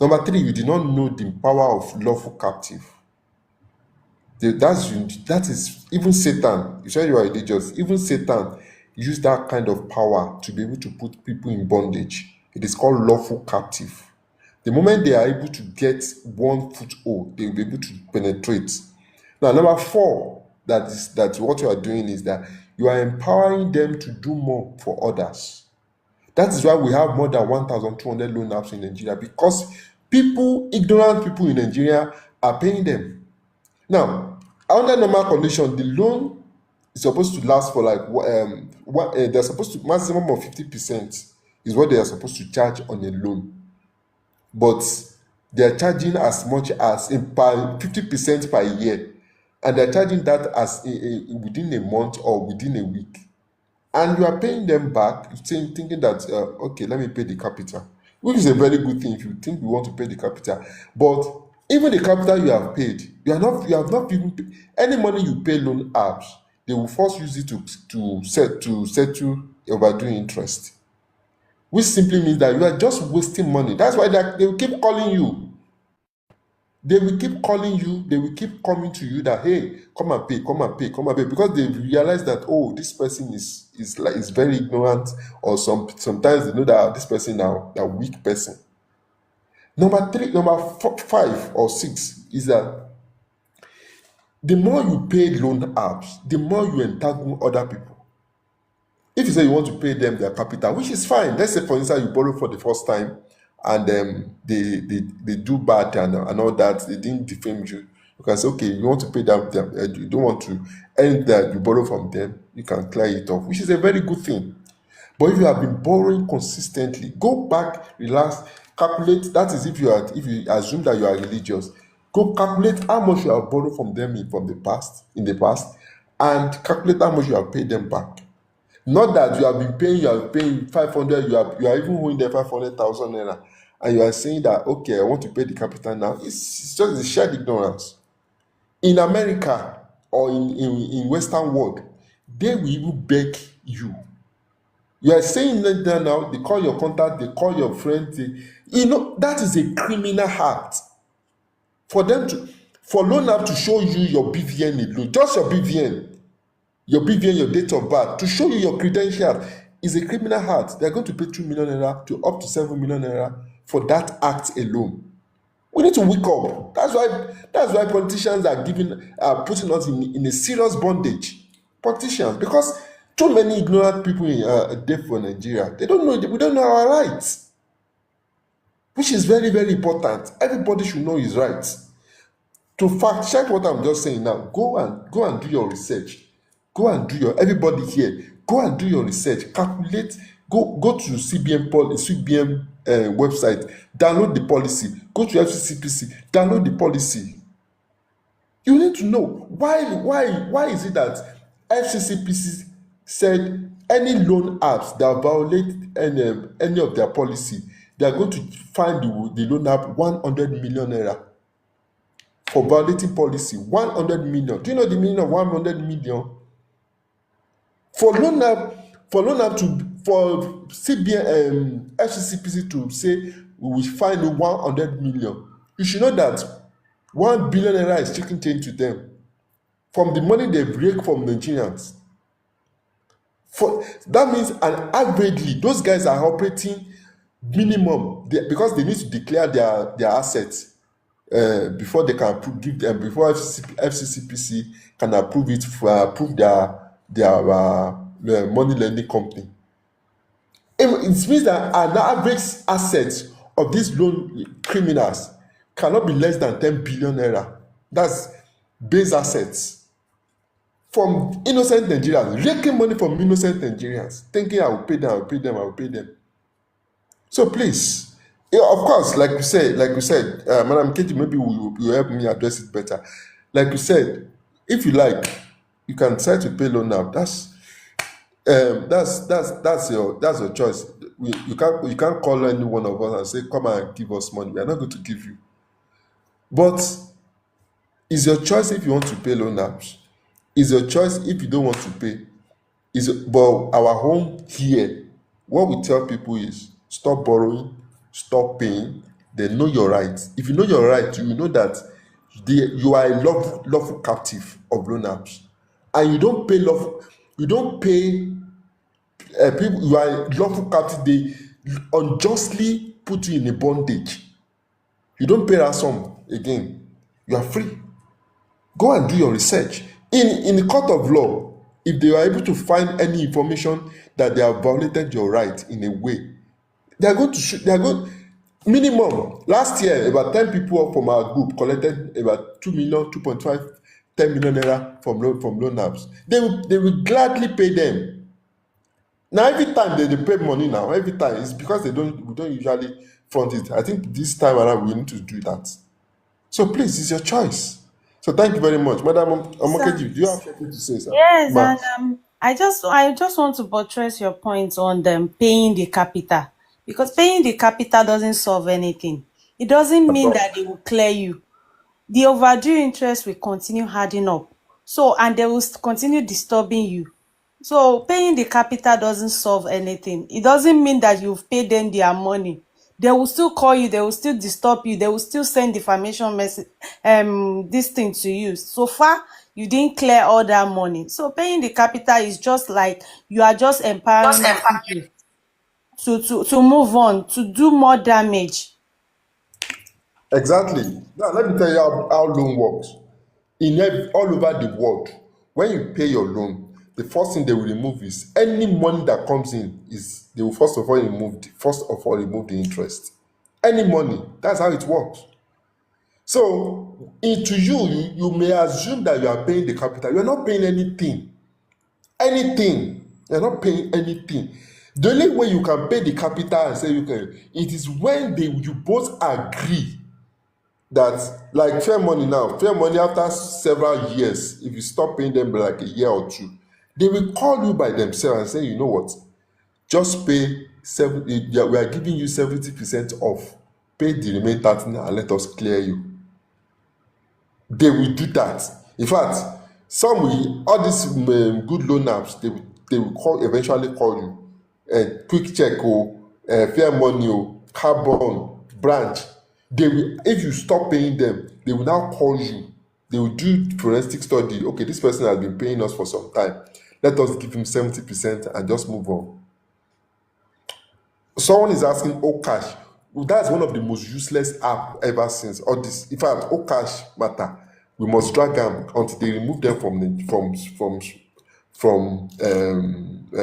Number three, you did not know the power of lawful captive. That is even Satan. You said you are religious. Even Satan used that kind of power to be able to put people in bondage. It is called lawful captive. The moment they are able to get one foothold, they will be able to penetrate. Now, number four, that what you are doing is that you are empowering them to do more for others. That is why we have more than 1,200 loan apps in Nigeria, because ignorant people in Nigeria are paying them. Now, under normal condition, the loan is supposed to last for like they're supposed to maximum of 50% is what they are supposed to charge on a loan, but they are charging as much as in per 50% per year, and they're charging that as within a month or within a week, and you are paying them back, thinking that okay, let me pay the capital, which is a very good thing if you think you want to pay the capital. But even the capital you have paid, you have not even paid any money. You pay loan apps, they will first use it to settle overdue interest, which simply means that you are just wasting money. That's why they will keep calling you. They will keep calling you, they will keep coming to you that, hey, come and pay, come and pay, because they realize that, oh, this person is very ignorant, or sometimes they know that this person now a weak person. Number four, 5 or 6 is that the more you pay loan apps, the more you entangle other people. If you say you want to pay them their capital, which is fine. Let's say, for instance, you borrow for the first time, and they do bad and all that, they didn't defame you. You can say, okay, you want to pay them, you don't want to end that you borrow from them, you can clear it off, which is a very good thing. But if you have been borrowing consistently, go back, relax, calculate. That is, if you assume that you are religious, go calculate how much you have borrowed from them in the past, and calculate how much you have paid them back. Not that you are paying 500, you are even owing them 500,000 naira, and you are saying that, okay, I want to pay the capital now. It's just a shared ignorance. In America or in Western world, they will even beg you. You are saying that now, they call your contact, they call your friend, that is a criminal act. For them to, for loan app to show you your BVN alone, just your BVN, your date of birth, to show you your credentials is a criminal act. They're going to pay 2 million naira to up to 7 million naira for that act alone. We need to wake up. That's why politicians are putting us in a serious bondage. Politicians, because too many ignorant people in there for Nigeria. They don't know. We don't know our rights, which is very, very important. Everybody should know his rights. To fact check what I'm just saying now, go and do your research. Go and do your everybody here. Go and do your research. Calculate. Go to CBN website. Download the policy. Go to FCCPC. Download the policy. You need to know why is it that FCCPC said any loan apps that violate any of their policy, they are going to fine the loan app 100 million naira for violating policy. 100 million. Do you know the meaning of 100 million? For loan app for CBN FCCPC to say we will fine you 100 million, you should know that 1 billion naira is chicken change to them from the money they break from Nigerians. For that means, and averagely, those guys are operating minimum because they need to declare their assets before they can give them, before FCCPC can approve it for approve their money lending company. It means that an average asset of these loan criminals cannot be less than 10 billion naira. That's base assets from innocent Nigerians, raking money from innocent Nigerians, thinking I will pay them, I will pay them, I will pay them. So please, of course, like you said, Madam Katie, maybe you help me address it better. Like you said, if you like, you can try to pay loan now. That's your choice. You can't call any one of us and say, come and give us money. We are not going to give you. But it's your choice if you want to pay loan apps. It's your choice if you don't want to pay. But our home here, what we tell people is stop borrowing, stop paying, then know your rights. If you know your right, you know that you are a lawful captive of loan apps. And you don't pay people, you are a lawful captive, they unjustly put you in a bondage. You don't pay ransom again. You are free. Go and do your research. In the court of law, if they are able to find any information that they have violated your right in a way, they are going to shoot. They are going minimum. Last year, about 10 people from our group collected about 2 million, 2.5, 10 million naira from loan apps. They will gladly pay them. Now every time they pay money now, every time it's because we don't usually front it. I think this time around we need to do that. So please, it's your choice. So thank you very much, Madam Omokeji. Do you have something to say, sir? Yes, Ma. and I just want to buttress your point on them paying the capital, because paying the capital doesn't solve anything. It doesn't At mean all. that they will clear you. The overdue interest will continue adding up. So, and they will continue disturbing you. So paying the capital doesn't solve anything. It doesn't mean that you've paid them their money. They will still call you, they will still disturb you, they will still send defamation message, this thing to you. So far, you didn't clear all that money. So paying the capital is just like you are just empowering the people to move on, to do more damage. Exactly. Now let me tell you how loan works. All over the world, when you pay your loan, the first thing they will remove is any money that comes in is they will first of all remove the interest. Any money. That's how it works. So to you may assume that you are paying the capital. You are not paying anything. You're not paying anything. The only way you can pay the capital and say it is when you both agree that, like fair money now, fair money after several years, if you stop paying them by like a year or two, they will call you by themselves and say, you know what, just pay we are giving you 70% off. Pay the remaining 30 and let us clear you. They will do that. In fact, all these good loan apps, they will eventually call you quick check, fair money, carbon, branch. They will, if you stop paying them, they will now call you. They will do forensic study. Okay, this person has been paying us for some time. Let us give him 70% and just move on. Someone is asking Okash. Well, that's one of the most useless app ever since. All this, in fact, Okash matter. We must drag them until they remove them from the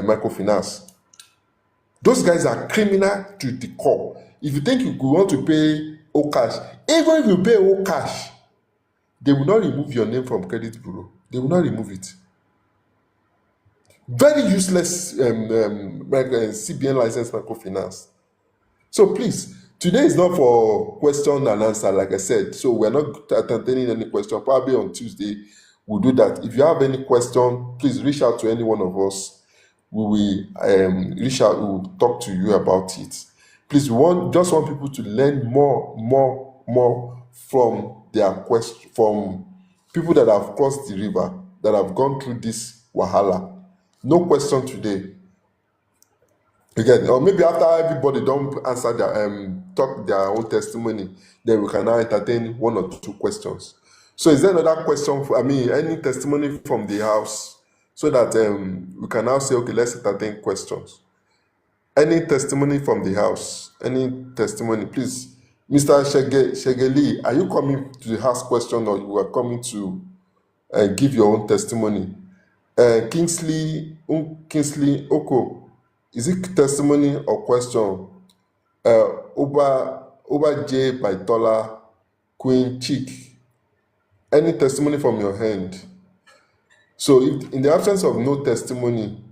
microfinance. Those guys are criminal to the core. If you think you want to pay Okash, even if you pay Okash, they will not remove your name from credit bureau. They will not remove it. Very useless CBN license microfinance. So please, today is not for question and answer, like I said. So we're not entertaining any question. Probably on Tuesday, we'll do that. If you have any question, please reach out to any one of us. We will reach out, we will talk to you about it. Please, we just want people to learn more from their question, from people that have crossed the river, that have gone through this wahala. No question today. Again, or maybe after everybody don't answer their talk their own testimony, then we can now entertain one or two questions. So is there another question any testimony from the house, so that we can now say, okay, let's entertain questions. Any testimony from the house? Any testimony, please? Mr. Shegeli, are you coming to ask question, or you are coming to give your own testimony? Kingsley Oko, is it testimony or question? Oba J. Baitola, Queen Chick, any testimony from your hand? So if in the absence of no testimony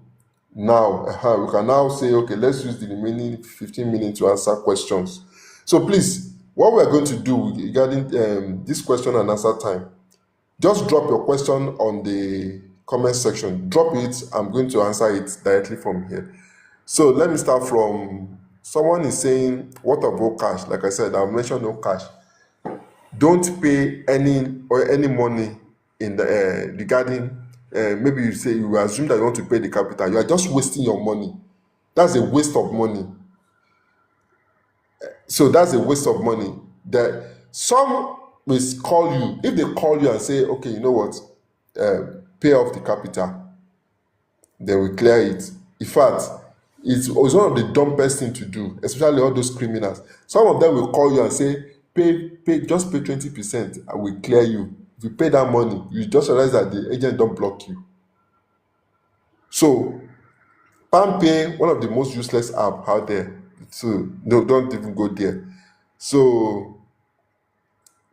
now, we can now say, okay, let's use the remaining 15 minutes to answer questions. So please, what we're going to do regarding this question and answer time, just drop your question on the comment section. Drop it. I'm going to answer it directly from here. So let me start from, someone is saying, what about cash? Like I said, I've mentioned no cash. Don't pay any money in the regarding, maybe you say, you assume that you want to pay the capital. You are just wasting your money. That's a waste of money. So that's a waste of money. That some will call you. If they call you and say, okay, you know what, pay off the capital, they will clear it. In fact, it's one of the dumbest thing to do, especially all those criminals. Some of them will call you and say, just pay 20%, I will clear you. If you pay that money, you just realize that the agent don't block you. So PalmPay, one of the most useless app out there. So no, don't even go there. So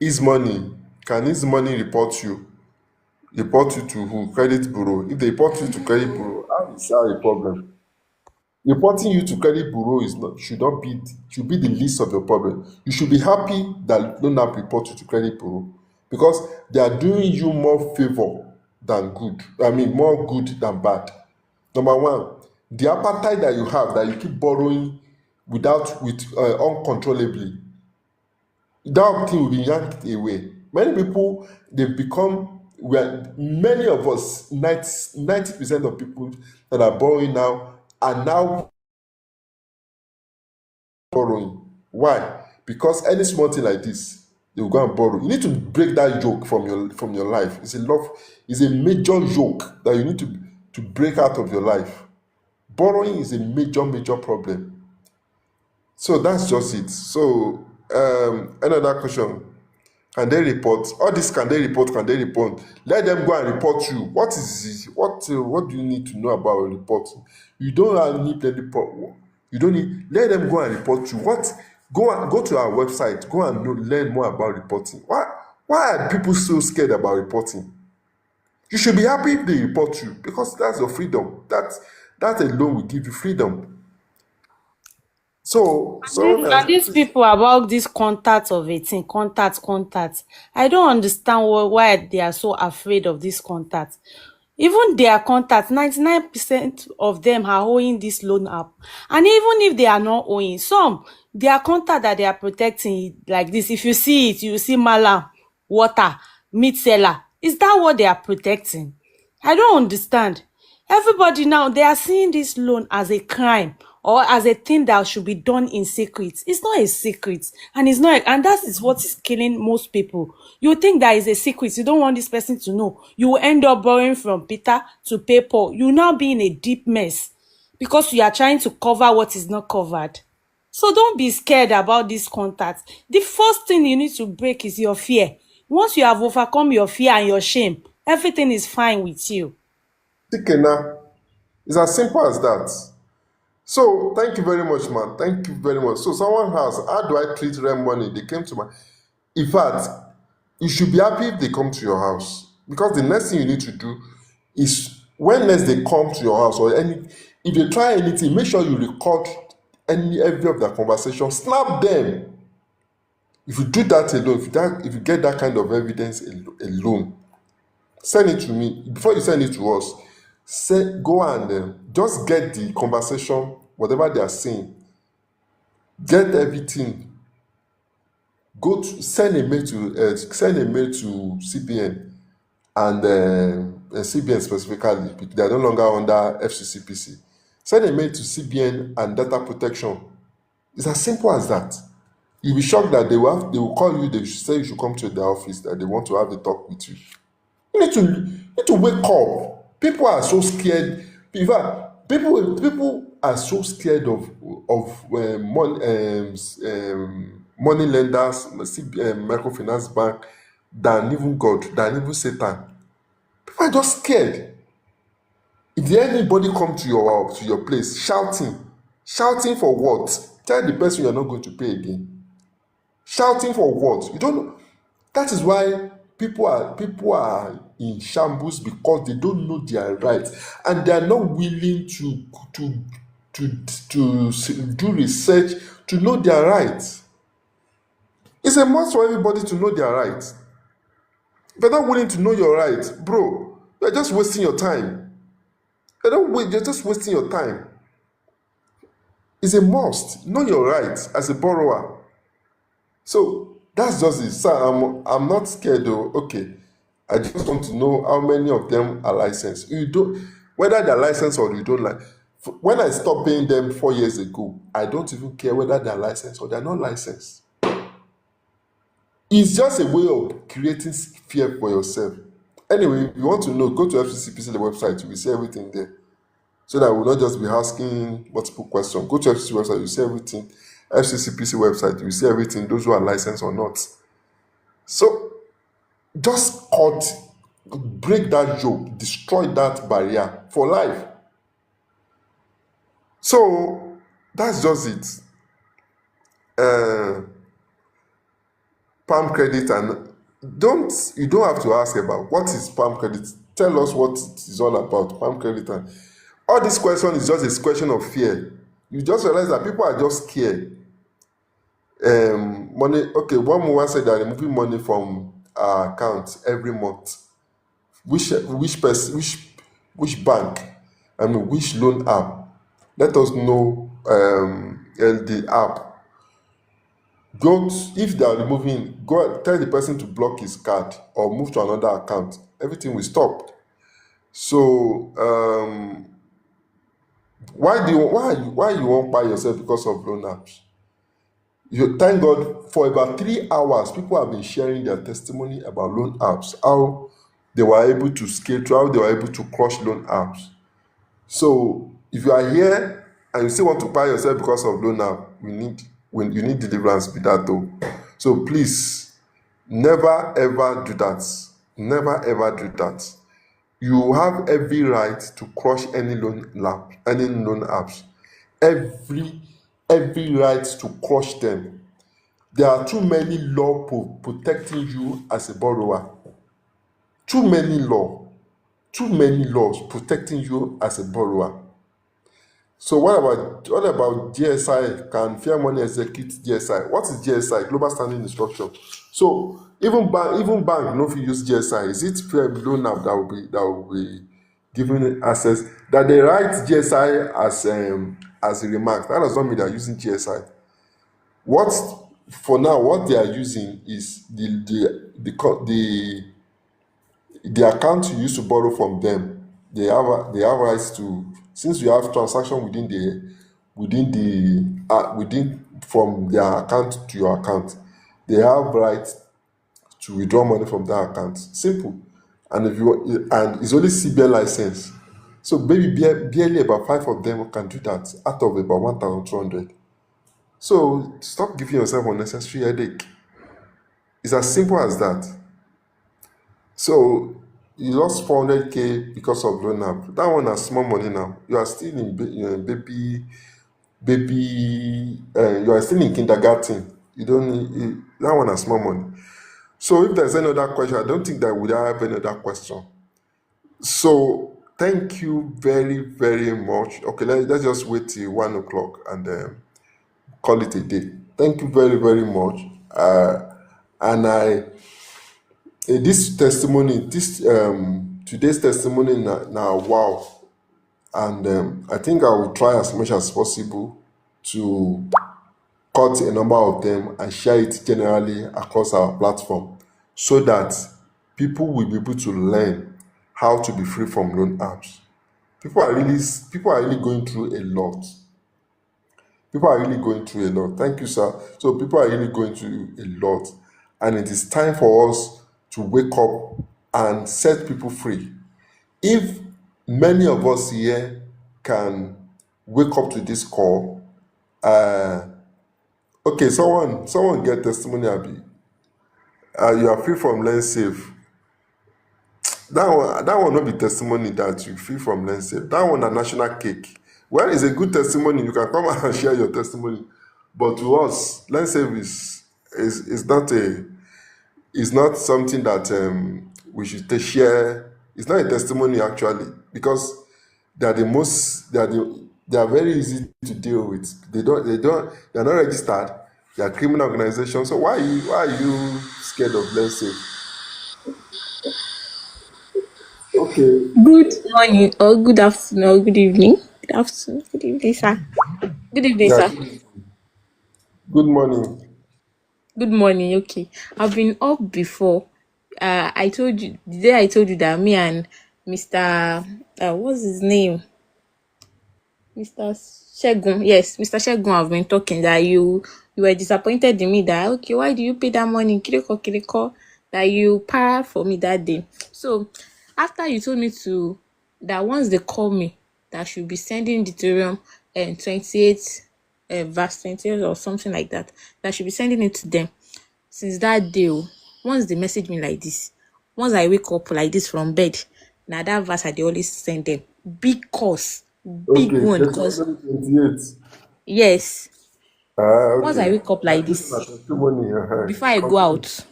Ease Money, can Ease Money report you? Report you to who? Credit bureau. If they report you to credit bureau, how is that a problem? Reporting you to credit bureau should be the least of your problem. You should be happy that loan app report you to credit bureau, because they are doing you more favor than good. More good than bad. Number one, the appetite that you have, that you keep borrowing uncontrollably, that thing will be yanked away. Many people, many of us, 90% of people that are borrowing now are now borrowing. Why? Because any small thing like this, they will go and borrow. You need to break that yoke from your life. It's a major yoke that you need to break out of your life. Borrowing is a major problem. So that's just it. So another question. Can they report? All this, can they report? Let them go and report you. What is it? What do you need to know about reporting? You don't need any report. You don't need. Let them go and report you. Go to our website. Go and learn more about reporting. Why are people so scared about reporting? You should be happy if they report you, because that's your freedom. That alone will give you freedom. So And these people about this contact of 18, contact. I don't understand why they are so afraid of this contact. Even their contact, 99% of them are owing this loan app. And even if they are not owing, their contact that they are protecting like this, if you see it, you see Malam, water, meat seller. Is that what they are protecting? I don't understand. Everybody now, they are seeing this loan as a crime or as a thing that should be done in secret. It's not a secret, and it's not, and that is what is killing most people. You think that is a secret, you don't want this person to know. You will end up borrowing from Peter to pay Paul. You now be in a deep mess because you are trying to cover what is not covered. So don't be scared about this contact. The first thing you need to break is your fear. Once you have overcome your fear and your shame, everything is fine with you. Tikena, it's as simple as that. So thank you very much, man. Thank you very much. So someone has, how do I treat rent money? They came to my, in fact, you should be happy if they come to your house, because the next thing you need to do is when next they come to your house, or any, if they try anything, make sure you record every of their conversation, snap them. If you do that alone, if you get that kind of evidence alone, send it to me. Before you send it to us, go and just get the conversation, whatever they are saying, get everything. Go to send a mail to CBN, and CBN specifically. They are no longer under FCCPC. Send a mail to CBN and data protection. It's as simple as that. You'll be shocked that they will call you. They should say you should come to their office, that they want to have a talk with you. You need to wake up. People are so scared. In fact, people are so scared of money lenders, microfinance bank, than even God, than even Satan. People are just scared. If anybody come to your place shouting for what? Tell the person you're not going to pay again. Shouting for what? You don't know. That is why people are in shambles, because they don't know their rights, and they are not willing to do research to know their rights. It's a must for everybody to know their rights. If you're not willing to know your rights, bro, you're just wasting your time. You're just wasting your time. It's a must. Know your rights as a borrower. So that's just it. So I'm not scared though. Okay. I just want to know how many of them are licensed. You don't, whether they're licensed or you don't like. When I stopped paying them 4 years ago, I don't even care whether they're licensed or they're not licensed. It's just a way of creating fear for yourself. Anyway, if you want to know, go to FCCPC the website. You will see everything there. So that we'll not just be asking multiple questions. Go to FCC website, you see everything. FCCPC website, you see everything, those who are licensed or not. So just break that yoke, destroy that barrier for life. So that's just it. Palm credit, and you don't have to ask about what is palm credit. Tell us what it is all about. Palm credit, and all this question is just a question of fear. You just realize that people are just scared. Money. Okay, one woman said they're removing money from our account every month. Which bank? I mean, which loan app? Let us know. The app. If they are removing, go tell the person to block his card or move to another account. Everything will stop. So why you won't buy yourself because of loan apps? You thank God, for about 3 hours, people have been sharing their testimony about loan apps, how they were able to scale through, how they were able to crush loan apps. So if you are here and you still want to buy yourself because of loan app, you need deliverance with that though. So please, never ever do that. Never ever do that. You have every right to crush any loan apps. Every right to crush them. There are too many laws protecting you as a borrower. Too many laws protecting you as a borrower. So what about GSI? Can fair money execute GSI? What is GSI? Global Standing Instruction. So even bank no fit use GSI. Is it fair loan app that will be giving access? That they write GSI as a remark. That does not mean they are using GSI. For now, what they are using is the account you used to borrow from them. they have rights to, since you have transaction within from their account to your account, they have right to withdraw money from that account. Simple. And it's only CBN license. So maybe barely about 5 of them can do that out of about 1,200. So stop giving yourself unnecessary headache. It's as simple as that. So you lost 400K because of loan app. That one is small money now. You are still in you are still in kindergarten. You don't need that one is small money. So if there's any other question, I don't think that we have any other question. So thank you very, very much. Okay, let's just wait till 1 o'clock and call it a day. Thank you very, very much. And this testimony, today's testimony now, wow. And I think I will try as much as possible to cut a number of them and share it generally across our platform so that people will be able to learn how to be free from loan apps. People are really going through a lot. People are really going through a lot. Thank you, sir. So people are really going through a lot. And it is time for us to wake up and set people free. If many of us here can wake up to this call, okay, someone get testimony, Abi. You are free from lens safe. That one not be testimony that you free from lens safe. That one a national cake. Well, it's a good testimony. You can come and share your testimony. But to us, lens safe is not something that we should share. It's not a testimony actually, because they are very easy to deal with. They're not registered. They are criminal organizations. So why are you scared of lens safe? Okay. Good morning or good afternoon or good evening. Good afternoon, good evening, sir. Good evening, Yeah. sir. Good morning. Good morning. Okay, I've been up before. I told you the day I told you that me and Mr. What's his name? Mr. Shegun. Yes, Mr. Shegun have been talking that you were disappointed in me that okay, why do you pay that money? Kiriko, that you para for me that day. So after you told me to that once they call me that I should be sending Deuterium 28 verse 28 or something like that. That I should be sending it to them. Since that day, once they message me like this, once I wake up like this from bed, now that verse I dey always send them. Big course, big Okay. one, cause Testimony 28. yes, once I Okay. wake up Now like this is a this, testimony. before I go Continue. out,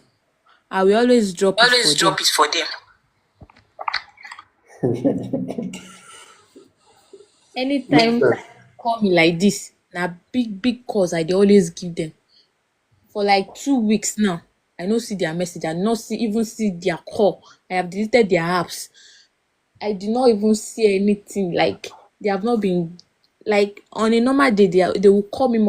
I will always drop it for Always them. drop it for them. Makes Anytime sense. call me like this, now big calls I dey always give them. For like 2 weeks now, I no see their message. I no even see their call. I have deleted their apps. I did not even see anything. Like they have not been like on a normal day. They will call me